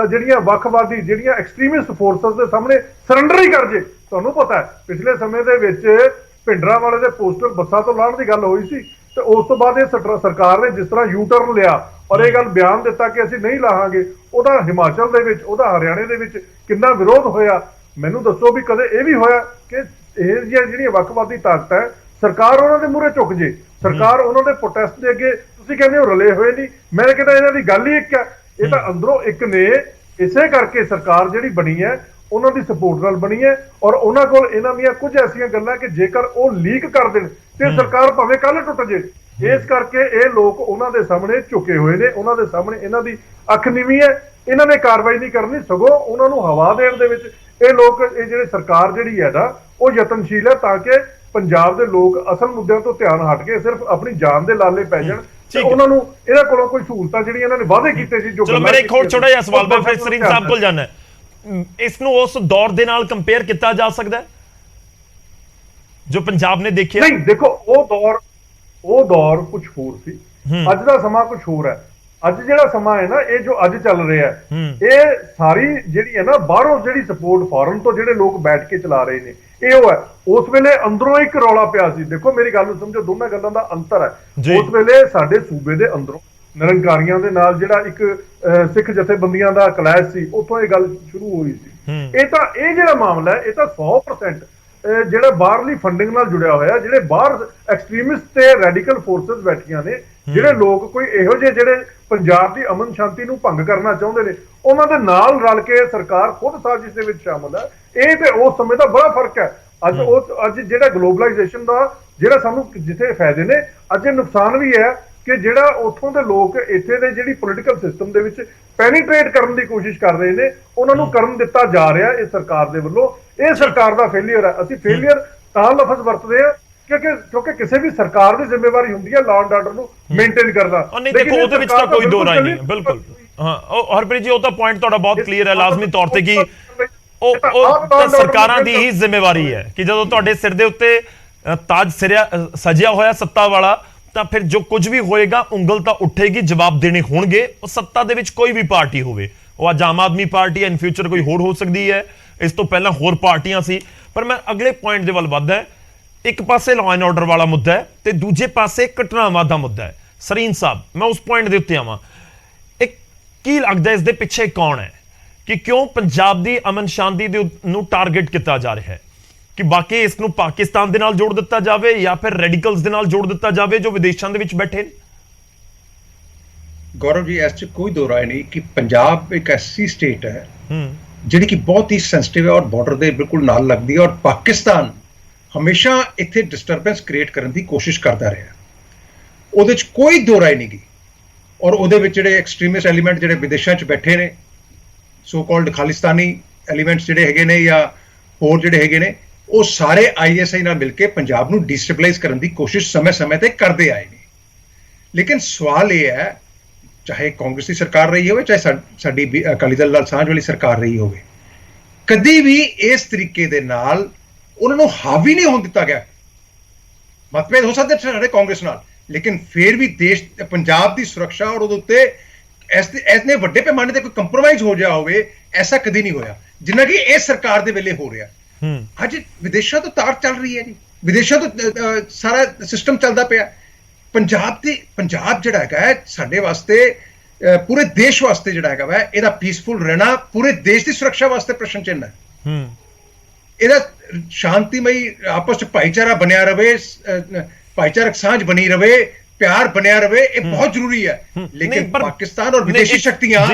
ਜਿਹੜੀਆਂ ਵੱਖਵਾਦੀ, ਜਿਹੜੀਆਂ ਐਕਸਟ੍ਰੀਮਿਸਟ ਫੋਰਸਸ ਦੇ ਸਾਹਮਣੇ ਸਰੈਂਡਰ ਹੀ ਕਰ ਜੇ। ਤੁਹਾਨੂੰ ਪਤਾ ਹੈ ਪਿਛਲੇ ਸਮੇਂ ਦੇ ਵਿੱਚ ਭਿੰਡਰਾਂ ਵਾਲੇ ਦੇ ਪੋਸਟਰ ਬੱਸਾਂ ਤੋਂ ਲਾਉਣ ਦੀ ਗੱਲ ਹੋਈ ਸੀ, ਤੇ ਉਸ ਤੋਂ ਬਾਅਦ ਇਹ ਸਰਕਾਰ ਨੇ ਜਿਸ ਤਰ੍ਹਾਂ ਯੂ ਟਰਨ ਲਿਆ ਔਰ ਇਹ ਗੱਲ ਬਿਆਨ ਦਿੱਤਾ ਕਿ ਅਸੀਂ ਨਹੀਂ ਲਾਹਾਂਗੇ, ਉਹਦਾ ਹਿਮਾਚਲ ਦੇ ਵਿੱਚ, ਉਹਦਾ ਹਰਿਆਣੇ ਦੇ ਵਿੱਚ ਕਿੰਨਾ ਵਿਰੋਧ ਹੋਇਆ। ਮੈਨੂੰ ਦੱਸੋ ਵੀ ਕਦੇ ਇਹ ਵੀ ਹੋਇਆ ਕਿ ਇਹ ਜਿਹੜੀਆਂ ਵੱਖਵਾਦੀ ਤਾਕਤ ਹੈ, ਸਰਕਾਰ ਉਹਨਾਂ ਦੇ ਮੂਹਰੇ ਝੁਕ ਜੇ, ਸਰਕਾਰ ਉਹਨਾਂ ਦੇ ਪ੍ਰੋਟੈਸਟ ਦੇ ਅੱਗੇ? ਤੁਸੀਂ ਕਹਿੰਦੇ ਹੋ ਰਲੇ ਹੋਏ ਨਹੀਂ, ਮੈਂ ਕਹਿੰਦਾ ਇਹਨਾਂ ਦੀ ਗੱਲ ਹੀ ਇੱਕ ਹੈ। ਇਹ ਤਾਂ ਅੰਦਰੋਂ ਇੱਕ ਨੇ। ਇਸੇ ਕਰਕੇ ਸਰਕਾਰ ਜਿਹੜੀ ਬਣੀ ਹੈ ਉਹਨਾਂ ਦੀ ਸਪੋਰਟ ਨਾਲ ਬਣੀ ਹੈ ਔਰ ਉਹਨਾਂ ਕੋਲ ਇਹਨਾਂ ਦੀਆਂ ਕੁਝ ਐਸੀਆਂ ਗੱਲਾਂ ਕਿ ਜੇਕਰ ਉਹ ਲੀਕ ਕਰ ਦੇਣ ਤੇ ਸਰਕਾਰ ਭਾਵੇਂ ਕੱਲ ਟੁੱਟ ਜੇ। ਇਸ ਕਰਕੇ ਇਹ ਲੋਕ ਉਹਨਾਂ ਦੇ ਸਾਹਮਣੇ ਝੁਕੇ ਹੋਏ ਨੇ, ਉਹਨਾਂ ਦੇ ਸਾਹਮਣੇ ਇਹਨਾਂ ਦੀ ਅੱਖ ਨੀਵੀਂ ਹੈ। ਇਹਨਾਂ ਨੇ ਕਾਰਵਾਈ ਨਹੀਂ ਕਰਨੀ, ਸਗੋਂ ਉਹਨਾਂ ਨੂੰ ਹਵਾ ਦੇਣ ਦੇ ਵਿੱਚ ਇਹ ਲੋਕ, ਇਹ ਜਿਹੜੇ ਸਰਕਾਰ ਜਿਹੜੀ ਹੈ ਨਾ ਉਹ ਯਤਨਸ਼ੀਲ ਹੈ ਤਾਂ ਕਿ ਪੰਜਾਬ ਦੇ ਲੋਕ ਅਸਲ ਮੁੱਦਿਆਂ ਤੋਂ ਧਿਆਨ ਹਟ ਕੇ ਸਿਰਫ ਆਪਣੀ ਜਾਨ ਦੇ ਲਾਲੇ ਪੈ ਜਾਣ ਤੇ ਉਹਨਾਂ ਨੂੰ ਇਹਨਾਂ ਕੋਲੋਂ ਕੋਈ ਸਹੂਲਤਾਂ ਜਿਹੜੀਆਂ ਇਹਨਾਂ ਨੇ ਵਾਅਦੇ ਕੀਤੇ ਸੀ ਜੋ ਚਲੋ ਮੇਰਾ ਇੱਕ ਹੋਰ ਛੋਟਾ ਜਿਹਾ ਸਵਾਲ ਮੈਂ ਫਿਰ ਸਰੀਨ ਸਾਹਿਬ ਕੋਲ ਜਾਣਾ ਹੈ। ਇਸ ਨੂੰ ਉਸ ਦੌਰ ਦੇ ਨਾਲ ਕੰਪੇਅਰ ਕੀਤਾ ਜਾ ਸਕਦਾ ਹੈ ਜੋ ਪੰਜਾਬ ਨੇ ਦੇਖਿਆ? ਨਹੀਂ, ਦੇਖੋ ਉਹ ਦੌਰ ਕੁਝ ਹੋਰ ਸੀ, ਅੱਜ ਦਾ ਸਮਾਂ ਕੁਝ ਹੋਰ ਹੈ। ਅੱਜ ਜਿਹੜਾ ਸਮਾਂ ਹੈ ਨਾ, ਇਹ ਜੋ ਅੱਜ ਚੱਲ ਰਿਹਾ ਹੈ, ਇਹ ਸਾਰੀ ਜਿਹੜੀ ਹੈ ਨਾ ਬਾਹਰੋਂ ਜਿਹੜੀ ਸਪੋਰਟ ਫੋਰਨ ਤੋਂ ਜਿਹੜੇ ਲੋਕ ਬੈਠ ਕੇ ਚਲਾ ਰਹੇ ਨੇ, ਇਹ ਉਹ ਹੈ। ਉਸ ਵੇਲੇ ਅੰਦਰੋਂ ਇੱਕ ਰੌਲਾ ਪਿਆ ਸੀ। ਦੇਖੋ ਮੇਰੀ ਗੱਲ ਨੂੰ ਸਮਝੋ, ਦੋਨਾਂ ਗੱਲਾਂ ਦਾ ਅੰਤਰ ਹੈ। ਉਸ ਵੇਲੇ ਸਾਡੇ ਸੂਬੇ ਦੇ ਅੰਦਰੋਂ ਨਿਰੰਕਾਰੀਆਂ ਦੇ ਨਾਲ ਜਿਹੜਾ ਇੱਕ ਸਿੱਖ ਜਥੇਬੰਦੀਆਂ ਦਾ ਕਲੈਸ਼ ਸੀ, ਉੱਥੋਂ ਇਹ ਗੱਲ ਸ਼ੁਰੂ ਹੋਈ ਸੀ। ਇਹ ਜਿਹੜਾ ਮਾਮਲਾ ਹੈ, ਇਹ ਤਾਂ 100% ਜਿਹੜਾ ਬਾਹਰਲੀ ਫੰਡਿੰਗ ਨਾਲ ਜੁੜਿਆ ਹੋਇਆ, ਜਿਹੜੇ ਬਾਹਰ ਐਕਸਟ੍ਰੀਮਿਸਟ ਤੇ ਰੈਡੀਕਲ ਫੋਰਸਸ ਬੈਠੀਆਂ ਨੇ, ਜਿਹੜੇ ਲੋਕ ਕੋਈ ਇਹੋ ਜਿਹੇ ਜਿਹੜੇ ਪੰਜਾਬ ਦੀ ਅਮਨ ਸ਼ਾਂਤੀ ਨੂੰ ਭੰਗ ਕਰਨਾ ਚਾਹੁੰਦੇ ਨੇ, ਉਹਨਾਂ ਦੇ ਨਾਲ ਰਲ ਕੇ ਸਰਕਾਰ ਖੁਦ ਸਾਜ਼ਿਸ਼ ਦੇ ਵਿੱਚ ਸ਼ਾਮਲ ਹੈ। ਇਹ ਤੇ ਉਸ ਸਮੇਂ ਦਾ ਬੜਾ ਫਰਕ ਹੈ। ਅੱਜ ਜਿਹੜਾ ਗਲੋਬਲਾਈਜੇਸ਼ਨ ਦਾ ਜਿਹੜਾ ਸਾਨੂੰ ਜਿੱਥੇ ਫਾਇਦੇ ਨੇ, ਅੱਜ ਇਹ ਨੁਕਸਾਨ ਵੀ ਹੈ ਕਿ ਜਿਹੜਾ ਉੱਥੋਂ ਦੇ ਲੋਕ ਇੱਥੇ ਦੇ ਜਿਹੜੀ ਪੋਲੀਟੀਕਲ ਸਿਸਟਮ ਦੇ ਵਿੱਚ ਪੈਨੀਟ੍ਰੇਟ ਕਰਨ ਦੀ ਕੋਸ਼ਿਸ਼ ਕਰ ਰਹੇ ਨੇ, ਉਹਨਾਂ ਨੂੰ ਕਰਨ ਦਿੱਤਾ ਜਾ ਰਿਹਾ ਇਸ ਸਰਕਾਰ ਦੇ ਵੱਲੋਂ। ਇਹ ਸਰਕਾਰ ਦਾ ਫੇਲਿਅਰ ਹੈ। ਅਸੀਂ ਫੇਲਿਅਰ ਤਾਂ ਲਫ਼ਜ਼ ਵਰਤਦੇ ਆ ਕਿਉਂਕਿ ਕਿਸੇ ਵੀ ਸਰਕਾਰ ਦੀ ਜ਼ਿੰਮੇਵਾਰੀ ਹੁੰਦੀ ਹੈ ਲਾਅ ਐਂਡ ਆਰਡਰ ਨੂੰ ਮੇਨਟੇਨ ਕਰਨਾ। ਨਹੀਂ ਦੇਖੋ, ਉਹਦੇ ਵਿੱਚ ਤਾਂ ਕੋਈ ਦੋ ਰਾਏ ਨਹੀਂ ਹੈ। ਬਿਲਕੁਲ ਹਾਂ, ਹਰਪ੍ਰੀਤ ਜੀ, ਉਹ ਤਾਂ ਪੁਆਇੰਟ ਤੁਹਾਡਾ ਬਹੁਤ ਕਲੀਅਰ ਹੈ ਲਾਜ਼ਮੀ ਤੌਰ ਤੇ ਕਿ ਉਹ ਤਾਂ ਸਰਕਾਰਾਂ ਦੀ ਹੀ ਜ਼ਿੰਮੇਵਾਰੀ ਹੈ ਕਿ ਜਦੋਂ ਤੁਹਾਡੇ ਸਿਰ ਦੇ ਉੱਤੇ ਤਾਜ ਸਜਿਆ ਹੋਇਆ ਸੱਤਾ ਵਾਲਾ, ਤਾਂ ਫਿਰ ਜੋ ਕੁਝ ਵੀ ਹੋਏਗਾ ਉਂਗਲ ਤਾਂ ਉੱਠੇਗੀ, ਜਵਾਬ ਦੇਣੇ ਹੋਣਗੇ। ਉਹ ਸੱਤਾ ਦੇ ਵਿੱਚ ਕੋਈ ਵੀ ਪਾਰਟੀ ਹੋਵੇ, ਉਹ ਅੱਜ ਆਮ ਆਦਮੀ ਪਾਰਟੀ ਹੈ, ਇਨ ਫਿਊਚਰ ਕੋਈ ਹੋਰ ਹੋ ਸਕਦੀ ਹੈ, ਇਸ ਤੋਂ ਪਹਿਲਾਂ ਹੋਰ ਪਾਰਟੀਆਂ ਸੀ। ਪਰ ਮੈਂ ਅਗਲੇ ਪੁਆਇੰਟ ਦੇ ਵੱਲ ਵੱਧਦਾ। ਇੱਕ ਪਾਸੇ ਲਾਅ ਐਂਡ ਆਰਡਰ ਵਾਲਾ ਮੁੱਦਾ ਹੈ ਤੇ ਦੂਜੇ ਪਾਸੇ ਘਟਨਾਵਾਂ ਦਾ ਮੁੱਦਾ ਹੈ। ਸਰੀਨ ਸਾਹਿਬ, ਮੈਂ ਉਸ ਪੁਆਇੰਟ ਦੇ ਉੱਤੇ ਆਵਾਂ। ਕੀ ਲੱਗਦਾ ਇਸ ਦੇ ਪਿੱਛੇ ਕੌਣ ਹੈ ਕਿ ਕਿਉਂ ਪੰਜਾਬ ਦੀ ਅਮਨ ਸ਼ਾਂਤੀ ਨੂੰ ਟਾਰਗੇਟ ਕੀਤਾ ਜਾ ਰਿਹਾ ਹੈ? ਕਿ ਬਾਕੀ ਇਸ ਨੂੰ ਪਾਕਿਸਤਾਨ ਦੇ ਨਾਲ ਜੋੜ ਦਿੱਤਾ ਜਾਵੇ ਜਾਂ ਫਿਰ ਰੈਡੀਕਲਸ ਦੇ ਨਾਲ ਜੋੜ ਦਿੱਤਾ ਜਾਵੇ ਜੋ ਵਿਦੇਸ਼ਾਂ ਦੇ ਵਿੱਚ ਬੈਠੇ ਨੇ? ਗੌਰਵ ਜੀ, ਇਸ 'ਚ ਕੋਈ ਦੋ ਰਾਏ ਨਹੀਂ ਕਿ ਪੰਜਾਬ ਇੱਕ ਐਸੀ ਸਟੇਟ ਹੈ ਜਿਹੜੀ ਕਿ ਬਹੁਤ ਹੀ ਸੈਂਸਿਟਿਵ ਹੈ ਔਰ ਬਾਰਡਰ ਦੇ ਬਿਲਕੁਲ ਨਾਲ ਲੱਗਦੀ ਹੈ, ਔਰ ਪਾਕਿਸਤਾਨ ਹਮੇਸ਼ਾ ਇੱਥੇ ਡਿਸਟਰਬੈਂਸ ਕ੍ਰੀਏਟ ਕਰਨ ਦੀ ਕੋਸ਼ਿਸ਼ ਕਰਦਾ ਰਿਹਾ। ਉਹਦੇ 'ਚ ਕੋਈ ਦੋ ਰਾਏ ਨਹੀਂ ਗੀ। ਔਰ ਉਹਦੇ ਵਿੱਚ ਜਿਹੜੇ ਐਕਸਟ੍ਰੀਮਿਸਟ ਐਲੀਮੈਂਟ ਜਿਹੜੇ ਵਿਦੇਸ਼ਾਂ 'ਚ ਬੈਠੇ ਨੇ, ਸੋ ਕਾਲਡ ਖਾਲਿਸਤਾਨੀ ਐਲੀਮੈਂਟਸ ਜਿਹੜੇ ਹੈਗੇ ਨੇ ਜਾਂ ਹੋਰ ਜਿਹੜੇ ਹੈਗੇ ਨੇ, ਉਹ ਸਾਰੇ ISI ਨਾਲ ਮਿਲ ਕੇ ਪੰਜਾਬ ਨੂੰ ਡੀਸਟੇਬਲਾਈਜ਼ ਕਰਨ ਦੀ ਕੋਸ਼ਿਸ਼ ਸਮੇਂ-ਸਮੇਂ ਤੇ ਕਰਦੇ ਆਏ ਨੇ। ਲੇਕਿਨ ਸਵਾਲ ਇਹ ਹੈ, ਚਾਹੇ ਕਾਂਗਰਸ ਦੀ ਸਰਕਾਰ ਰਹੀ ਹੋਵੇ, ਚਾਹੇ ਸਾਡੀ ਅਕਾਲੀ ਦਲ ਨਾਲ ਸਾਂਝ ਵਾਲੀ ਸਰਕਾਰ ਰਹੀ ਹੋਵੇ, ਕਦੀ ਵੀ ਇਸ ਤਰੀਕੇ ਦੇ ਨਾਲ ਉਹਨਾਂ ਨੂੰ ਹਾਵੀ ਨਹੀਂ ਹੋਣ ਦਿੱਤਾ ਗਿਆ। ਮਤਭੇਦ ਹੋ ਸਕਦੇ ਸਾਡੇ ਕਾਂਗਰਸ ਨਾਲ, ਲੇਕਿਨ ਫਿਰ ਵੀ ਦੇਸ਼ ਪੰਜਾਬ ਦੀ ਸੁਰੱਖਿਆ ਔਰ ਉਹਦੇ ਉੱਤੇ ਐਸਨੇ ਵੱਡੇ ਪੈਮਾਨੇ ਤੇ ਕੋਈ ਕੰਪਰੋਮਾਈਜ਼ ਹੋ ਜਾ ਹੋਵੇ, ਐਸਾ ਕਦੀ ਨਹੀਂ ਹੋਇਆ ਜਿੰਨਾ ਕਿ ਇਸ ਸਰਕਾਰ ਦੇ ਵੇਲੇ ਹੋ ਰਿਹਾ। ਅੱਜ ਵਿਦੇਸ਼ਾਂ ਤੋਂ ਤਾਰ ਚੱਲ ਰਹੀ ਹੈ ਜੀ, ਵਿਦੇਸ਼ਾਂ ਤੋਂ ਸਾਰਾ ਸਿਸਟਮ ਚੱਲਦਾ ਪਿਆ। ਪੰਜਾਬ ਜਿਹੜਾ ਹੈਗਾ ਸਾਡੇ ਵਾਸਤੇ, ਪੂਰੇ ਦੇਸ਼ ਵਾਸਤੇ ਜਿਹੜਾ ਹੈਗਾ ਵਾ, ਇਹਦਾ ਪੀਸਫੁਲ ਰਹਿਣਾ ਪੂਰੇ ਦੇਸ਼ ਦੀ ਸੁਰੱਖਿਆ ਵਾਸਤੇ ਪ੍ਰਸ਼ਨ ਚਿੰਨ੍ਹ ਹੈ। ਇਹਦਾ ਸ਼ਾਂਤੀਮਈ ਆਪਸ ਚ ਭਾਈਚਾਰਾ ਬਣਿਆ ਰਵੇ, ਭਾਈਚਾਰਕ ਸਾਂਝ ਬਣੀ ਰਵੇ, ਪਿਆਰ ਬਣਿਆ ਰਵੇ, ਇਹ ਬਹੁਤ ਜ਼ਰੂਰੀ ਹੈ। ਲੇਕਿਨ ਪਾਕਿਸਤਾਨ ਔਰ ਵਿਦੇਸ਼ੀ ਸ਼ਕਤੀਆਂ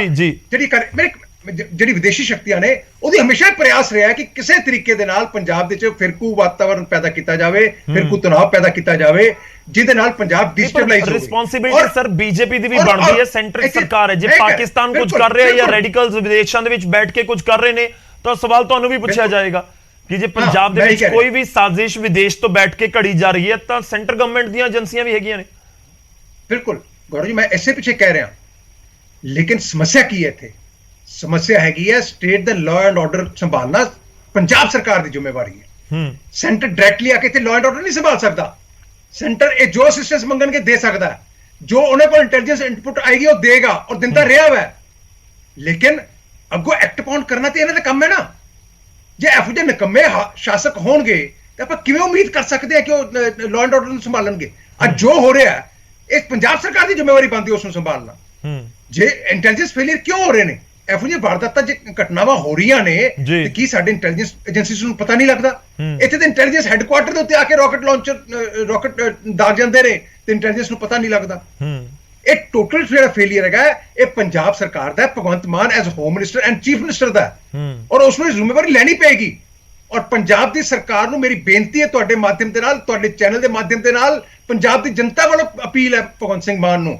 ਜਿਹੜੀ ਵਿਦੇਸ਼ੀ ਸ਼ਕਤੀਆਂ ਨੇ, ਉਹਦੀ ਹਮੇਸ਼ਾ ਪ੍ਰਯਾਸ ਰਿਹਾ ਕਿ ਕਿਸੇ ਤਰੀਕੇ ਦੇ ਨਾਲ ਪੰਜਾਬ ਦੇ ਵਿੱਚ ਫਿਰਕੂ ਵਾਤਾਵਰਣ ਪੈਦਾ ਕੀਤਾ ਜਾਵੇ, ਫਿਰਕੂ ਤਣਾਅ ਪੈਦਾ ਕੀਤਾ ਜਾਵੇ, ਜਿਹਦੇ ਨਾਲ ਪੰਜਾਬ ਡਿਸਟੇਬਲਾਈਜ਼ ਹੋਵੇ। ਰਿਸਪੌਂਸਿਬਿਲਟੀ ਸਰ ਬੀਜੇਪੀ ਦੀ ਵੀ ਬਣਦੀ ਹੈ, ਸੈਂਟਰ ਸਰਕਾਰ ਹੈ। ਜੇ ਪਾਕਿਸਤਾਨ ਕੁਝ ਕਰ ਰਿਹਾ ਜਾਂ ਰੈਡੀਕਲਸ ਵਿਦੇਸ਼ਾਂ ਦੇ ਵਿੱਚ ਬੈਠ ਕੇ ਕੁਝ ਕਰ ਰਹੇ ਨੇ, ਤਾਂ ਸਵਾਲ ਤੁਹਾਨੂੰ ਵੀ ਪੁੱਛਿਆ ਜਾਏਗਾ ਕਿ ਜੇ ਪੰਜਾਬ ਦੇ ਵਿੱਚ ਕੋਈ ਵੀ ਸਾਜ਼ਿਸ਼ ਵਿਦੇਸ਼ ਤੋਂ ਬੈਠ ਕੇ ਘੜੀ ਜਾ ਰਹੀ ਹੈ, ਤਾਂ ਸੈਂਟਰ ਗਵਰਨਮੈਂਟ ਦੀਆਂ ਏਜੰਸੀਆਂ ਵੀ ਹੈਗੀਆਂ ਨੇ। ਬਿਲਕੁਲ ਗੌਰਵ ਜੀ, ਮੈਂ ਇਸੇ ਪਿੱਛੇ ਕਹਿ ਰਿਹਾ। ਲੇਕਿਨ ਸਮੱਸਿਆ ਕੀ ਹੈ ਇੱਥੇ? ਸਮੱਸਿਆ ਹੈਗੀ ਹੈ state the law and order ਸੰਭਾਲਣਾ ਪੰਜਾਬ ਸਰਕਾਰ ਦੀ ਜ਼ਿੰਮੇਵਾਰੀ ਹੈ। ਸੈਂਟਰ ਡਾਇਰੈਕਟਲੀ ਆ ਕੇ ਇੱਥੇ ਲਾਅ ਐਂਡ ਆਰਡਰ ਨਹੀਂ ਸੰਭਾਲ ਸਕਦਾ। ਸੈਂਟਰ ਇਹ ਜੋ ਅਸਿਸਟੈਂਸ ਮੰਗਣਗੇ ਦੇ ਸਕਦਾ ਹੈ, ਜੋ ਉਹਨਾਂ ਕੋਲ ਇੰਟੈਲੀਜੈਂਸ ਇਨਪੁਟ ਆਏਗੀ ਉਹ ਦੇਗਾ ਔਰ ਦਿੰਦਾ ਰਿਹਾ ਵਾ। ਲੇਕਿਨ ਅੱਗੋਂ ਐਕਟ ਪਾਉਂਡ ਕਰਨਾ ਤੇ ਇਹਨਾਂ ਦਾ ਕੰਮ ਹੈ ਨਾ। ਜੇ ਇਹੋ ਜਿਹੇ ਨਿਕੰਮੇ ਸ਼ਾਸਕ ਹੋਣਗੇ ਤਾਂ ਆਪਾਂ ਕਿਵੇਂ ਉਮੀਦ ਕਰ ਸਕਦੇ ਹਾਂ ਕਿ ਉਹ ਲਾਅ ਐਂਡ ਆਰਡਰ ਨੂੰ ਸੰਭਾਲਣਗੇ? ਅੱਜ ਜੋ ਹੋ ਰਿਹਾ ਇਹ ਪੰਜਾਬ ਸਰਕਾਰ ਦੀ ਜ਼ਿੰਮੇਵਾਰੀ ਬਣਦੀ ਉਸ ਨੂੰ ਸੰਭਾਲਣਾ। ਜੇ ਇੰਟੈਲੀਜੈਂਸ ਫੇਲਿਅਰ ਕਿਉਂ ਹੋ ਰਹੇ ਨੇ, ਇਹੋ ਜਿਹੀ ਵਾਰਦਾਤਾਂ ਜੇ ਘਟਨਾਵਾਂ ਹੋ ਰਹੀਆਂ ਨੇ, ਤੇ ਕੀ ਸਾਡੇ ਇੰਟੈਲੀਜੈਂਸ ਏਜੰਸੀਜ਼ ਨੂੰ ਪਤਾ ਨਹੀਂ ਲੱਗਦਾ? ਇੱਥੇ ਤੇ ਇੰਟੈਲੀਜੈਂਸ ਹੈੱਡਕੁਆਰਟਰ ਦੇ ਉੱਤੇ ਆ ਕੇ ਰਾਕਟ ਲਾਂਚਰ ਦਾਗ ਜਾਂਦੇ ਨੇ ਤੇ ਇੰਟੈਲੀਜੈਂਸ ਨੂੰ ਪਤਾ ਨਹੀਂ ਲੱਗਦਾ। ਇਹ ਟੋਟਲ ਜਿਹੜਾ ਫੇਲਿਅਰ ਹੈਗਾ ਇਹ ਪੰਜਾਬ ਸਰਕਾਰ ਦਾ, Bhagwant Mann as home minister and chief minister ਦਾ, ਔਰ ਉਸ ਨੂੰ ਜ਼ਿੰਮੇਵਾਰੀ ਲੈਣੀ ਪਏਗੀ। ਔਰ ਪੰਜਾਬ ਦੀ ਸਰਕਾਰ ਨੂੰ ਮੇਰੀ ਬੇਨਤੀ ਹੈ ਤੁਹਾਡੇ ਮਾਧਿਅਮ ਦੇ ਨਾਲ, ਤੁਹਾਡੇ ਚੈਨਲ ਦੇ ਮਾਧਿਅਮ ਦੇ ਨਾਲ ਪੰਜਾਬ ਦੀ ਜਨਤਾ ਵੱਲੋਂ ਅਪੀਲ ਹੈ ਭਗਵੰਤ ਸਿੰਘ ਮਾਨ ਨੂੰ,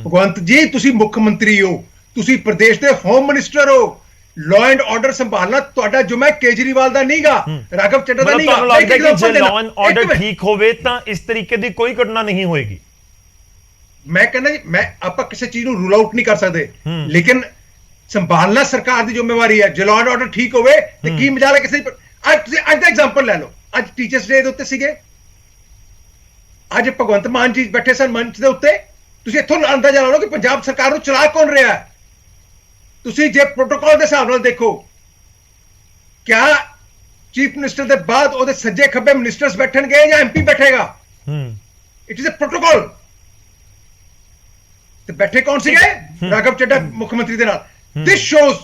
ਭਗਵੰਤ ਜੀ ਤੁਸੀਂ ਮੁੱਖ ਮੰਤਰੀ ਹੋ, ਤੁਸੀਂ ਪ੍ਰਦੇਸ਼ ਦੇ ਹੋਮ ਮਿਨਿਸਟਰ ਹੋ, ਲਾਅ ਐਂਡ ਆਰਡਰ ਸੰਭਾਲਣਾ ਤੁਹਾਡਾ ਜ਼ਿੰਮਾ ਹੈ, ਕੇਜਰੀਵਾਲ ਦਾ ਨਹੀਂਗਾ, ਰਾਘਵ ਚੱਡਾ ਦਾ ਨਹੀਂਗਾ। ਤੁਹਾਨੂੰ ਲੱਗਦਾ ਕਿ ਜੇ ਲਾਅ ਐਂਡ ਆਰਡਰ ਠੀਕ ਹੋਵੇ ਤਾਂ ਇਸ ਤਰੀਕੇ ਦੀ ਕੋਈ ਘਟਨਾ ਨਹੀਂ ਹੋਏਗੀ? ਮੈਂ ਕਹਿੰਦਾ ਜੀ, ਮੈਂ ਆਪਾਂ ਕਿਸੇ ਚੀਜ਼ ਨੂੰ ਰੂਲ ਆਊਟ ਨਹੀਂ ਕਰ ਸਕਦੇ, ਲੇਕਿਨ ਸੰਭਾਲਣਾ ਸਰਕਾਰ ਦੀ ਜ਼ਿੰਮੇਵਾਰੀ ਹੈ। ਜੇ ਲਾਅ ਐਂਡ ਆਰਡਰ ਠੀਕ ਹੋਵੇ ਤੇ ਕੀ ਮਜਾਲ ਹੈ ਕਿਸੇ ਅੱਜ ਦਾ ਐਗਜ਼ਾਮਪਲ ਲੈ ਲਓ, ਅੱਜ ਟੀਚਰਸ ਡੇ ਦੇ ਉੱਤੇ ਸੀਗੇ, ਅੱਜ ਭਗਵੰਤ ਮਾਨ ਜੀ ਬੈਠੇ ਸਨ ਮੰਚ ਦੇ ਉੱਤੇ, ਤੁਸੀਂ ਇੱਥੋਂ ਅੰਦਾਜ਼ਾ ਲਾ ਲਓ ਕਿ ਪੰਜਾਬ ਸਰਕਾਰ ਨੂੰ ਚਲਾ ਕੌਣ ਰਿਹਾ ਹੈ। ਤੁਸੀਂ ਜੇ ਪ੍ਰੋਟੋਕਾਲ ਦੇ ਹਿਸਾਬ ਨਾਲ ਦੇਖੋ, ਕਿਆ ਚੀਫ ਮਿਨਿਸਟਰ ਦੇ ਬਾਅਦ ਉਹਦੇ ਸੱਜੇ ਖੱਬੇ ਮਿਨਿਸਟਰਸ ਬੈਠਣਗੇ ਜਾਂ ਐਮਪੀ ਬੈਠੇਗਾ? It is a protocol. ਤੇ ਬੈਠੇ ਕੌਣ ਸੀਗੇ? ਰਾਘਵ ਚੱਡਾ ਮੁੱਖ ਮੰਤਰੀ ਦੇ ਨਾਲ। ਦਿਸ ਸ਼ੋਜ਼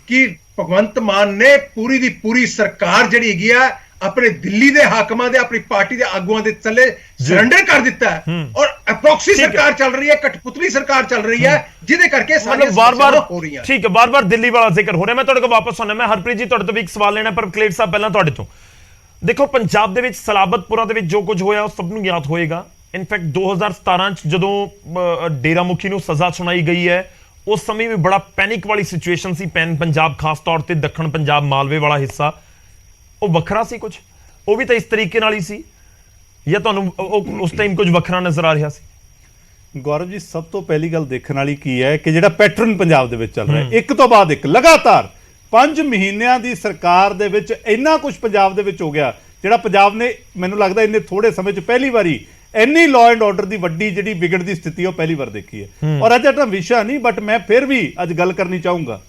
ਕਿ ਭਗਵੰਤ ਮਾਨ ਨੇ ਪੂਰੀ ਦੀ ਪੂਰੀ ਸਰਕਾਰ ਜਿਹੜੀ ਹੈਗੀ ਆ ਆਪਣੇ ਦਿੱਲੀ ਦੇ ਹਾਕਮਾਂ ਦੇ, ਆਪਣੀ ਪਾਰਟੀ ਦੇ ਆਗੂਆਂ ਦੇ ਥੱਲੇ ਸਰੈਂਡਰ ਕਰ ਦਿੱਤਾ ਹੈ, ਔਰ ਅਪ੍ਰੋਕਸੀ ਸਰਕਾਰ ਚੱਲ ਰਹੀ ਹੈ, ਕਠਪੁਤਲੀ ਸਰਕਾਰ ਚੱਲ ਰਹੀ ਹੈ, ਜਿਹਦੇ ਕਰਕੇ ਸਾਰੀਆਂ ਬਾਰ-ਬਾਰ ਹੋ ਰਹੀਆਂ। ਠੀਕ ਹੈ, ਬਾਰ-ਬਾਰ ਦਿੱਲੀ ਵਾਲਾ ਜ਼ਿਕਰ ਹੋ ਰਿਹਾ। ਮੈਂ ਤੁਹਾਡੇ ਕੋਲ ਵਾਪਸ ਆਉਣਾ, ਮੈਂ ਹਰਪ੍ਰੀਤ ਜੀ ਤੁਹਾਡੇ ਤੋਂ ਵੀ ਇੱਕ ਸਵਾਲ ਲੈਣਾ, ਪਰ ਕਲੇਰ ਸਾਹਿਬ ਪਹਿਲਾਂ ਤੁਹਾਡੇ ਤੋਂ। ਦੇਖੋ, ਪੰਜਾਬ ਦੇ ਵਿੱਚ ਸਲਾਬਤਪੁਰਾ ਦੇ ਵਿੱਚ ਜੋ ਕੁਝ ਹੋਇਆ ਉਹ ਸਭ ਨੂੰ ਯਾਦ ਹੋਏਗਾ। ਇਨਫੈਕਟ 2017 ਚ ਜਦੋਂ ਡੇਰਾ ਮੁਖੀ ਨੂੰ ਸਜ਼ਾ ਸੁਣਾਈ ਗਈ ਹੈ, ਉਸ ਸਮੇਂ ਵੀ ਬੜਾ ਪੈਨਿਕ ਵਾਲੀ ਸਿਚੁਏਸ਼ਨ ਸੀ। ਪੰਜਾਬ ਖਾਸ ਤੌਰ ਤੇ ਦੱਖਣ ਪੰਜਾਬ ਮਾਲਵੇ ਵਾਲਾ ਹਿੱਸਾ ਉਹ ਵੱਖਰਾ ਸੀ, ਕੁਝ ਉਹ ਵੀ ਤਾਂ ਇਸ ਤਰੀਕੇ ਨਾਲ ਹੀ ਸੀ, ਜਾਂ ਤੁਹਾਨੂੰ ਉਸ ਟਾਈਮ ਕੁਝ ਵੱਖਰਾ ਨਜ਼ਰ ਆ ਰਿਹਾ ਸੀ? ਗੌਰਵ ਜੀ, ਸਭ ਤੋਂ ਪਹਿਲੀ ਗੱਲ ਦੇਖਣ ਵਾਲੀ ਕੀ ਹੈ ਕਿ ਜਿਹੜਾ ਪੈਟਰਨ ਪੰਜਾਬ ਦੇ ਵਿੱਚ ਚੱਲ ਰਿਹਾ, ਇੱਕ ਤੋਂ ਬਾਅਦ ਇੱਕ ਲਗਾਤਾਰ 5 ਮਹੀਨਿਆਂ ਦੀ ਸਰਕਾਰ ਦੇ ਵਿੱਚ ਇੰਨਾ ਕੁਝ ਪੰਜਾਬ ਦੇ ਵਿੱਚ ਹੋ ਗਿਆ, ਜਿਹੜਾ ਪੰਜਾਬ ਨੇ ਮੈਨੂੰ ਲੱਗਦਾ ਇੰਨੇ ਥੋੜੇ ਸਮੇਂ 'ਚ ਪਹਿਲੀ ਵਾਰੀ ਇੰਨੀ ਲਾਅ ਐਂਡ ਆਰਡਰ ਦੀ ਵੱਡੀ ਜਿਹੜੀ ਵਿਗੜ ਦੀ ਸਥਿਤੀ ਉਹ ਪਹਿਲੀ ਵਾਰ ਦੇਖੀ ਹੈ। ਔਰ ਅੱਜ ਦਾ ਵਿਸ਼ਾ ਨਹੀਂ, ਬਟ ਮੈਂ ਫਿਰ ਵੀ ਅੱਜ ਗੱਲ ਕਰਨੀ ਚਾਹੂੰਗਾ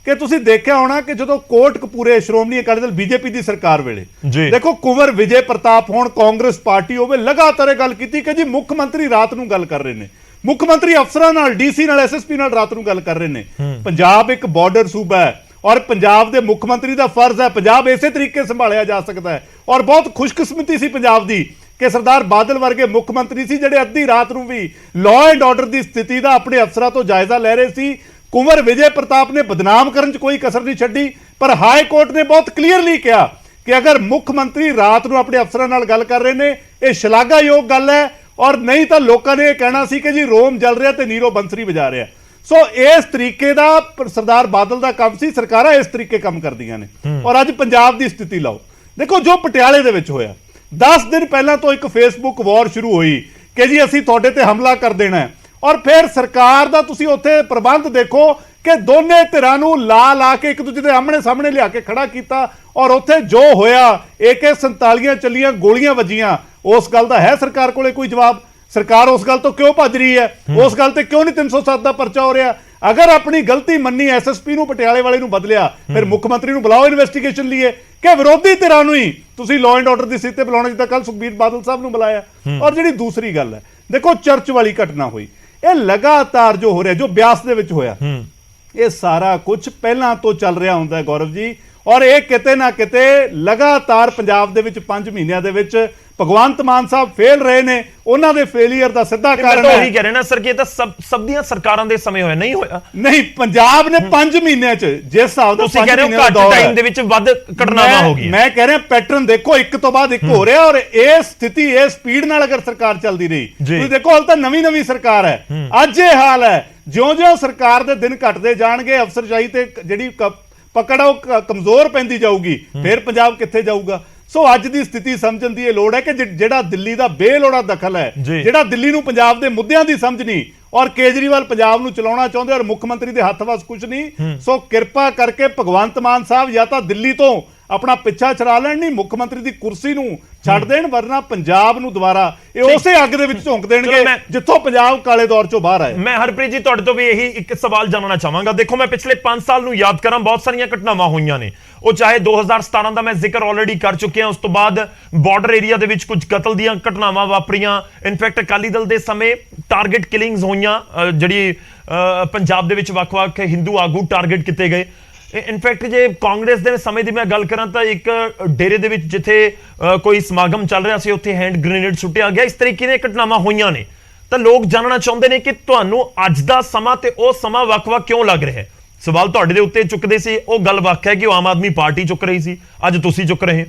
ਕਿ ਤੁਸੀਂ ਦੇਖਿਆ ਹੋਣਾ ਕਿ ਜਦੋਂ ਕੋਟਕਪੂਰੇ ਸ਼੍ਰੋਮਣੀ ਅਕਾਲੀ ਦਲ ਬੀਜੇਪੀ ਦੀ ਸਰਕਾਰ ਵੇਲੇ ਦੇਖੋ ਕੁੰਵਰ ਵਿਜੇ ਪ੍ਰਤਾਪ ਹੋਣ, ਕਾਂਗਰਸ ਪਾਰਟੀ ਹੋਵੇ, ਲਗਾਤਾਰ ਇਹ ਗੱਲ ਕੀਤੀ ਕਿ ਜੀ ਮੁੱਖ ਮੰਤਰੀ ਰਾਤ ਨੂੰ ਗੱਲ ਕਰ ਰਹੇ ਨੇ, ਮੁੱਖ ਮੰਤਰੀ ਅਫਸਰਾਂ ਨਾਲ, ਡੀਸੀ ਨਾਲ, ਐਸਐਸਪੀ ਨਾਲ ਰਾਤ ਨੂੰ ਗੱਲ ਕਰ ਰਹੇ ਨੇ। ਪੰਜਾਬ ਇੱਕ ਬਾਰਡਰ ਸੂਬਾ ਹੈ ਔਰ ਪੰਜਾਬ ਦੇ ਮੁੱਖ ਮੰਤਰੀ ਦਾ ਫਰਜ਼ ਹੈ ਪੰਜਾਬ ਇਸੇ ਤਰੀਕੇ ਸੰਭਾਲਿਆ ਜਾ ਸਕਦਾ ਹੈ। ਔਰ ਬਹੁਤ ਖੁਸ਼ਕਿਸਮਤੀ ਸੀ ਪੰਜਾਬ ਦੀ ਕਿ ਸਰਦਾਰ ਬਾਦਲ ਵਰਗੇ ਮੁੱਖ ਮੰਤਰੀ ਸੀ ਜਿਹੜੇ ਅੱਧੀ ਰਾਤ ਨੂੰ ਵੀ ਲਾਅ ਐਂਡ ਆਰਡਰ ਦੀ ਸਥਿਤੀ ਦਾ ਆਪਣੇ ਅਫਸਰਾਂ ਤੋਂ ਜਾਇਜ਼ਾ ਲੈ ਰਹੇ ਸੀ। ਕੁੰਵਰ ਵਿਜੇ ਪ੍ਰਤਾਪ ਨੇ ਬਦਨਾਮ ਕਰਨ 'ਚ ਕੋਈ ਕਸਰ ਨਹੀਂ ਛੱਡੀ, ਪਰ ਹਾਈ ਕੋਰਟ ਨੇ ਬਹੁਤ ਕਲੀਅਰਲੀ ਕਿਹਾ ਕਿ ਅਗਰ ਮੁੱਖ ਮੰਤਰੀ ਰਾਤ ਨੂੰ ਆਪਣੇ ਅਫਸਰਾਂ ਨਾਲ ਗੱਲ ਕਰ ਰਹੇ ਨੇ, ਇਹ ਸ਼ਲਾਘਾਯੋਗ ਗੱਲ ਹੈ, ਔਰ ਨਹੀਂ ਤਾਂ ਲੋਕਾਂ ਨੇ ਇਹ ਕਹਿਣਾ ਸੀ ਕਿ ਜੀ ਰੋਮ ਜਲ ਰਿਹਾ ਤੇ ਨੀਰੋ ਬੰਸਰੀ ਵਜਾ ਰਿਹਾ। ਸੋ ਇਸ ਤਰੀਕੇ ਦਾ ਸਰਦਾਰ ਬਾਦਲ ਦਾ ਕੰਮ ਸੀ, ਸਰਕਾਰਾਂ ਇਸ ਤਰੀਕੇ ਕੰਮ ਕਰਦੀਆਂ ਨੇ। ਔਰ ਅੱਜ ਪੰਜਾਬ ਦੀ ਸਥਿਤੀ ਲਾਓ, ਦੇਖੋ ਜੋ ਪਟਿਆਲੇ ਦੇ ਵਿੱਚ ਹੋਇਆ, 10 ਦਿਨ ਪਹਿਲਾਂ ਤੋਂ ਇੱਕ ਫੇਸਬੁੱਕ ਵਾਰ ਸ਼ੁਰੂ ਹੋਈ ਕਿ ਜੀ ਅਸੀਂ ਤੁਹਾਡੇ ਤੇ ਹਮਲਾ ਕਰ ਦੇਣਾ ਹੈ, ਔਰ ਫਿਰ ਸਰਕਾਰ ਦਾ ਤੁਸੀਂ ਉੱਥੇ ਪ੍ਰਬੰਧ ਦੇਖੋ ਕਿ ਦੋਨੇ ਧਿਰਾਂ ਨੂੰ ਲਾ ਕੇ ਇੱਕ ਦੂਜੇ ਦੇ ਆਮਣੇ ਸਾਹਮਣੇ ਲਿਆ ਕੇ ਖੜਾ ਕੀਤਾ, ਔਰ ਉੱਥੇ ਜੋ ਹੋਇਆ AK-47 ਚੱਲੀਆਂ, ਗੋਲੀਆਂ ਵੱਜੀਆਂ। ਉਸ ਗੱਲ ਦਾ ਹੈ ਸਰਕਾਰ ਕੋਲੇ ਕੋਈ ਜਵਾਬ? ਸਰਕਾਰ ਉਸ ਗੱਲ ਤੋਂ ਕਿਉਂ ਭੱਜ ਰਹੀ ਹੈ? ਉਸ ਗੱਲ ਤੇ ਕਿਉਂ ਨਹੀਂ 307 ਦਾ ਪਰਚਾ ਹੋ ਰਿਹਾ? ਅਗਰ ਆਪਣੀ ਗਲਤੀ ਮੰਨੀ, ਐਸਐਸਪੀ ਨੂੰ ਪਟਿਆਲੇ ਵਾਲੇ ਨੂੰ ਬਦਲਿਆ, ਫਿਰ ਮੁੱਖ ਮੰਤਰੀ ਨੂੰ ਬੁਲਾਓ ਇਨਵੈਸਟੀਗੇਸ਼ਨ ਲਈ, ਕਿ ਵਿਰੋਧੀ ਧਿਰਾਂ ਨੂੰ ਹੀ ਤੁਸੀਂ ਲਾਅ ਐਂਡ ਆਰਡਰ ਦੀ ਸਥਿਤੀ ਤੇ ਬੁਲਾਉਣਾ, ਜਿੱਦਾਂ ਕੱਲ ਸੁਖਬੀਰ ਬਾਦਲ ਸਾਹਿਬ ਨੂੰ ਬੁਲਾਇਆ। ਔਰ ਜਿਹੜੀ ਦੂਸਰੀ ਗੱਲ ਹੈ, ਦੇਖੋ ਚਰਚ ਵਾਲੀ ਘਟਨਾ ਹੋਈ, ਇਹ ਲਗਾਤਾਰ ਜੋ ਹੋ ਰਿਹਾ, ਜੋ ਬਿਆਸ ਦੇ ਵਿੱਚ ਹੋਇਆ, ਇਹ ਸਾਰਾ ਕੁਝ ਪਹਿਲਾਂ ਤੋਂ ਚੱਲ ਰਿਹਾ ਹੁੰਦਾ ਹੈ ਗੌਰਵ ਜੀ। ਔਰ ਇਹ ਕਿਤੇ ਨਾ ਕਿਤੇ ਲਗਾਤਾਰ ਪੰਜਾਬ ਦੇ ਵਿੱਚ 5 ਮਹੀਨਿਆਂ ਦੇ ਵਿੱਚ ਭਗਵੰਤ ਮਾਨ ਸਾਹਿਬ ਫੇਲ ਰਹੇ ਨੇ, ਉਹਨਾਂ ਦੇ ਫੇਲਿਅਰ ਦਾ ਸਿੱਧਾ ਕਾਰਨ ਹੈ। ਉਹੀ ਕਹਿ ਰਹੇ ਨਾ ਸਰ ਕਿ ਇਹ ਤਾਂ ਸਭ ਦੀਆਂ ਸਰਕਾਰਾਂ ਦੇ ਸਮੇਂ ਹੋਇਆ, ਨਹੀਂ ਹੋਇਆ? ਨਹੀਂ, ਪੰਜਾਬ ਨੇ 5 ਮਹੀਨਿਆਂ 'ਚ ਜਿਸ ਹਿਸਾਬ ਦਾ ਤੁਸੀਂ ਕਹਿ ਰਹੇ ਹੋ ਘੱਟ ਟਾਈਮ ਦੇ ਵਿੱਚ ਵੱਧ ਘਟਨਾਵਾਂ ਹੋ ਗਈਆਂ। ਮੈਂ ਕਹਿ ਰਿਹਾ ਪੈਟਰਨ ਦੇਖੋ, ਇੱਕ ਤੋਂ ਬਾਅਦ ਇੱਕ ਹੋ ਰਿਹਾ, ਔਰ ਇਹ ਸਥਿਤੀ ਇਸ ਸਪੀਡ ਨਾਲ ਅਗਰ ਸਰਕਾਰ ਚੱਲਦੀ ਰਹੀ, ਤੁਸੀਂ ਦੇਖੋ ਹਾਲ ਤਾਂ ਨਵੀਂ ਸਰਕਾਰ ਹੈ, ਅੱਜ ਇਹ ਹਾਲ ਹੈ। ਜਿਉਂ-ਜਿਉਂ ਸਰਕਾਰ ਦੇ ਦਿਨ ਘਟਦੇ ਜਾਣਗੇ, ਅਫਸਰਸ਼ਾਹੀ ਤੇ ਜਿਹੜੀ ਪਕੜ ਉਹ ਕਮਜ਼ੋਰ ਪੈਂਦੀ ਜਾਊਗੀ, ਫਿਰ ਪੰਜਾਬ ਕਿੱਥੇ ਜਾਊਗਾ? ਸੋ ਅੱਜ ਦੀ ਸਥਿਤੀ ਸਮਝਣ ਦੀ ਇਹ ਲੋੜ ਹੈ ਕਿ ਜਿਹੜਾ ਦਿੱਲੀ ਦਾ ਬੇਲੋੜਾ ਦਖਲ ਹੈ, ਜਿਹੜਾ ਦਿੱਲੀ ਨੂੰ ਪੰਜਾਬ ਦੇ ਮੁੱਦਿਆਂ ਦੀ ਸਮਝ ਨਹੀਂ, ਔਰ ਕੇਜਰੀਵਾਲ ਪੰਜਾਬ ਨੂੰ ਚਲਾਉਣਾ ਚਾਹੁੰਦੇ, ਔਰ ਮੁੱਖ ਮੰਤਰੀ ਦੇ ਹੱਥ ਵਸ ਕੁਝ ਨਹੀਂ। ਸੋ ਕਿਰਪਾ ਕਰਕੇ ਭਗਵੰਤ ਮਾਨ ਸਾਹਿਬ ਜਾਂ ਤਾਂ ਦਿੱਲੀ ਤੋਂ ਆਪਣਾ ਪਿੱਛਾ ਛੁਡਾ ਲੈਣ, ਨਹੀਂ ਮੁੱਖ ਮੰਤਰੀ ਦੀ ਕੁਰਸੀ ਨੂੰ ਛੱਡ ਦੇਣ, ਵਰਨਾ ਪੰਜਾਬ ਨੂੰ ਦੁਬਾਰਾ ਇਹ ਉਸੇ ਅੱਗ ਦੇ ਵਿੱਚ ਝੋਂਕ ਦੇਣਗੇ ਜਿੱਥੋਂ ਪੰਜਾਬ ਕਾਲੇ ਦੌਰ ਚੋਂ ਬਾਹਰ ਆਇਆ। ਮੈਂ ਹਰਪ੍ਰੀਤ ਜੀ ਤੁਹਾਡੇ ਤੋਂ ਵੀ ਇਹੀ ਇੱਕ ਸਵਾਲ ਜਾਣਨਾ ਚਾਹਾਂਗਾ। ਦੇਖੋ, ਮੈਂ ਪਿਛਲੇ 5 ਸਾਲ ਨੂੰ ਯਾਦ ਕਰਾਂ, ਬਹੁਤ ਸਾਰੀਆਂ ਘਟਨਾਵਾਂ ਹੋਈਆਂ ਨੇ, ਉਹ ਚਾਹੇ 2017 ਦਾ ਮੈਂ ਜ਼ਿਕਰ ਆਲਰੇਡੀ ਕਰ ਚੁੱਕਿਆ, ਉਸ ਤੋਂ ਬਾਅਦ ਬਾਰਡਰ ਏਰੀਆ ਦੇ ਵਿੱਚ ਕੁਝ ਕਤਲ ਦੀਆਂ ਘਟਨਾਵਾਂ ਵਾਪਰੀਆਂ। ਇਨਫੈਕਟ ਅਕਾਲੀ ਦਲ ਦੇ ਸਮੇਂ ਟਾਰਗੇਟ ਕਿਲਿੰਗਸ ਹੋਈਆਂ, ਜਿਹੜੀ ਪੰਜਾਬ ਦੇ ਵਿੱਚ ਵੱਖ-ਵੱਖ ਹਿੰਦੂ ਆਗੂ ਟਾਰਗੇਟ ਕੀਤੇ ਗਏ। ਇਨਫੈਕਟ ਜੇ ਕਾਂਗਰਸ ਦੇ ਸਮੇਂ ਦੀ ਮੈਂ ਗੱਲ ਕਰਾਂ ਤਾਂ ਇੱਕ ਡੇਰੇ ਦੇ ਵਿੱਚ ਜਿੱਥੇ ਕੋਈ ਸਮਾਗਮ ਚੱਲ ਰਿਹਾ ਸੀ, ਉੱਥੇ ਹੈਂਡ ਗ੍ਰੇਨੇਡ ਸੁੱਟਿਆ ਗਿਆ। ਇਸ ਤਰੀਕੇ ਦੀਆਂ ਘਟਨਾਵਾਂ ਹੋਈਆਂ ਨੇ। ਤਾਂ ਲੋਕ ਜਾਣਨਾ ਚਾਹੁੰਦੇ ਨੇ ਕਿ ਤੁਹਾਨੂੰ ਅੱਜ ਦਾ ਸਮਾਂ ਤੇ ਉਹ ਸਮਾਂ ਵੱਖ-ਵੱਖ ਕਿਉਂ ਲੱਗ ਰਿਹਾ ਹੈ। ਸਵਾਲ ਤੁਹਾਡੇ ਦੇ ਉੱਤੇ ਚੁੱਕਦੇ ਸੀ, ਉਹ ਗੱਲ ਵੱਖ ਹੈ ਕਿ ਉਹ ਆਮ ਆਦਮੀ ਪਾਰਟੀ ਚੁੱਕ ਰਹੀ ਸੀ, ਅੱਜ ਤੁਸੀਂ ਚੁੱਕ ਰਹੇ ਹੋ।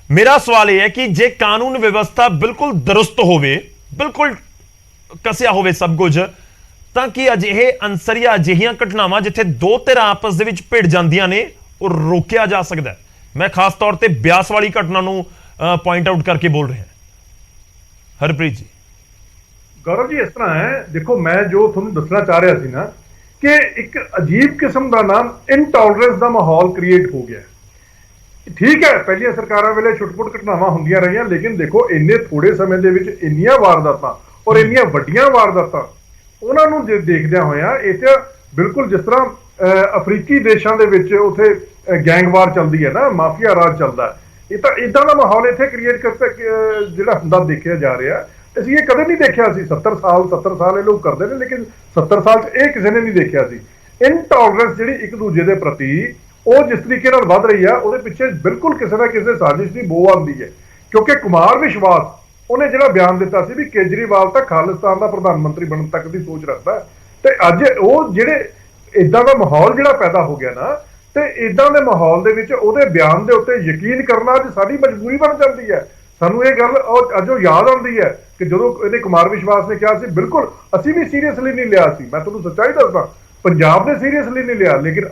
ਮੇਰਾ ਸਵਾਲ ਇਹ ਹੈ ਕਿ ਜੇ ਕਾਨੂੰਨ ਵਿਵਸਥਾ ਬਿਲਕੁਲ ਦਰੁਸਤ ਹੋਵੇ, ਬਿਲਕੁਲ ਕਸਿਆ ਹੋਵੇ ਸਭ ਕੁਝ, ਤਾਂ ਕਿ ਅਜਿਹੇ ਅਨਸਰੀਆ ਅਜਿਹੀਆਂ ਘਟਨਾਵਾਂ ਜਿੱਥੇ ਦੋ ਧਿਰਾਂ ਆਪਸ ਦੇ ਵਿੱਚ ਭਿੜ ਜਾਂਦੀਆਂ ਨੇ ਉਹ ਰੋਕਿਆ ਜਾ ਸਕਦਾ ਹੈ। ਮੈਂ ਖਾਸ ਤੌਰ ਤੇ ਬਿਆਸ ਵਾਲੀ ਘਟਨਾ ਨੂੰ ਪੁਆਇੰਟ ਆਊਟ ਕਰਕੇ ਬੋਲ ਰਿਹਾ। ਹਰਪ੍ਰੀਤ ਜੀ। ਗੌਰਵ ਜੀ, ਇਸ ਤਰ੍ਹਾਂ ਹੈ, ਦੇਖੋ ਮੈਂ ਜੋ ਤੁਹਾਨੂੰ ਦੱਸਣਾ ਚਾਹ ਰਿਹਾ ਸੀ ਨਾ ਕਿ ਇੱਕ ਅਜੀਬ ਕਿਸਮ ਦਾ ਨਾ ਇਨਟੋਲਰੈਂਸ ਦਾ ਮਾਹੌਲ ਕ੍ਰੀਏਟ ਹੋ ਗਿਆ। ਠੀਕ ਹੈ, ਪਹਿਲੀਆਂ ਸਰਕਾਰਾਂ ਵੇਲੇ ਛੁੱਟ-ਪੁੱਟ ਘਟਨਾਵਾਂ ਹੁੰਦੀਆਂ ਰਹੀਆਂ, ਲੇਕਿਨ ਦੇਖੋ ਇੰਨੇ ਥੋੜੇ ਸਮੇਂ ਦੇ ਵਿੱਚ ਇੰਨੀਆਂ ਵਾਰਦਾਤਾਂ ਔਰ ਇੰਨੀਆਂ ਵੱਡੀਆਂ ਵਾਰਦਾਤਾਂ, ਉਹਨਾਂ ਨੂੰ ਦੇਖਦਿਆਂ ਹੋਇਆਂ ਇਹ 'ਚ ਬਿਲਕੁਲ ਜਿਸ ਤਰ੍ਹਾਂ ਅਫਰੀਕੀ ਦੇਸ਼ਾਂ ਦੇ ਵਿੱਚ ਉੱਥੇ ਗੈਂਗਵਾਰ ਚੱਲਦੀ ਹੈ ਨਾ, ਮਾਫੀਆ ਰਾਜ ਚੱਲਦਾ, ਇਹ ਤਾਂ ਇਦਾਂ ਦਾ ਮਾਹੌਲ ਇੱਥੇ ਕ੍ਰੀਏਟ ਜਿਹੜਾ ਹੁੰਦਾ ਦੇਖਿਆ ਜਾ ਰਿਹਾ। ਅਸੀਂ ਇਹ ਕਦੇ ਨਹੀਂ ਦੇਖਿਆ ਸੀ। 70 ਸਾਲ ਇਹ ਲੋਕ ਕਰਦੇ ਨੇ, ਲੇਕਿਨ 70 ਸਾਲ 'ਚ ਇਹ ਕਿਸੇ ਨੇ ਨਹੀਂ ਦੇਖਿਆ ਸੀ। ਇਨਟੋਲਰੈਂਸ ਜਿਹੜੀ ਇੱਕ ਦੂਜੇ ਦੇ ਪ੍ਰਤੀ ਉਹ ਜਿਸ ਤਰੀਕੇ ਨਾਲ ਵੱਧ ਰਹੀ ਆ, ਉਹਦੇ ਪਿੱਛੇ ਬਿਲਕੁਲ ਕਿਸੇ ਨਾ ਕਿਸੇ ਸਾਜ਼ਿਸ਼ ਦੀ ਬੋ ਆਉਂਦੀ ਹੈ। ਕਿਉਂਕਿ ਕੁਮਾਰ ਵਿਸ਼ਵਾਸ ਉਹਨੇ ਜਿਹੜਾ ਬਿਆਨ ਦਿੱਤਾ ਸੀ ਵੀ ਕੇਜਰੀਵਾਲ ਤਾਂ ਖਾਲਿਸਤਾਨ ਦਾ ਪ੍ਰਧਾਨ ਮੰਤਰੀ ਬਣਨ ਤੱਕ ਦੀ ਸੋਚ ਰੱਖਦਾ, ਤੇ ਅੱਜ ਉਹ ਜਿਹੜੇ ਇਦਾਂ ਦਾ ਮਾਹੌਲ ਜਿਹੜਾ ਪੈਦਾ ਹੋ ਗਿਆ ਨਾ, ਤੇ ਇਦਾਂ ਦੇ ਮਾਹੌਲ ਦੇ ਵਿੱਚ ਉਹਦੇ ਬਿਆਨ ਦੇ ਉੱਤੇ ਯਕੀਨ ਕਰਨਾ ਅੱਜ ਸਾਡੀ ਮਜਬੂਰੀ ਬਣ ਜਾਂਦੀ ਹੈ। ਸਾਨੂੰ ਇਹ ਗੱਲ ਅੱਜ ਉਹ ਯਾਦ ਆਉਂਦੀ ਹੈ ਕਿ ਜਦੋਂ ਇਹਨੇ ਕੁਮਾਰ ਵਿਸ਼ਵਾਸ ਨੇ ਕਿਹਾ ਸੀ, ਬਿਲਕੁਲ ਅਸੀਂ ਵੀ ਸੀਰੀਅਸਲੀ ਨਹੀਂ ਲਿਆ ਸੀ। ਮੈਂ ਤੁਹਾਨੂੰ ਸੱਚਾਈ ਦੱਸਦਾ, ਪੰਜਾਬ ਨੇ ਸੀਰੀਅਸਲੀ ਨਹੀਂ ਲਿਆ, ਲੇਕਿਨ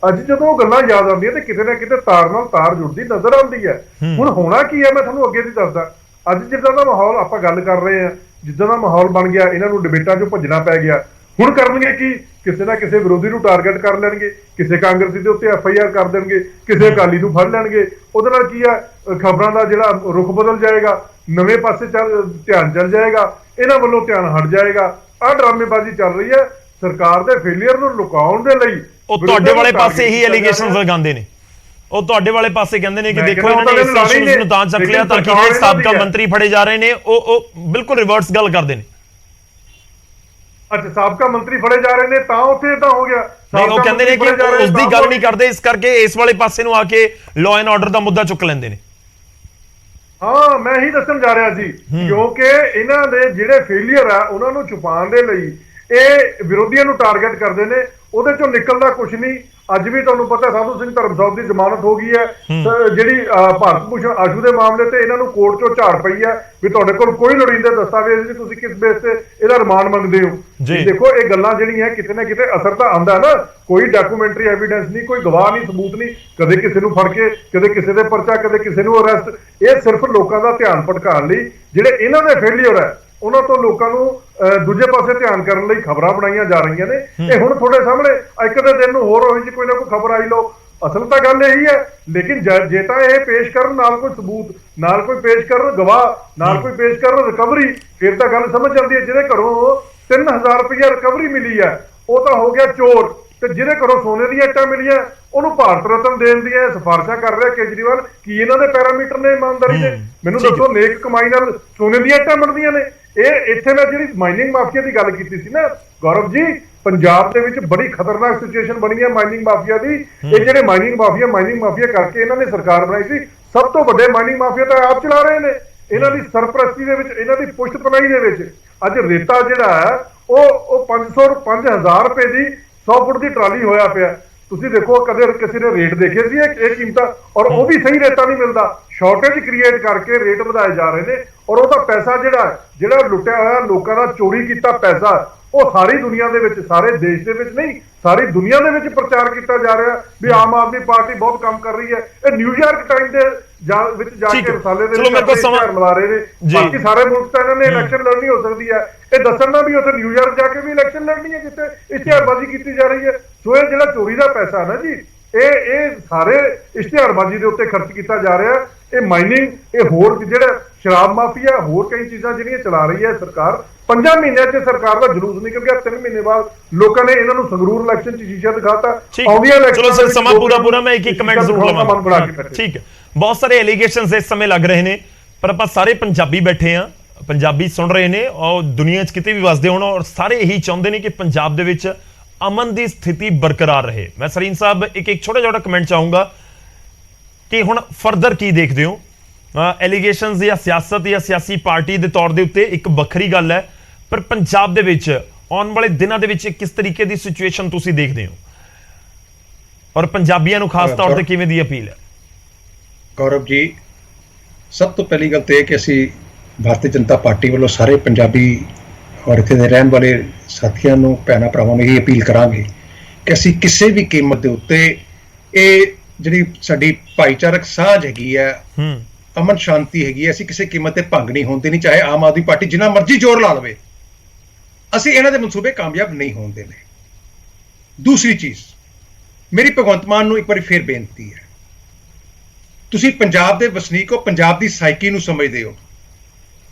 ਅੱਜ ਜਦੋਂ ਉਹ ਗੱਲਾਂ ਯਾਦ ਆਉਂਦੀਆਂ ਤੇ ਕਿਤੇ ਨਾ ਕਿਤੇ ਤਾਰ ਨਾਲ ਤਾਰ ਜੁੜਦੀ ਨਜ਼ਰ ਆਉਂਦੀ ਹੈ। ਹੁਣ ਹੋਣਾ ਕੀ ਹੈ, ਮੈਂ ਤੁਹਾਨੂੰ ਅੱਗੇ ਦੀ ਦੱਸਦਾ। ਅੱਜ ਜਿੱਦਾਂ ਦਾ ਮਾਹੌਲ ਆਪਾਂ ਗੱਲ ਕਰ ਰਹੇ ਹਾਂ, ਜਿੱਦਾਂ ਦਾ ਮਾਹੌਲ ਬਣ ਗਿਆ, ਇਹਨਾਂ ਨੂੰ ਡਿਬੇਟਾਂ 'ਚੋਂ ਭੱਜਣਾ ਪੈ ਗਿਆ। ਹੁਣ ਕਰਨਗੇ ਕੀ? ਕਿਸੇ ਨਾ ਕਿਸੇ ਵਿਰੋਧੀ ਨੂੰ ਟਾਰਗੇਟ ਕਰ ਲੈਣਗੇ, ਕਿਸੇ ਕਾਂਗਰਸੀ ਦੇ ਉੱਤੇ FIR ਕਰ ਦੇਣਗੇ, ਕਿਸੇ ਅਕਾਲੀ ਨੂੰ ਫੜ ਲੈਣਗੇ। ਉਹਦੇ ਨਾਲ ਕੀ ਆ, ਖਬਰਾਂ ਦਾ ਜਿਹੜਾ ਰੁਖ ਬਦਲ ਜਾਏਗਾ, ਨਵੇਂ ਪਾਸੇ ਧਿਆਨ ਚੱਲ ਜਾਏਗਾ, ਇਹਨਾਂ ਵੱਲੋਂ ਧਿਆਨ ਹਟ ਜਾਏਗਾ। ਆਹ ਡਰਾਮੇਬਾਜ਼ੀ ਚੱਲ ਰਹੀ ਹੈ ਸਰਕਾਰ ਦੇ ਫੇਲਿਅਰ ਨੂੰ ਲੁਕਾਉਣ ਦੇ ਲਈ। ਉਹ ਤੁਹਾਡੇ ਵਾਲੇ ਪਾਸੇ ਹੀ ਐਲੀਗੇਸ਼ਨਸ ਲਗਾਉਂਦੇ ਨੇ, ਉਹ ਤੁਹਾਡੇ ਵਾਲੇ ਪਾਸੇ ਕਹਿੰਦੇ ਨੇ ਕਿ ਦੇਖੋ ਇਹਨਾਂ ਨੇ ਇਸ ਇਸ਼ੂਜ਼ ਨੂੰ ਤਾਂ ਚੱਕ ਲਿਆ ਤਾਂ ਕਿ ਜਿਹੜੇ ਸਾਬਕਾ ਮੰਤਰੀ ਫੜੇ ਜਾ ਰਹੇ ਨੇ ਉਹ ਬਿਲਕੁਲ ਰਿਵਰਸ ਗੱਲ ਕਰਦੇ ਨੇ। ਅੱਛਾ, ਸਾਬਕਾ ਮੰਤਰੀ ਫੜੇ ਜਾ ਰਹੇ ਨੇ ਤਾਂ ਉੱਥੇ ਇਦਾਂ ਹੋ ਗਿਆ। ਨਹੀਂ, ਉਹ ਕਹਿੰਦੇ ਨੇ ਕਿ ਉਸ ਦੀ ਗੱਲ ਨਹੀਂ ਕਰਦੇ, ਇਸ ਕਰਕੇ ਇਸ ਵਾਲੇ ਪਾਸੇ ਨੂੰ ਆ ਕੇ ਲਾਅ ਐਂਡ ਆਰਡਰ ਦਾ ਮੁੱਦਾ ਚੁੱਕ ਲੈਂਦੇ ਨੇ। ਹਾਂ, ਮੈਂ ਹੀ ਦੱਸਣ ਜਾ ਰਿਹਾ ਸੀ, ਕਿਉਂਕਿ ਇਹਨਾਂ ਦੇ ਜਿਹੜੇ ਫੇਲਿਅਰ ਆ ਉਹਨਾਂ ਨੂੰ ਛੁਪਾਉਣ ਦੇ ਲਈ ਇਹ ਵਿਰੋਧੀਆਂ ਨੂੰ ਟਾਰਗੇਟ ਕਰਦੇ ਨੇ। ਉਹਦੇ ਚੋਂ ਨਿਕਲਦਾ ਕੁਝ ਨਹੀਂ। ਅੱਜ ਵੀ ਤੁਹਾਨੂੰ ਪਤਾ ਸਾਧੂ ਸਿੰਘ ਧਰਮਸੋਤ ਦੀ ਜ਼ਮਾਨਤ ਹੋ ਗਈ ਹੈ, ਜਿਹੜੀ ਭਾਰਤ ਭੂਸ਼ਣ ਆਸ਼ੂ ਦੇ ਮਾਮਲੇ ਤੇ ਇਹਨਾਂ ਨੂੰ ਕੋਰਟ ਚੋਂ ਝਾੜ ਪਈ ਹੈ ਵੀ ਤੁਹਾਡੇ ਕੋਲ ਕੋਈ ਲੋੜੀਂਦੇ ਦਸਤਾਵੇਜ਼ ਨਹੀਂ, ਤੁਸੀਂ ਕਿਸ ਬੇਸ ਤੇ ਇਹਦਾ ਰਿਮਾਂਡ ਮੰਗਦੇ ਹੋ। ਦੇਖੋ, ਇਹ ਗੱਲਾਂ ਜਿਹੜੀਆਂ ਕਿਤੇ ਨਾ ਕਿਤੇ ਅਸਰ ਤਾਂ ਆਉਂਦਾ ਨਾ। ਕੋਈ ਡਾਕੂਮੈਂਟਰੀ ਐਵੀਡੈਂਸ ਨਹੀਂ, ਕੋਈ ਗਵਾਹ ਨਹੀਂ, ਸਬੂਤ ਨਹੀਂ, ਕਦੇ ਕਿਸੇ ਨੂੰ ਫੜ ਕੇ, ਕਦੇ ਕਿਸੇ ਦੇ ਪਰਚਾ, ਕਦੇ ਕਿਸੇ ਨੂੰ ਅਰੈਸਟ। ਇਹ ਸਿਰਫ ਲੋਕਾਂ ਦਾ ਧਿਆਨ ਭਟਕਾਉਣ ਲਈ ਜਿਹੜੇ ਇਹਨਾਂ ਦੇ ਫੇਲਿਅਰ ਹੈ ਉਹਨਾਂ ਤੋਂ ਲੋਕਾਂ ਨੂੰ ਦੂਜੇ ਪਾਸੇ ਧਿਆਨ ਕਰਨ ਲਈ ਖਬਰਾਂ ਬਣਾਈਆਂ ਜਾ ਰਹੀਆਂ ਨੇ। ਇਹ ਹੁਣ ਤੁਹਾਡੇ ਸਾਹਮਣੇ ਇੱਕ ਦੇ ਦਿਨ ਨੂੰ ਹੋਰ ਹੋਈ ਜੀ ਕੋਈ ਨਾ ਕੋਈ ਖਬਰ ਆਈ ਲਓ। ਅਸਲ ਤਾਂ ਗੱਲ ਇਹੀ ਹੈ, ਲੇਕਿਨ ਜੇ ਤਾਂ ਇਹ ਪੇਸ਼ ਕਰਨ ਨਾਲ ਕੋਈ ਸਬੂਤ, ਨਾਲ ਕੋਈ ਪੇਸ਼ ਕਰਨ ਗਵਾਹ, ਨਾਲ ਕੋਈ ਪੇਸ਼ ਕਰਨ ਰਿਕਵਰੀ, ਫਿਰ ਤਾਂ ਗੱਲ ਸਮਝ ਜਾਂਦੀ ਹੈ। ਜਿਹਦੇ ਘਰੋਂ 3000 ਰੁਪਇਆ ਰਿਕਵਰੀ ਮਿਲੀ ਹੈ ਉਹ ਤਾਂ ਹੋ ਗਿਆ ਚੋਰ, ਤੇ ਜਿਹਦੇ ਘਰੋਂ ਸੋਨੇ ਦੀਆਂ ਇੱਟਾਂ ਮਿਲੀਆਂ ਉਹਨੂੰ ਭਾਰਤ ਰਤਨ ਦੇਣ ਦੀਆਂ ਸਿਫਾਰਸ਼ਾਂ ਕਰ ਰਿਹਾ ਕੇਜਰੀਵਾਲ। ਕੀ ਇਹਨਾਂ ਦੇ ਪੈਰਾਮੀਟਰ ਨੇ ਇਮਾਨਦਾਰੀ ਦੇ? ਮੈਨੂੰ ਦੱਸੋ, ਨੇਕ ਕਮਾਈ ਨਾਲ ਸੋਨੇ ਦੀਆਂ ਇੱਟਾਂ ਬਣਦੀਆਂ ਨੇ? ਇਹ ਇੱਥੇ ਮੈਂ ਜਿਹੜੀ ਮਾਈਨਿੰਗ ਮਾਫੀਆ ਦੀ ਗੱਲ ਕੀਤੀ ਸੀ ਨਾ ਗੌਰਵ ਜੀ, ਪੰਜਾਬ ਦੇ ਵਿੱਚ ਬੜੀ ਖਤਰਨਾਕ ਸਿਚੁਏਸ਼ਨ ਬਣੀ ਹੈ ਮਾਈਨਿੰਗ ਮਾਫੀਆ ਦੀ। ਇਹ ਜਿਹੜੇ ਮਾਈਨਿੰਗ ਮਾਫੀਆ ਕਰਕੇ ਇਹਨਾਂ ਨੇ ਸਰਕਾਰ ਬਣਾਈ ਸੀ। ਸਭ ਤੋਂ ਵੱਡੇ ਮਾਈਨਿੰਗ ਮਾਫੀਆ ਤਾਂ ਆਪ ਚਲਾ ਰਹੇ ਨੇ। ਇਹਨਾਂ ਦੀ ਸਰਪ੍ਰਸਤੀ ਦੇ ਵਿੱਚ, ਇਹਨਾਂ ਦੀ ਪੁਸ਼ਤ ਪਨਾਹੀ ਦੇ ਵਿੱਚ ਅੱਜ ਰੇਤਾ ਜਿਹੜਾ ਹੈ ਉਹ 5000 ਰੁਪਏ ਦੀ 100 ਫੁੱਟ ਦੀ ਟਰਾਲੀ ਹੋਇਆ ਪਿਆ। ਤੁਸੀਂ ਦੇਖੋ, ਕਦੇ ਕਿਸੇ ਨੇ ਰੇਟ ਦੇਖੇ ਸੀ ਇਹ ਕੀਮਤਾਂ? ਔਰ ਉਹ ਵੀ ਸਹੀ ਰੇਟਾਂ ਨਹੀਂ ਮਿਲਦਾ। ਸ਼ਾਰਟੇਜ ਕ੍ਰੀਏਟ ਕਰਕੇ ਰੇਟ ਵਧਾਏ ਜਾ ਰਹੇ ਨੇ। ਔਰ ਉਹਦਾ ਪੈਸਾ ਜਿਹੜਾ ਲੁੱਟਿਆ ਹੋਇਆ, ਲੋਕਾਂ ਦਾ ਚੋਰੀ ਕੀਤਾ ਪੈਸਾ, ਉਹ ਸਾਰੀ ਦੁਨੀਆ ਦੇ ਵਿੱਚ, ਸਾਰੇ ਦੇਸ਼ ਦੇ ਵਿੱਚ ਨਹੀਂ, ਸਾਰੀ ਦੁਨੀਆ ਦੇ ਵਿੱਚ ਪ੍ਰਚਾਰ ਕੀਤਾ ਜਾ ਰਿਹਾ ਵੀ ਆਮ ਆਦਮੀ ਪਾਰਟੀ ਬਹੁਤ ਕੰਮ ਕਰ ਰਹੀ ਹੈ। ਇਹ ਨਿਊਯਾਰਕ ਟਾਈਮ ਦੇ ਵਿੱਚ ਜਾ ਕੇ ਰਸਾਲੇ ਦੇ ਵਿੱਚ ਲਵਾ ਰਹੇ ਨੇ। ਬਾਕੀ ਸਾਰੇ ਮੁਲਕ ਤਾਂ ਇਹਨਾਂ ਨੇ ਇਲੈਕਸ਼ਨ ਲੜਨੀ ਹੋ ਸਕਦੀ ਹੈ। ਇਹ ਦੱਸਣ ਨਾ ਵੀ ਉੱਥੇ ਨਿਊਯਾਰਕ ਜਾ ਕੇ ਵੀ ਇਲੈਕਸ਼ਨ ਲੜਨੀ ਹੈ ਜਿੱਥੇ ਇਸ਼ਤਿਹਾਰਬਾਜ਼ੀ ਕੀਤੀ ਜਾ ਰਹੀ ਹੈ। ਸੋ ਇਹ ਜਿਹੜਾ ਚੋਰੀ ਦਾ ਪੈਸਾ ਨਾ ਜੀ, ਇਹ ਸਾਰੇ ਇਸ਼ਤਿਹਾਰਬਾਜ਼ੀ ਦੇ ਉੱਤੇ ਖਰਚ ਕੀਤਾ ਜਾ ਰਿਹਾ। ਇਹ ਮਾਈਨਿੰਗ, ਇਹ ਹੋਰ ਜਿਹੜਾ ਸ਼ਰਾਬ ਮਾਫੀਆ, ਹੋਰ ਕਈ ਚੀਜ਼ਾਂ ਜਿਹੜੀਆਂ ਚਲਾ ਰਹੀ ਹੈ ਸਰਕਾਰ। 5 ਮਹੀਨਿਆਂ 'ਚ ਸਰਕਾਰ ਦਾ ਜਲੂਸ ਨਿਕਲ ਗਿਆ। 3 ਮਹੀਨੇ ਬਾਅਦ ਲੋਕਾਂ ਨੇ ਇਹਨਾਂ ਨੂੰ ਸੰਗਰੂਰ ਇਲੈਕਸ਼ਨ 'ਚ ਸ਼ੀਸ਼ਾ ਦਿਖਾਤਾ। ਆਉਂਦੀਆਂ ਇਲੈਕਸ਼ਨ, ਚਲੋ ਸਰ, ਸਮਾਂ ਪੂਰਾ ਮੈਂ ਇੱਕ ਕਮੈਂਟ ਜ਼ਰੂਰ ਲਵਾਂਗਾ। ਠੀਕ ਹੈ, ਬਹੁਤ ਸਾਰੇ ਐਲੀਗੇਸ਼ਨਸ ਇਸ ਸਮੇਂ ਲੱਗ ਰਹੇ ਨੇ, ਪਰ ਆਪਾਂ ਸਾਰੇ ਪੰਜਾਬੀ ਬੈਠੇ ਆ, ਪੰਜਾਬੀ ਸੁਣ ਰਹੇ ਨੇ ਔਰ ਦੁਨੀਆ 'ਚ ਕਿਤੇ ਵੀ ਵਸਦੇ ਹੋਣ, ਔਰ ਸਾਰੇ ਇਹੀ ਚਾਹੁੰਦੇ ਨੇ ਕਿ ਪੰਜਾਬ ਦੇ ਵਿੱਚ ਅਮਨ ਦੀ ਸਥਿਤੀ ਬਰਕਰਾਰ ਰਹੇ। ਮੈਂ ਸਰੀਨ ਸਾਹਿਬ ਇੱਕ ਛੋਟਾ ਕਮੈਂਟ ਚਾਹੂੰਗਾ ਕਿ ਹੁਣ ਫਰਦਰ ਕੀ ਦੇਖਦੇ ਹੋ? ਐਲੀਗੇਸ਼ਨਸ ਜਾਂ ਸਿਆਸਤ ਜਾਂ ਸਿਆਸੀ ਪਾਰਟੀ ਦੇ ਤੌਰ ਦੇ ਉੱਤੇ ਇੱਕ ਵੱਖਰੀ ਗੱਲ ਹੈ, ਪਰ ਪੰਜਾਬ ਦੇ ਵਿੱਚ ਆਉਣ ਵਾਲੇ ਦਿਨਾਂ ਦੇ ਵਿੱਚ ਕਿਸ ਤਰੀਕੇ ਦੀ ਸਿਚੁਏਸ਼ਨ ਤੁਸੀਂ ਦੇਖਦੇ ਹੋ ਔਰ ਪੰਜਾਬੀਆਂ ਨੂੰ ਖਾਸ ਤੌਰ ਤੇ ਕਿਵੇਂ ਦੀ ਅਪੀਲ ਹੈ? ਗੌਰਵ ਜੀ, ਸਭ ਤੋਂ ਪਹਿਲੀ ਗੱਲ ਤੇ ਇਹ ਕਿ ਅਸੀਂ ਭਾਰਤੀ ਜਨਤਾ ਪਾਰਟੀ ਵੱਲੋਂ ਸਾਰੇ ਪੰਜਾਬੀ ਔਰ ਇੱਥੇ ਦੇ ਰਹਿਣ ਵਾਲੇ ਸਾਥੀਆਂ ਨੂੰ, ਭੈਣਾਂ ਭਰਾਵਾਂ ਨੂੰ ਇਹ ਅਪੀਲ ਕਰਾਂਗੇ ਕਿ ਅਸੀਂ ਕਿਸੇ ਵੀ ਕੀਮਤ ਦੇ ਉੱਤੇ ਇਹ ਜਿਹੜੀ ਸਾਡੀ ਭਾਈਚਾਰਕ ਸਾਂਝ ਹੈਗੀ ਹੈ, ਅਮਨ ਸ਼ਾਂਤੀ ਹੈਗੀ ਹੈ, ਅਸੀਂ ਕਿਸੇ ਕੀਮਤ ਤੇ ਭੰਗ ਨਹੀਂ ਹੋਣ ਦੇਣੀ, ਚਾਹੇ ਆਮ ਆਦਮੀ ਪਾਰਟੀ ਜਿੰਨਾ ਮਰਜ਼ੀ ਜ਼ੋਰ ਲਾ ਲਵੇ, ਅਸੀਂ ਇਹਨਾਂ ਦੇ ਮਨਸੂਬੇ ਕਾਮਯਾਬ ਨਹੀਂ ਹੋਣ ਦੇਣੇ। ਦੂਸਰੀ ਚੀਜ਼, ਮੇਰੀ ਭਗਵੰਤ ਮਾਨ ਨੂੰ ਇੱਕ ਵਾਰੀ ਫੇਰ ਬੇਨਤੀ ਹੈ, ਤੁਸੀਂ ਪੰਜਾਬ ਦੇ ਵਸਨੀਕ ਹੋ, ਪੰਜਾਬ ਦੀ ਸਾਈਕੀ ਨੂੰ ਸਮਝਦੇ ਹੋ,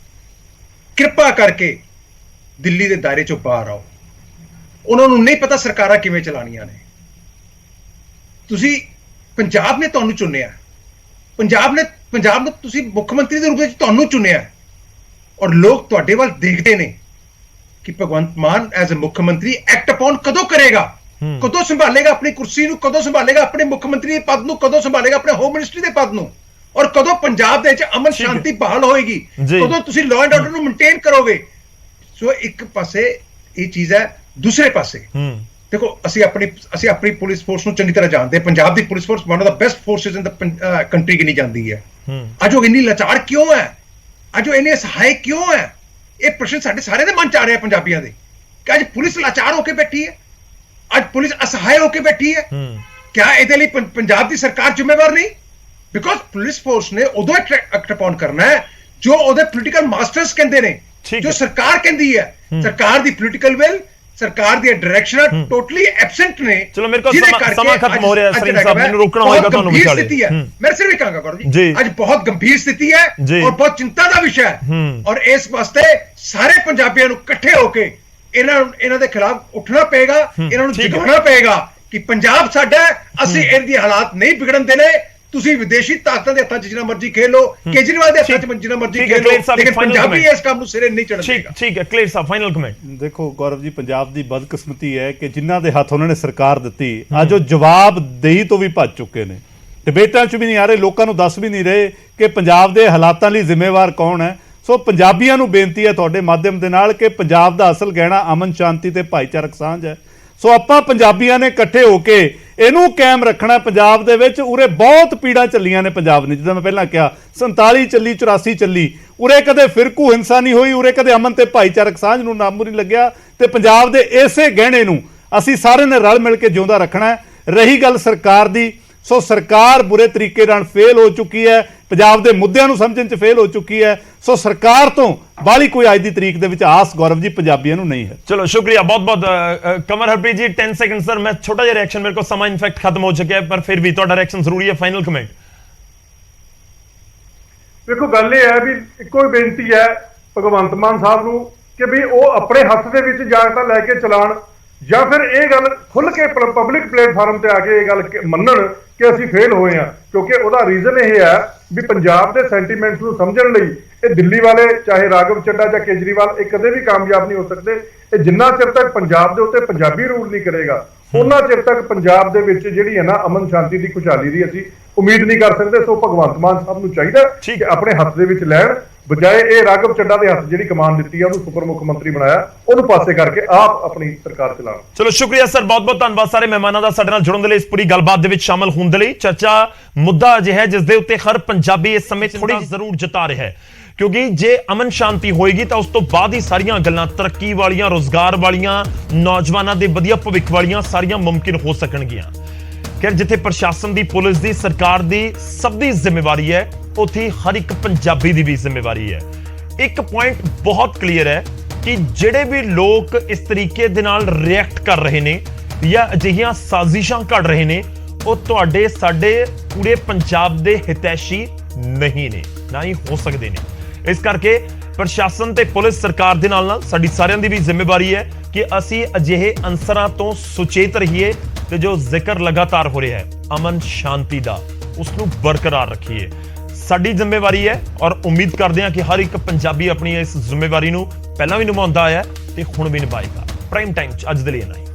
ਕਿਰਪਾ ਕਰਕੇ ਦਿੱਲੀ ਦੇ ਦਾਇਰੇ ਚੋਂ ਬਾਹਰ ਆਓ। ਉਹਨਾਂ ਨੂੰ ਨਹੀਂ ਪਤਾ ਸਰਕਾਰਾਂ ਕਿਵੇਂ ਚਲਾਉਣੀਆਂ ਨੇ। ਤੁਸੀਂ, ਪੰਜਾਬ ਨੇ ਤੁਹਾਨੂੰ ਚੁਣਿਆ, ਪੰਜਾਬ ਨੂੰ ਤੁਸੀਂ ਮੁੱਖ ਮੰਤਰੀ ਦੇ ਰੂਪ ਵਿੱਚ ਤੁਹਾਨੂੰ ਚੁਣਿਆ, ਔਰ ਲੋਕ ਤੁਹਾਡੇ ਵੱਲ ਦੇਖਦੇ ਨੇ ਕਿ ਭਗਵੰਤ ਮਾਨ ਐਜ਼ ਅ ਮੁੱਖ ਮੰਤਰੀ ਐਕਟ ਅਪਨ ਕਦੋਂ ਕਰੇਗਾ, ਕਦੋਂ ਸੰਭਾਲੇਗਾ ਆਪਣੀ ਕੁਰਸੀ ਨੂੰ, ਕਦੋਂ ਸੰਭਾਲੇਗਾ ਆਪਣੇ ਮੁੱਖ ਮੰਤਰੀ ਦੇ ਪਦ ਨੂੰ, ਕਦੋਂ ਸੰਭਾਲੇਗਾ ਆਪਣੇ ਹੋਮ ਮਿਨਿਸਟਰੀ ਦੇ ਪਦ ਨੂੰ, ਔਰ ਕਦੋਂ ਪੰਜਾਬ ਦੇ ਵਿੱਚ ਅਮਨ ਸ਼ਾਂਤੀ ਬਹਾਲ ਹੋਏਗੀ, ਕਦੋਂ ਤੁਸੀਂ ਲਾਅ ਐਂਡ ਆਰਡਰ ਨੂੰ ਮੇਨਟੇਨ ਕਰੋਗੇ। ਸੋ ਇੱਕ ਪਾਸੇ ਇਹ ਚੀਜ਼ ਹੈ, ਦੂਸਰੇ ਪਾਸੇ ਦੇਖੋ ਅਸੀਂ ਆਪਣੀ ਪੁਲਿਸ ਫੋਰਸ ਨੂੰ ਚੰਗੀ ਤਰ੍ਹਾਂ ਜਾਣਦੇ ਹਾਂ। ਪੰਜਾਬ ਦੀ police force one of the best forces in the country ਗਿਣੀ ਜਾਂਦੀ ਹੈ। ਅੱਜ ਉਹ ਇੰਨੀ ਲਾਚਾਰ ਕਿਉਂ ਹੈ, ਅੱਜ ਉਹ ਇੰਨੇ ਅਸਹਾਏ ਕਿਉਂ ਹੈ? ਇਹ ਪ੍ਰਸ਼ਨ ਸਾਡੇ ਸਾਰਿਆਂ ਦੇ ਮਨ ਚ ਆ ਰਿਹਾ ਪੰਜਾਬੀਆਂ ਦੇ ਕਿ ਅੱਜ ਪੁਲਿਸ ਲਾਚਾਰ ਹੋ ਕੇ ਬੈਠੀ ਹੈ, ਅੱਜ ਪੁਲਿਸ ਅਸਹਾਏ ਹੋ ਕੇ ਬੈਠੀ ਹੈ। ਕਿਆ ਇਹਦੇ ਲਈ ਪੰਜਾਬ ਦੀ ਸਰਕਾਰ ਜ਼ਿੰਮੇਵਾਰ ਨਹੀਂ? ਬਿਕੋਜ਼ ਪੁਲਿਸ ਫੋਰਸ ਨੇ ਉਦੋਂ ਐਕਟ ਅਪਨ ਕਰਨਾ ਹੈ ਜੋ ਉਹਦੇ ਪੋਲੀਟੀਕਲ ਮਾਸਟਰਸ ਕਹਿੰਦੇ ਨੇ, ਜੋ ਸਰਕਾਰ ਕਹਿੰਦੀ ਹੈ। ਸਰਕਾਰ ਦੀ ਪੋਲੀਟੀਕਲ ਵਿਲ, ਸਰਕਾਰ ਦੀ ਡਾਇਰੈਕਸ਼ਨ ਟੋਟਲੀ ਐਬਸੈਂਟ ਨੇ। ਚਲੋ ਮੇਰੇ ਕੋਲ ਸਮਾਂ ਖਤਮ ਹੋ ਰਿਹਾ ਹੈ ਸਰੀਨ ਸਾਹਿਬ, ਮੈਨੂੰ ਰੋਕਣਾ ਹੋਏਗਾ ਤੁਹਾਨੂੰ ਵਿਚਾਲੇ। ਮੈਂ ਸਿਰਫ ਇਹ ਕਹਾਂਗਾ ਗੌਰਵ ਜੀ, ਅੱਜ ਬਹੁਤ ਗੰਭੀਰ ਸਥਿਤੀ ਹੈ ਔਰ ਬਹੁਤ ਚਿੰਤਾ ਦਾ ਵਿਸ਼ਾ ਹੈ, ਔਰ ਇਸ ਵਾਸਤੇ ਸਾਰੇ ਪੰਜਾਬੀਆਂ ਨੂੰ ਇਕੱਠੇ ਹੋ ਕੇ ਇਹਨਾਂ ਦੇ ਖਿਲਾਫ ਉੱਠਣਾ ਪਏਗਾ, ਇਹਨਾਂ ਨੂੰ ਜਗਾਉਣਾ ਪਏਗਾ ਕਿ ਪੰਜਾਬ ਸਾਡਾ, ਅਸੀਂ ਇਹਦੀ ਹਾਲਾਤ ਨਹੀਂ ਵਿਗੜਨ ਦੇਣੇ। ਤੁਸੀਂ ਵਿਦੇਸ਼ੀ ਤਾਕਤਾਂ ਦੇ ਹੱਥਾਂ 'ਚ ਜਿੰਨਾ ਮਰਜ਼ੀ ਖੇਲੋ, ਕੇਜਰੀਵਾਲ ਦੇ ਹੱਥਾਂ 'ਚ ਜਿੰਨਾ ਮਰਜ਼ੀ ਖੇਲੋ, ਲੇਕਿਨ ਪੰਜਾਬੀ ਇਸ ਕੰਮ ਨੂੰ ਸਿਰੇ ਨਹੀਂ ਚੜ੍ਹਨ ਦੇਗਾ। ਠੀਕ ਹੈ, ਕਲੀਅਰ ਸਾਹਿਬ ਫਾਈਨਲ ਕਮੈਂਟ। ਦੇਖੋ ਗੌਰਵ ਜੀ, ਪੰਜਾਬ ਦੀ ਬਦਕਿਸਮਤੀ ਹੈ ਕਿ ਜਿਨ੍ਹਾਂ ਦੇ ਹੱਥ ਉਹਨਾਂ ਨੇ ਸਰਕਾਰ ਦਿੱਤੀ, ਅੱਜ ਉਹ ਜਵਾਬਦੇਹੀ ਤੋਂ ਵੀ ਭੱਜ ਚੁੱਕੇ ਨੇ, ਡਿਬੇਟਾਂ 'ਚ ਵੀ ਨਹੀਂ ਆ ਰਹੇ, ਲੋਕਾਂ ਨੂੰ ਦੱਸ ਵੀ ਨਹੀਂ ਰਹੇ ਕਿ ਪੰਜਾਬ ਦੇ ਹਾਲਾਤਾਂ ਲਈ ਜ਼ਿੰਮੇਵਾਰ ਕੌਣ ਹੈ। ਸੋ ਪੰਜਾਬੀਆਂ ਨੂੰ ਬੇਨਤੀ ਹੈ ਤੁਹਾਡੇ ਮਾਧਿਅਮ ਦੇ ਨਾਲ ਕਿ ਪੰਜਾਬ ਦਾ ਅਸਲ ਗਹਿਣਾ ਅਮਨ ਸ਼ਾਂਤੀ ਤੇ ਭਾਈਚਾਰਕ ਸਾਂਝ ਹੈ। ਸੋ ਆਪਾਂ ਪੰਜਾਬੀਆਂ ਨੇ ਇਕੱਠੇ ਹੋ ਕੇ ਇਹਨੂੰ ਕਾਇਮ ਰੱਖਣਾ। ਪੰਜਾਬ ਦੇ ਵਿੱਚ ਉਰੇ ਬਹੁਤ ਪੀੜਾਂ ਚੱਲੀਆਂ ਨੇ ਪੰਜਾਬ ਨੇ, ਜਿੱਦਾਂ ਮੈਂ ਪਹਿਲਾਂ ਕਿਹਾ 47 ਚੱਲੀ, 84 ਚੱਲੀ, ਉਰੇ ਕਦੇ ਫਿਰਕੂ ਹਿੰਸਾ ਨਹੀਂ ਹੋਈ, ਉਰੇ ਕਦੇ ਅਮਨ ਤੇ ਭਾਈਚਾਰਕ ਸਾਂਝ ਨੂੰ ਨਾਮੂ ਨਹੀਂ ਲੱਗਿਆ। ਤੇ ਪੰਜਾਬ ਦੇ ਇਸੇ ਗਹਿਣੇ ਨੂੰ ਅਸੀਂ ਸਾਰਿਆਂ ਨੇ ਰਲ ਮਿਲ ਕੇ ਜਿਉਂਦਾ ਰੱਖਣਾ। ਰਹੀ ਗੱਲ ਸਰਕਾਰ ਦੀ, ਸੋ ਸਰਕਾਰ ਬੁਰੇ ਤਰੀਕੇ ਨਾਲ ਫੇਲ ਹੋ ਚੁੱਕੀ ਹੈ, ਪੰਜਾਬ ਦੇ ਮੁੱਦਿਆਂ ਨੂੰ ਸਮਝਣ 'ਚ ਫੇਲ ਹੋ ਚੁੱਕੀ ਹੈ। ਸੋ ਸਰਕਾਰ ਤੋਂ ਬਾਲੀ ਕੋਈ ਅੱਜ ਦੀ ਤਰੀਕ ਦੇ ਵਿੱਚ ਆਸ ਗੌਰਵ ਜੀ ਪੰਜਾਬੀਆਂ ਨੂੰ ਨਹੀਂ ਹੈ। ਚਲੋ ਸ਼ੁਕਰੀਆ ਬਹੁਤ ਬਹੁਤ ਕਮਰ ਹਰਪ੍ਰੀਤ ਜੀ। 10 ਸੈਕਿੰਡ ਸਰ, ਮੈਂ ਛੋਟਾ ਜਿਹਾ ਰਿਐਕਸ਼ਨ, ਮੇਰੇ ਕੋਲ ਸਮਾਂ ਇਨਫੈਕਟ ਖਤਮ ਹੋ ਚੁੱਕਿਆ ਹੈ, ਪਰ ਫਿਰ ਵੀ ਤੁਹਾਡਾ ਰਿਐਕਸ਼ਨ ਜ਼ਰੂਰੀ ਹੈ। Final comment. ਦੇਖੋ ਗੱਲ ਇਹ ਹੈ ਵੀ ਇੱਕੋ ਹੀ ਬੇਨਤੀ ਹੈ ਭਗਵੰਤ ਮਾਨ ਸਾਹਿਬ ਨੂੰ ਕਿ ਵੀ ਉਹ ਆਪਣੇ ਹੱਥ ਦੇ ਵਿੱਚ ਜਾਂ ਤਾਂ ਲੈ ਕੇ ਚਲਾਣ, ਜਾਂ ਫਿਰ ਇਹ ਗੱਲ ਖੁੱਲ੍ਹ ਕੇ ਪਬਲਿਕ ਪਲੇਟਫਾਰਮ ਤੇ ਆ ਕੇ ਇਹ ਗੱਲ ਮੰਨਣ ਕਿ ਅਸੀਂ ਫੇਲ ਹੋਏ ਹਾਂ। ਕਿਉਂਕਿ ਉਹਦਾ ਰੀਜ਼ਨ ਇਹ ਹੈ ਵੀ ਪੰਜਾਬ ਦੇ ਸੈਂਟੀਮੈਂਟਸ ਨੂੰ ਸਮਝਣ ਲਈ ਇਹ ਦਿੱਲੀ ਵਾਲੇ, ਚਾਹੇ ਰਾਘਵ ਚੱਡਾ ਜਾਂ ਕੇਜਰੀਵਾਲ, ਇਹ ਕਦੇ ਵੀ ਕਾਮਯਾਬ ਨਹੀਂ ਹੋ ਸਕਦੇ। ਇਹ ਜਿੰਨਾ ਚਿਰ ਤੱਕ ਪੰਜਾਬ ਦੇ ਉੱਤੇ ਪੰਜਾਬੀ ਰੂਲ ਨਹੀਂ ਕਰੇਗਾ, ਉਹਨਾਂ ਚਿਰ ਤੱਕ ਪੰਜਾਬ ਦੇ ਵਿੱਚ ਜਿਹੜੀ ਹੈ ਨਾ ਅਮਨ ਸ਼ਾਂਤੀ ਦੀ ਖੁਸ਼ਹਾਲੀ ਦੀ ਅਸੀਂ ਉਮੀਦ ਨਹੀਂ ਕਰ ਸਕਦੇ। ਸੋ ਭਗਵੰਤ ਮਾਨ ਸਾਹਿਬ ਨੂੰ ਚਾਹੀਦਾ ਕਿ ਆਪਣੇ ਹੱਥ ਦੇ ਵਿੱਚ ਲੈਣ, ਬਜਾਏ ਇਹ ਰਾਘਵ ਚੱਡਾ ਦੇ ਹੱਥ ਜਿਹੜੀ ਕਮਾਨ ਦਿੱਤੀ ਹੈ, ਉਹਨੂੰ ਸੁਪਰ ਮੁੱਖ ਮੰਤਰੀ ਬਣਾਇਆ, ਉਹਨੂੰ ਪਾਸੇ ਕਰਕੇ ਆਪ ਆਪਣੀ ਸਰਕਾਰ ਚਲਾਉਣ। ਚਲੋ ਸ਼ੁਕਰੀਆ ਸਰ, ਬਹੁਤ ਬਹੁਤ ਧੰਨਵਾਦ ਸਾਰੇ ਮਹਿਮਾਨਾਂ ਦਾ ਸਾਡੇ ਨਾਲ ਜੁੜਨ ਦੇ ਲਈ, ਇਸ ਪੂਰੀ ਗੱਲਬਾਤ ਦੇ ਵਿੱਚ ਸ਼ਾਮਲ ਹੋਣ ਦੇ ਲਈ। ਚਰਚਾ ਮੁੱਦਾ ਅਜਿਹਾ ਜਿਸ ਦੇ ਉੱਤੇ ਹਰ ਪੰਜਾਬੀ ਇਸ ਸਮੇਂ ਥੋੜੀ ਜ਼ਰੂਰ ਜਤਾ ਰਿਹਾ ਹੈ, ਕਿਉਂਕਿ ਜੇ ਅਮਨ ਸ਼ਾਂਤੀ ਹੋਏਗੀ ਤਾਂ ਉਸ ਤੋਂ ਬਾਅਦ ਹੀ ਸਾਰੀਆਂ ਗੱਲਾਂ ਤਰੱਕੀ ਵਾਲੀਆਂ, ਰੋਜ਼ਗਾਰ ਵਾਲੀਆਂ, ਨੌਜਵਾਨਾਂ ਦੇ ਵਧੀਆ ਭਵਿੱਖ ਵਾਲੀਆਂ ਸਾਰੀਆਂ ਮੁਮਕਿਨ ਹੋ ਸਕਣਗੀਆਂ। ਕਿ ਜਿੱਥੇ ਪ੍ਰਸ਼ਾਸਨ ਦੀ, ਪੁਲਿਸ ਦੀ, ਸਰਕਾਰ ਦੀ ਸਭ ਦੀ ਜ਼ਿੰਮੇਵਾਰੀ ਹੈ, ਉੱਥੇ ਹਰ ਇੱਕ ਪੰਜਾਬੀ ਦੀ ਵੀ ਜ਼ਿੰਮੇਵਾਰੀ ਹੈ। ਇੱਕ ਪੁਆਇੰਟ ਬਹੁਤ ਕਲੀਅਰ ਹੈ ਕਿ ਜਿਹੜੇ ਵੀ ਲੋਕ ਇਸ ਤਰੀਕੇ ਦੇ ਨਾਲ ਰਿਐਕਟ ਕਰ ਰਹੇ ਨੇ ਜਾਂ ਅਜਿਹੀਆਂ ਸਾਜ਼ਿਸ਼ਾਂ ਘੜ ਰਹੇ ਨੇ, ਉਹ ਤੁਹਾਡੇ ਸਾਡੇ ਪੂਰੇ ਪੰਜਾਬ ਦੇ ਹਿਤੈਸ਼ੀ ਨਹੀਂ ਨੇ, ਨਾ ਹੀ ਹੋ ਸਕਦੇ ਨੇ। ਇਸ ਕਰਕੇ ਪ੍ਰਸ਼ਾਸਨ ਤੇ ਪੁਲਿਸ, ਸਰਕਾਰ ਦੇ ਨਾਲ ਸਾਡੀ ਸਾਰਿਆਂ ਦੀ ਵੀ ਜ਼ਿੰਮੇਵਾਰੀ ਹੈ ਕਿ ਅਸੀਂ ਅਜਿਹੇ ਅਨਸਰਾਂ ਤੋਂ ਸੁਚੇਤ ਰਹੀਏ ਤੇ ਜੋ ਜ਼ਿਕਰ ਲਗਾਤਾਰ ਹੋ ਰਿਹਾ ਹੈ ਅਮਨ ਸ਼ਾਂਤੀ ਦਾ, ਉਸ ਨੂੰ ਬਰਕਰਾਰ ਰੱਖੀਏ। ਸਾਡੀ ਜ਼ਿੰਮੇਵਾਰੀ ਹੈ ਔਰ ਉਮੀਦ ਕਰਦੇ ਹਾਂ ਕਿ ਹਰ ਇੱਕ ਪੰਜਾਬੀ ਆਪਣੀ ਇਸ ਜ਼ਿੰਮੇਵਾਰੀ ਨੂੰ ਪਹਿਲਾਂ ਵੀ ਨਿਭਾਉਂਦਾ ਆਇਆ ਤੇ ਹੁਣ ਵੀ ਨਿਭਾਏਗਾ। ਪ੍ਰਾਈਮ ਟਾਈਮ 'ਚ ਅੱਜ ਦੇ ਲਈ ਇੰਨਾ ਹੀ।